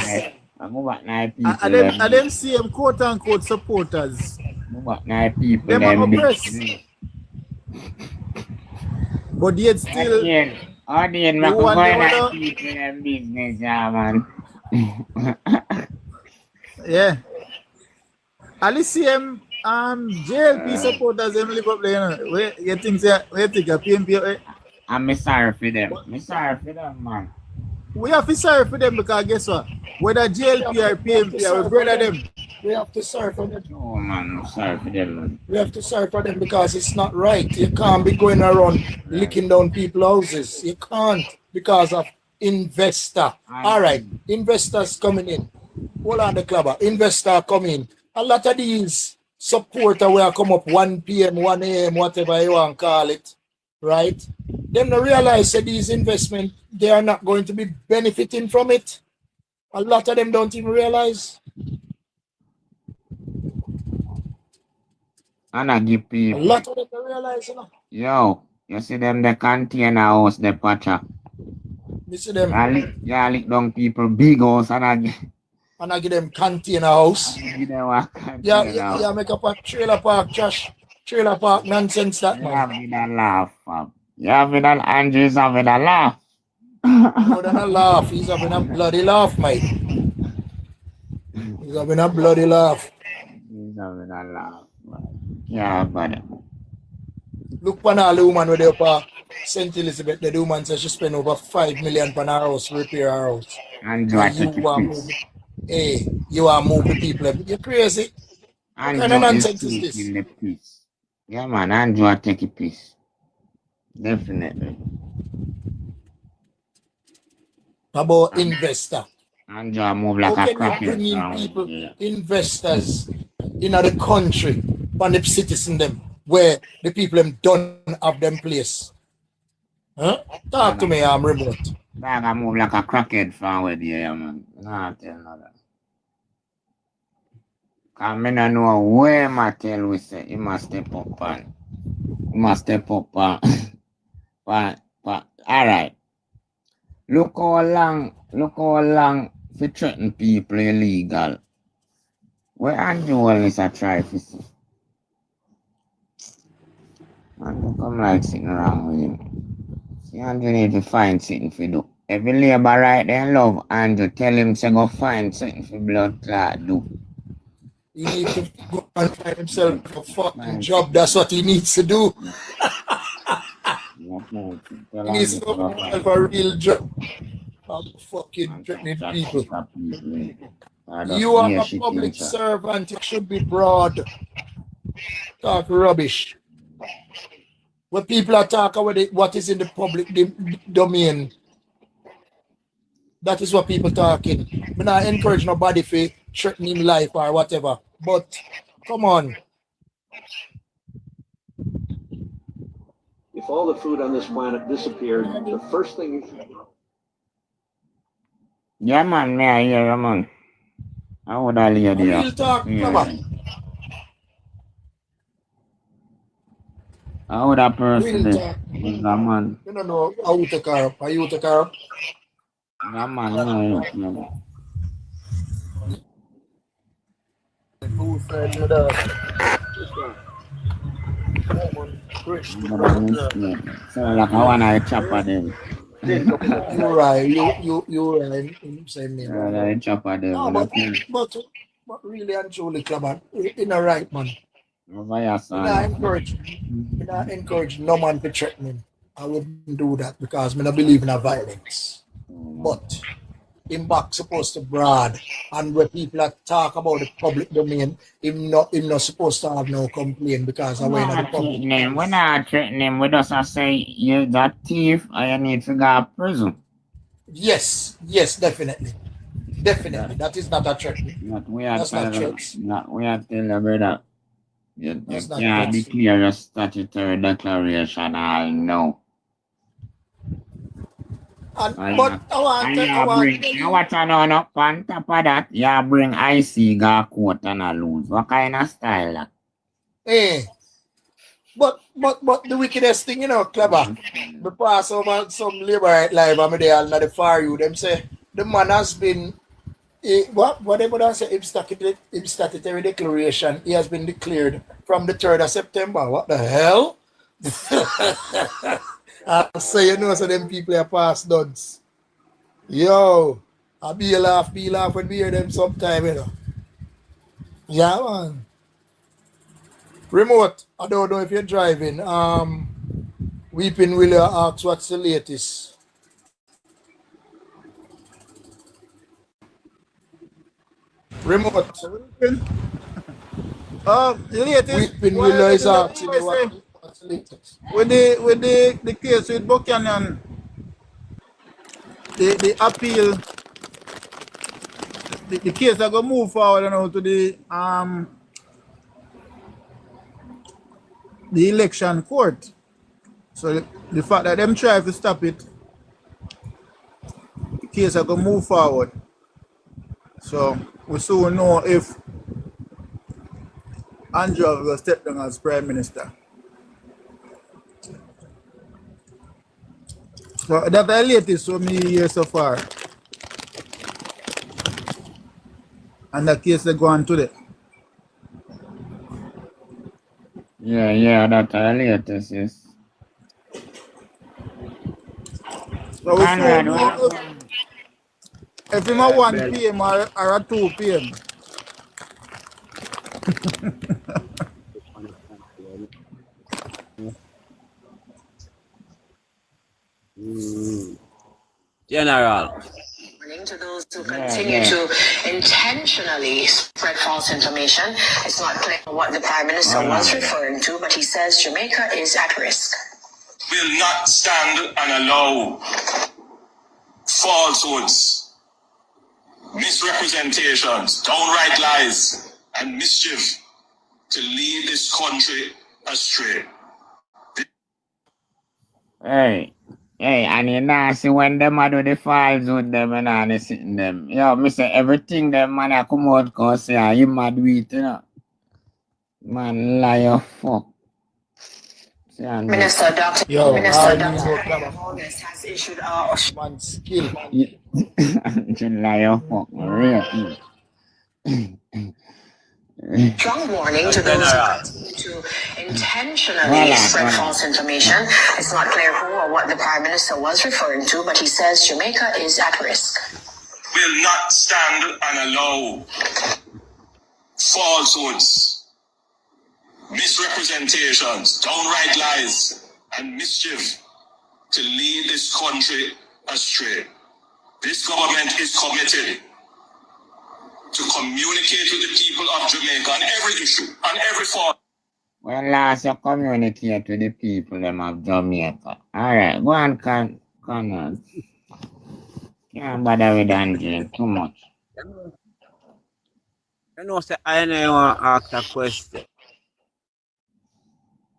them same quote unquote supporters, them are oppressed. But yet still, business, man. Yeah. At the same JLP supporters them live up there, you know. Where you think a PMP? I'm sorry for them. I'm sorry for them, man. We have to sorry for them because guess what? Whether JLP or PMP, we brother them. We have to sorry for them. Oh man, I'm sorry for them, man. We have to sorry for them because it's not right. You can't be going around licking down people's houses. You can't because of investor. All right, investors coming in. Hold on the clubber. Investor coming. A lot of these supporters will come up 1 p.m., 1 a.m., whatever you want to call it. Right? Them don't realize that these investments, they are not going to be benefiting from it. A lot of them don't even realize. And I give people. A lot of them don't realize, you know. Yo, you see them the container house, the patcha. You see them. Yeah, lick down people big house and I give them container house. Yeah, make up a trailer park trash. Trailer park nonsense that man. You having a laugh, fam. You having an Andrew's having a laugh. More than a laugh, he's having a bloody laugh, mate. He's having a bloody laugh. He's having a laugh, man. Yeah, buddy. Look for all the woman with the St. Elizabeth, the woman says she spent over 5 million on her house to repair her house. And you are moving people. You're crazy. And what kind of nonsense is this? Yeah, man, Andrew take a piece. Definitely. About investor. Andrew move like a crap. Bring in people, investors in the country, and the citizen them, where the people them don't have them place. Huh? Talk to me, I'm remote. I move like a crackhead forward here, man. Nah, tell another. Cause me no know where my tell we say he must step up on. He must step up on. but alright. Look how long for threaten people illegal. Where Andrew is a try to see. Andrew come like sitting around with him. See, Andrew need to find something to do. Every labor right there love Andrew, tell him to go find something for blood clot do. He needs to go and find himself a fucking job. That's what he needs to do. He needs to go find himself a real job. I'm fucking threatening people. You are a public servant. You should be broad. Talk rubbish. When people are talking about what is in the public domain, that is what people talking. I'm not encourage nobody for threatening life or whatever. But come on. If all the food on this planet disappeared, the first thing you should do. Yeah, man, me I hear you, man. I would have leave there. Real talk, come on. I would have person Real there. talk. Yeah, man. You don't know how to car up. Are you to car up? Yeah, man, no. Who said you that? So like I wanna chop at them. You're right. You're right. Same name. I chop at them. No, but really and truly, club, in a right man. I encourage no man to threaten him. I wouldn't do that because I don't believe in a violence. But him back supposed to broad, and when people are talk about the public domain, him not supposed to have no complaint because I went in the public. We're not threatening him. We just say you're that thief and you need to go to prison. Yes, definitely. Definitely. That is not a threat. That's not threats. We are telling you, brother. You can't declare a statutory declaration all now. But I want on top of that, you bring IC go court and a lose. What kind of style that? But the wickedest thing, clever. The pass over some labor right live and they are the far you. Them say the man has been whatever that say statutory declaration, he has been declared from the 3rd of September. What the hell? So so them people are past duds. Yo, I be laugh when we hear them sometime, Yeah, man. Remote, I don't know if you're driving. Weeping Willie asks what's the latest. Remote. The latest. Weeping Willie is asking what's the latest. With the case with Buchanan, the appeal, the case are gonna move forward to the election court. So the fact that them try to stop it, the case are gonna move forward. So we soon know if Andrew will step down as Prime Minister. So that's the latest for me here so far. And the case they go on today. Yeah, that's the latest, yes. So we soon know if him a 1 p.m. or a 2 p.m. General. To those who continue to intentionally spread false information. It's not clear what the Prime Minister was referring to, but he says Jamaica is at risk. Will not stand and allow falsehoods, misrepresentations, downright lies, and mischief to lead this country astray. Hey, and you know, see when them a do the falls with them and they sitting them. Yo, me say everything them man a come out cause say you mad with it, Man, liar fuck. Minister Dr. Holness has issued a man skill. Liar fuck, real. Strong warning to those who continue to intentionally spread false information. It's not clear who or what the Prime Minister was referring to, but he says Jamaica is at risk. Will not stand and allow falsehoods, misrepresentations, downright lies, and mischief to lead this country astray. This government is committed to communicate with the people of Jamaica on every issue, on every form. Well, last you communicate with the people them of Jamaica. Alright, go on, Connor. Can't bother with Andrew too much. You know, say, I know want to ask a question.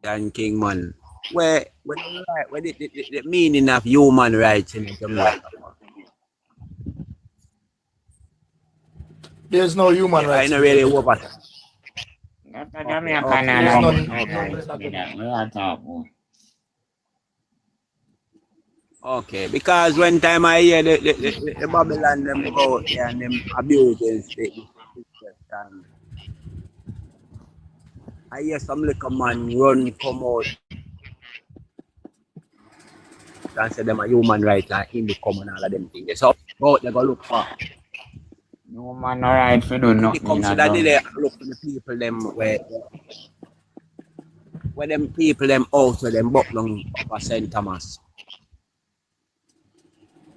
And King Man, where the meaning of human rights in Jamaica? There's no human Yeah, rights. I know really what. Okay, because when time I hear the Babylon them go out there and them abusing and I hear some little man run come out and say them a human rights and in the come and all of them things. So go out they go look for human rights for do nothing. Come so that they look for the people them where them people them out where them buck long for St. Thomas.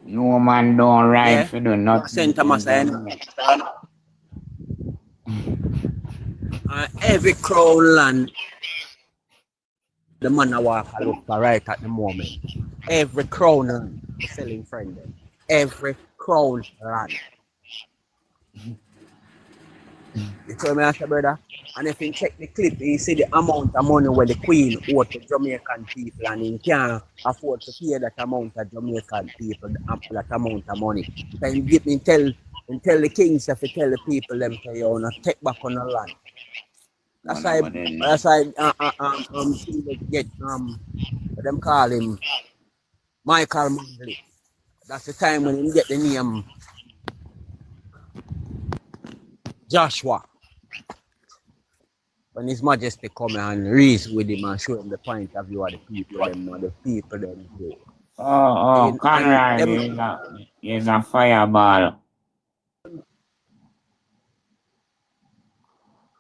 Human don't right for do nothing. St. Thomas every crown land the man I walk a look for right at the moment. Every crown land selling friend them. Every crown land. You tell me after brother? And if you check the clip, you see the amount of money where the Queen owed to Jamaican people and he can't afford to pay that amount of Jamaican people that amount of money. Then you give me tell the kings if you tell the people them to you not take back on the land. That's why get them call him Michael Manley. That's the time when you get the name Joshua. When His Majesty come and reason with him and show him the point of view of the people them know the people them do. Conrad is a fireball.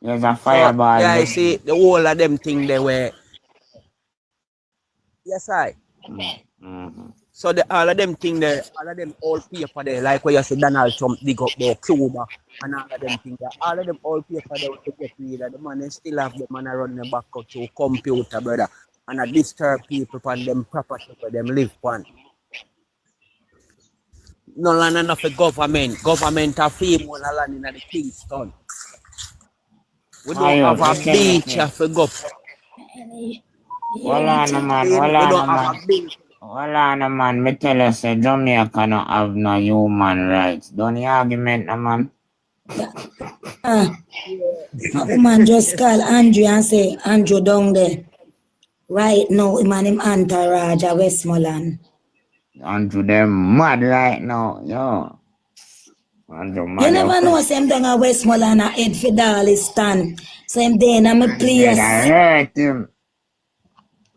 There's a fireball. So, yeah, I see the whole of them thing they were. Yes, I. So all of them thing there, all of them all paper there, like where you see Donald Trump dig up the Cuba and all of them thing there, all of them all paper there to get rid of the man and still have the man run the back out to computer, brother, and disturb people on them property where them live on. No land enough for government. Government have fame on the land in the Kingston. We don't have a beach for government. Hold on, man. Me tell you, say Jamaica no have no human rights. Don't the argument, no, man. Man just call Andrew and say, Andrew down there. Right now, him Antaraj at Westmoreland. Andrew, them mad right now, yo. Andrew, mad. You never know, say him down at Westmoreland at Ed Fidalistan. So him there in my place. Hurt him.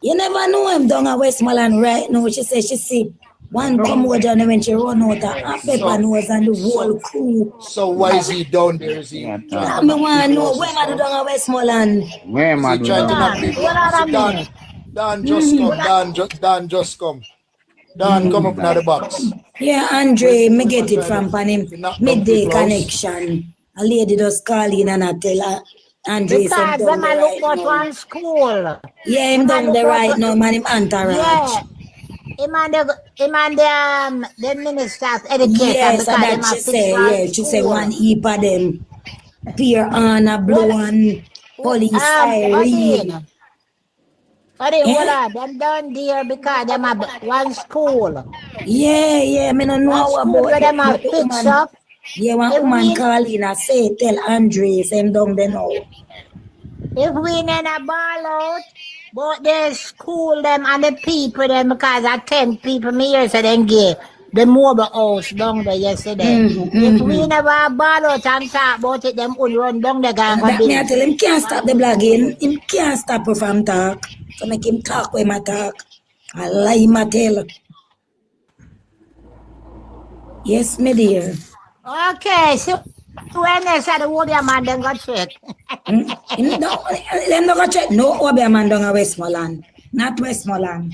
You never know him down at Westmoreland right now. She say she see one commotion when she run out of pepper nose and the whole crew. So why is he down there? Is he? I want to know where am I down at Westmoreland? Where am I down? Dan just come. Dan just come. Dan come up in the box. Yeah, Andre, me get it from him. Midday connection. A lady just call in and I tell her. Andre because them I look but one school. Yeah, him down there right now, man, him Antaraj. Yeah. Him and the minister of education. Yes, that she say, yeah, she say one heap of them. Peer on a blow and police siren. Hold on, them down there because them have one school. Yeah, me no know about them have fix up. Yeah, one woman call in and say, tell Andre, same down there now. If we need a ball out, but they school them and the people them because I 10 people me here so then get the mobile house down there yesterday. If we never ball out and talk about it, them would run down the gang. That me I tell him can't stop the blogging. Him can't stop her from talk. So make him talk when I talk. I lie my tell. Yes, my dear. Okay, so Holness and the Obeah man then got check. No, them not go check. No Obeah man down at Westmoreland. Not Westmoreland.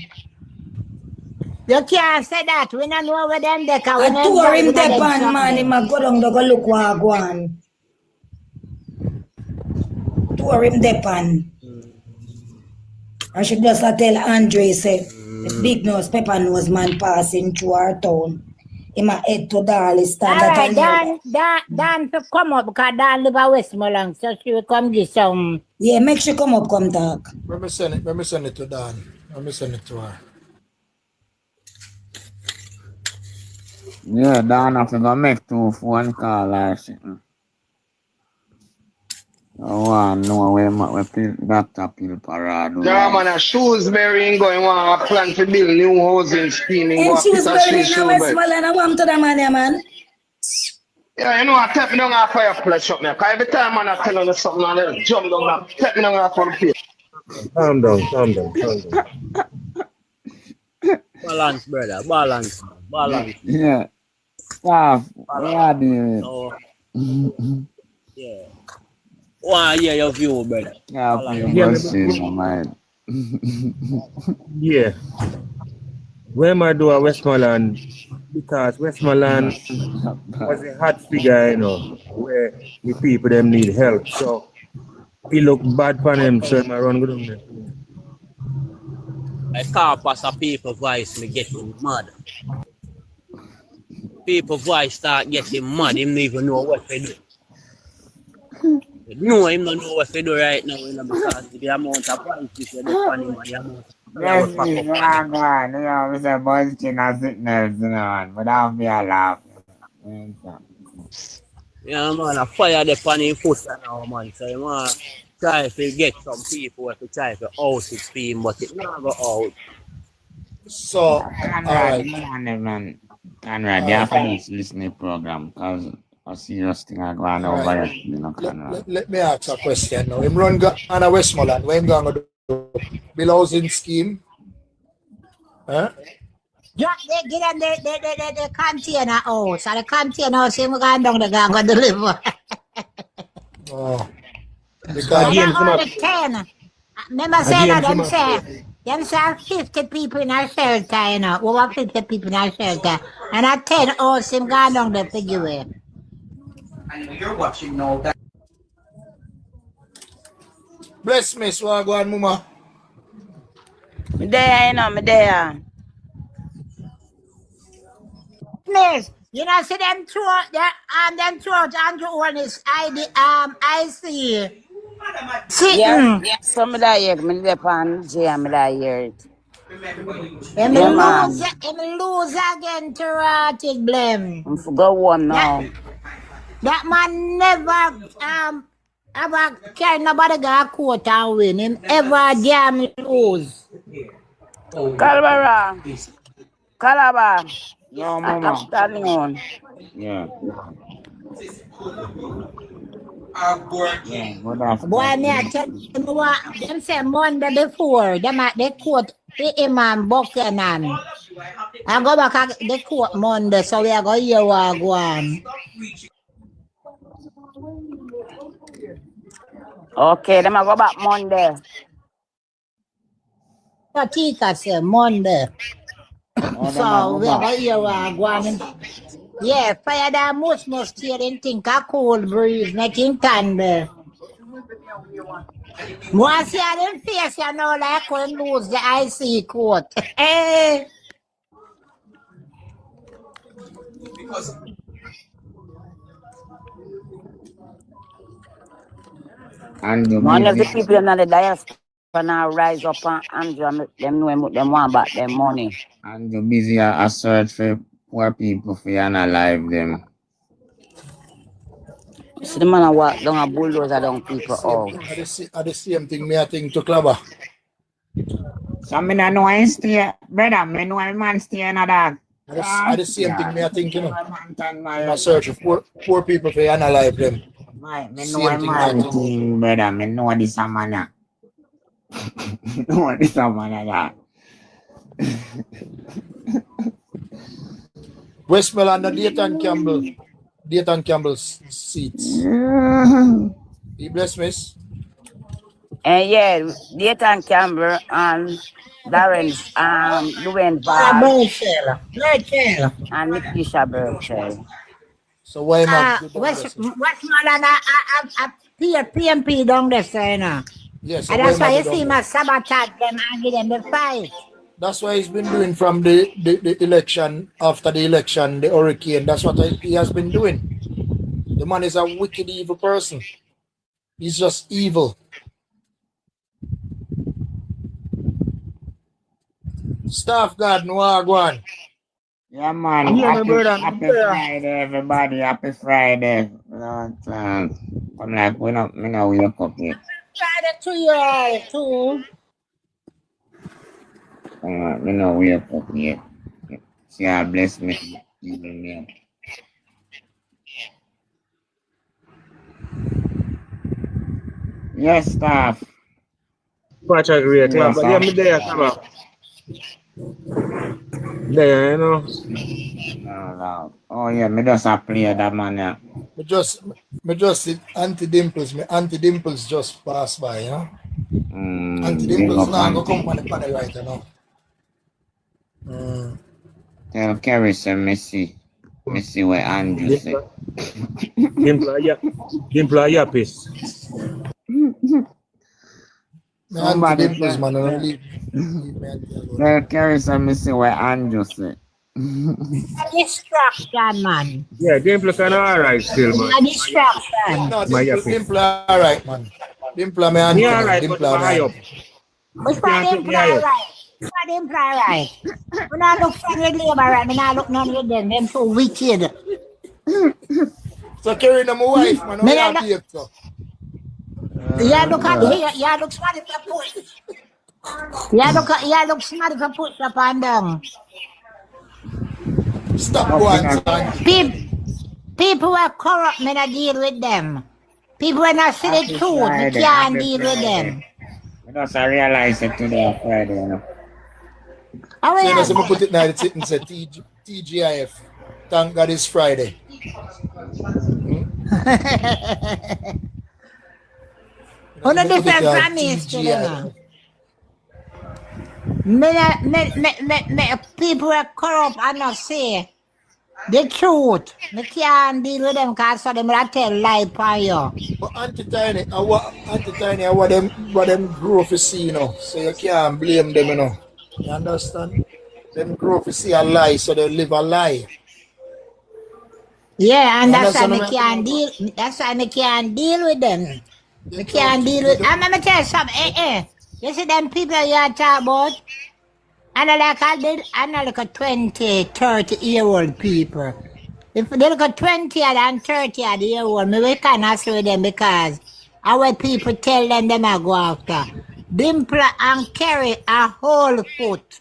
You can't say that. We don't know where them they can. I tour him depan man. He ma go down to go look what go on. Tour him depan. I should just tell Andre say, the big nose, pepper nose man passing through our town. He ma head to Darlistan. Alright, Dan to come up because Dan live at Westmoreland, so she will come give some. Yeah, make she come up, come talk. Let me send it to Dan. Let me send it to her. Yeah, Dan have to go make 2 phone calls or something. Oh, I know where Dr. Pil Parado. Yeah, man, Shrewsbury ain't going to plan to build new housing scheme in Shrewsbury in Westmoreland, I want to the man, yeah, man. Yeah, you know, I take me down a fireplace up there. Because every time man, I tell you something, I jump down and take me down a fireplace. Calm down. Balance, brother. Balance. Yeah. Staff, what are you doing? So, yeah. Why hear your view, brother? Yeah, man. Yeah. Where am I do at Westmoreland? Because Westmoreland was a hot figure, you know, where the people them need help. So he look bad for them, so I run with them. I can't pass a people voice, me getting mad. People voice start getting mad, him don't even know what to do. No, him don't know what to do right now, you know, because the amount of prices you get on him and the amount of Yes, man. You know, Mr. Buzzkin has sickness, you know, but I'll be a laugh. Yeah, man, I fire the pan in foot now, man. So you want to try to get some people to try to out it for him, but it never go out. So, Conrad, Conrad, you have to listen to the program because a serious thing I go on over here, you know, Conrad. Let me ask a question now. Him run on a Westmoreland, what him going to do? Build housing scheme? Huh? Yeah, they get them the container house. And the container house, him going down the gang and deliver. Oh. Because they only 10. Remember saying that them say 50 people in a shelter, you know, over 50 people in a shelter. And at 10 house, him going down the figure. I know you're watching now. That Bless me, so I go on, mama. Me there, you know, me there. Miss, you know, see them two, them two, Andrew Holness, IC. Yeah, so me there here, me there on jam, me there here. And lose again to Rotted Blame. I'm for go home now. That man never ever carry nobody got a court and win him ever damn lose. Calabar. No, mama. Afternoon. Yeah. Yeah, good afternoon. Boy, me I tell you what, them say Monday before, they court the Imam Buchanan. I go back at the court Monday, so we are going to hear what go on. Okay, then I go back Monday. Tika say Monday. So we are going to hear what go on. Yeah, fire that must here and think a cold breeze, making thunder. Once you are in face, you know, like when lose the IC court. One of the people in the diaspora now rise up and them know them want back their money. And you're busy a search for poor people for you alive them. So the man walk down a bulldozer down people out. At the same thing, me I think to Clever. So I don't know I stay, brother, I know a man stay in a dog. At the same thing, me I think, you know, I search for poor people for you alive them. I know a man thing, brother, I know this a man. No, this a man. Westmoreland and Dayton Campbell. Dayton Campbell's seats. He bless miss. And yeah, Dayton Campbell and Darren's Dwayne Val Burchell. and Nikisha Burchell. So why not do Westmoreland PMP down there, so, you know. Yes, so And why that's why not you do see down my sabotage them and give them the fight. That's what he's been doing from the election, after the election, the hurricane. That's what he has been doing. The man is a wicked, evil person. He's just evil. Staff God, Nwagwan. Yeah, man. Happy Friday, everybody. Happy Friday. I'm like, we know wake up yet. Friday to you too. We know wake up yet. See, God bless me. Yes, staff. Watch a great, yeah. But yeah, me there, come on. There, you know. No. Oh yeah, me just a play that man, yeah. Me just see Anti-Dimples. Me Anti-Dimples just pass by, you know. Anti-Dimples now go come on the panel right, you know. Tell Kerry say me see where Andrew say. Dimple a yapis. Somebody Anti-Dimples, man, don't leave Tell Kerry say me see where Andrew say. A distraction, man. Yeah, Dimple kind of alright still, man. A distraction. No, Dimple alright, man. Dimple me me alright, but high up. Which one Dimple alright? Which one Dimple alright? We not look friendly with Labour, right? We not look none with them. Them so wicked. So carrying my wife, man. What you behave so? Yeah, look at here. Yeah, look smart if you push. Yeah, look smart if you push up and down. Stop going. People who are corrupt, me not deal with them. People who not see the truth, me can't deal with them. I just realize it today Friday, you know. Oh, so yeah. you know, put it now, it's and say TGIF. Thank God it's Friday. On a different premise, you know. People who are corrupt and not say the truth. Me can't deal with them because so them will tell lie upon you. But Anti-Tiny, what them grow to see, you know. So you can't blame them, you know. You understand? Them grow to see a lie, so they live a lie. Yeah, and that's why me can't deal. That's why me can't deal with them. Me can't deal with. I'm gonna tell you something. You see them people you talk about? And I like a 20, 30-year-old people. If they look at 20 and 30-year-old, me we cannot see them because our people tell them I go after. Dimple and Kerry a whole foot.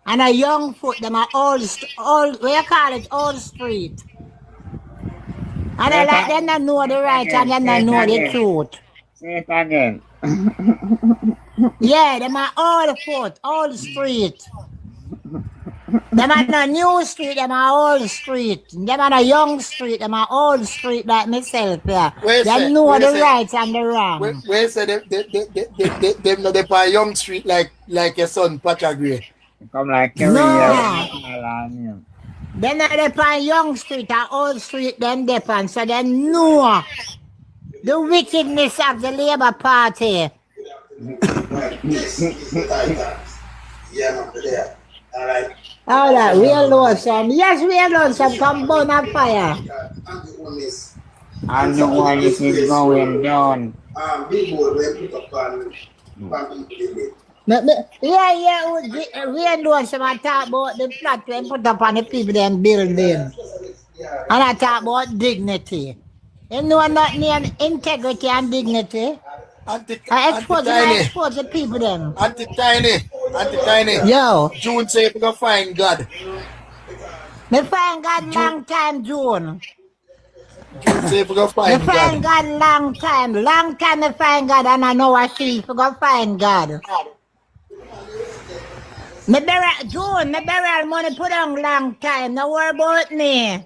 And a young foot, them are old, what you call it, old street. And I like them not know the right and them not know the truth. Say it again. Yeah, them are old foot, old street. Them are no new street, them are old street. Them are no young street, them are old street like myself, yeah. Them know the right and the wrong. Where say them know they on young street like your son, Pacha Gray. Come like Kerry. No. Then they on young street or old street, them depend, so they know the wickedness of the Labour Party. All right, real lonesome. Yes, real lonesome. Come burn a fire. And the one is going down. Yeah, real lonesome. I talk about the plot they put up on the people them building. And I talk about dignity. You know not named integrity and dignity. I expose the people them. Anti-Tiny. Yo. June say we go find God. Me find God long time, June. June say we go find God. Me find God long time. Long time me find God and I know I see we go find God. Me burial money put on long time. No worry about me.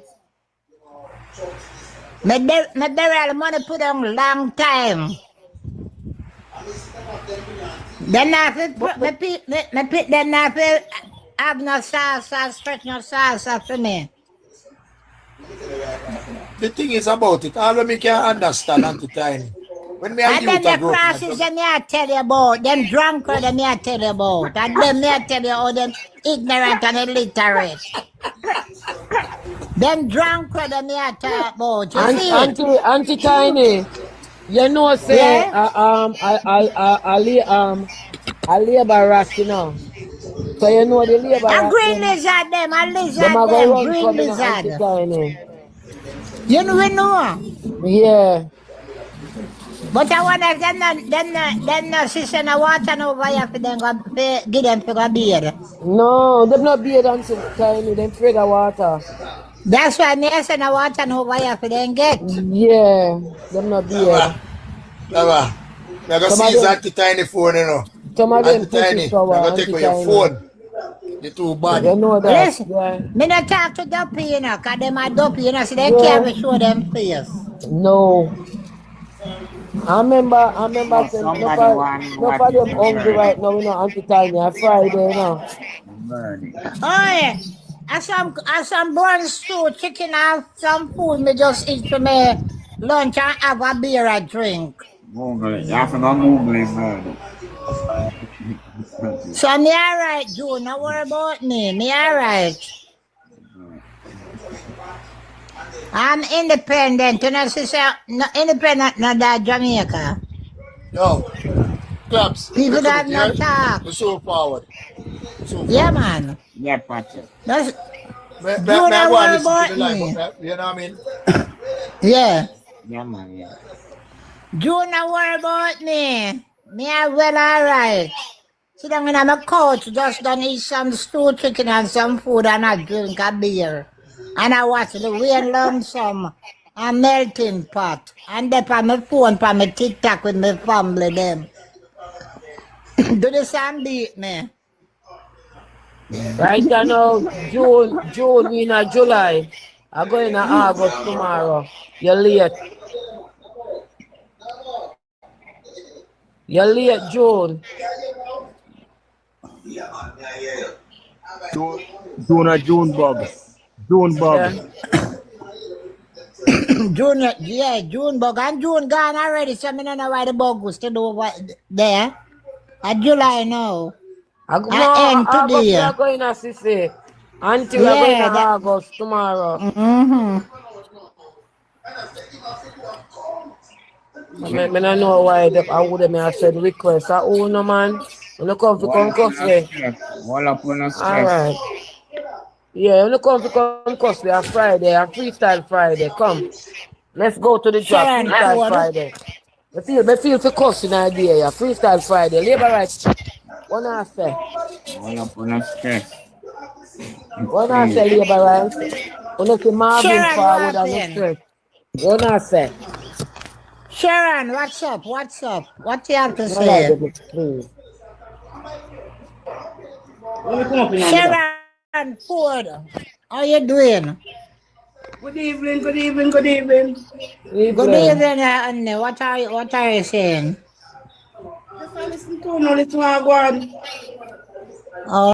My burial money put on long time. Then I have no salsa, stretch no salsa for me. The thing is about it, all of me can understand Auntie Tiny. When me and And then the crosses that me I tell you about, them drunkard that me I tell you about, and them me I tell you all them ignorant and illiterate. Them drunkard that me I talk about, you see it? Auntie Tiny, you know say a labor rat, you know. So you know the labor A rat green them. lizard them, a Them lizard a go them, run green from in Auntie lizard. Tiny. You know we know. Yeah. But I wonder if them not sister no water over here for them go give them for go beard. No, them not beard Auntie Tiny, them afraid of water. That's why me I say no water over here for them get. Yeah, them not beard. Never. I go see his Auntie Tiny phone, you know. Some of them Auntie pussy Tiny, sour, I go take Auntie away your Tiny. phone. You're too bad. You know that, Listen, yeah. me not talk to Duppy, you know, because them are Duppy, you know, so they Yeah. can't show them face. No. I remember saying, no for them hungry right now, you know, Auntie Tiny, on Friday, you know. Oh, yeah. I some born stew, chicken and some food me just eat for me lunch and have a beer and drink. Google it. You have to go Google it, man. So me alright, June, don't worry about me. Me alright. I'm independent, you know, sister, no, independent, not that Jamaica. Yo, clubs. People that not talk. We're so forward. Yeah, man. Yeah, Patrick. That's, Me June, go don't and worry listen to about the live, me. but you know what I mean? Yeah. Yeah, man, yeah. June, don't worry about me. Me are well alright. Sit down on my couch, just done eat some stew chicken and some food and I drink a beer. And I watch the rain lonesome a melting pot. And then on my phone, on my TikTok with my family them. Do the same beat me. Right now, June, we in July. I go in August tomorrow. You're late. You're late, June. June bug. June bug. June bug. And June gone already, so I don't know why the bug was still over there. At July now. No, August we are going to Sissy. Until we are going to August tomorrow. I don't know why I would have said request. Oh no man. When you come to concuss me. Alright. Yeah, when you come to concuss me on Friday, on Freestyle Friday. Come. Let's go to the job. Freestyle Friday. I feel for cussing idea, yeah. Freestyle Friday. Labor rights. What I say? What I say, labor rights? When you see Marvin forward and the stress. What I say? Sharon, what's up? What's up? What do you have to say? Sharon Ford, how you doing? Good evening, good evening, good evening. Good evening, Anne. What are you saying? Just listen to no little one.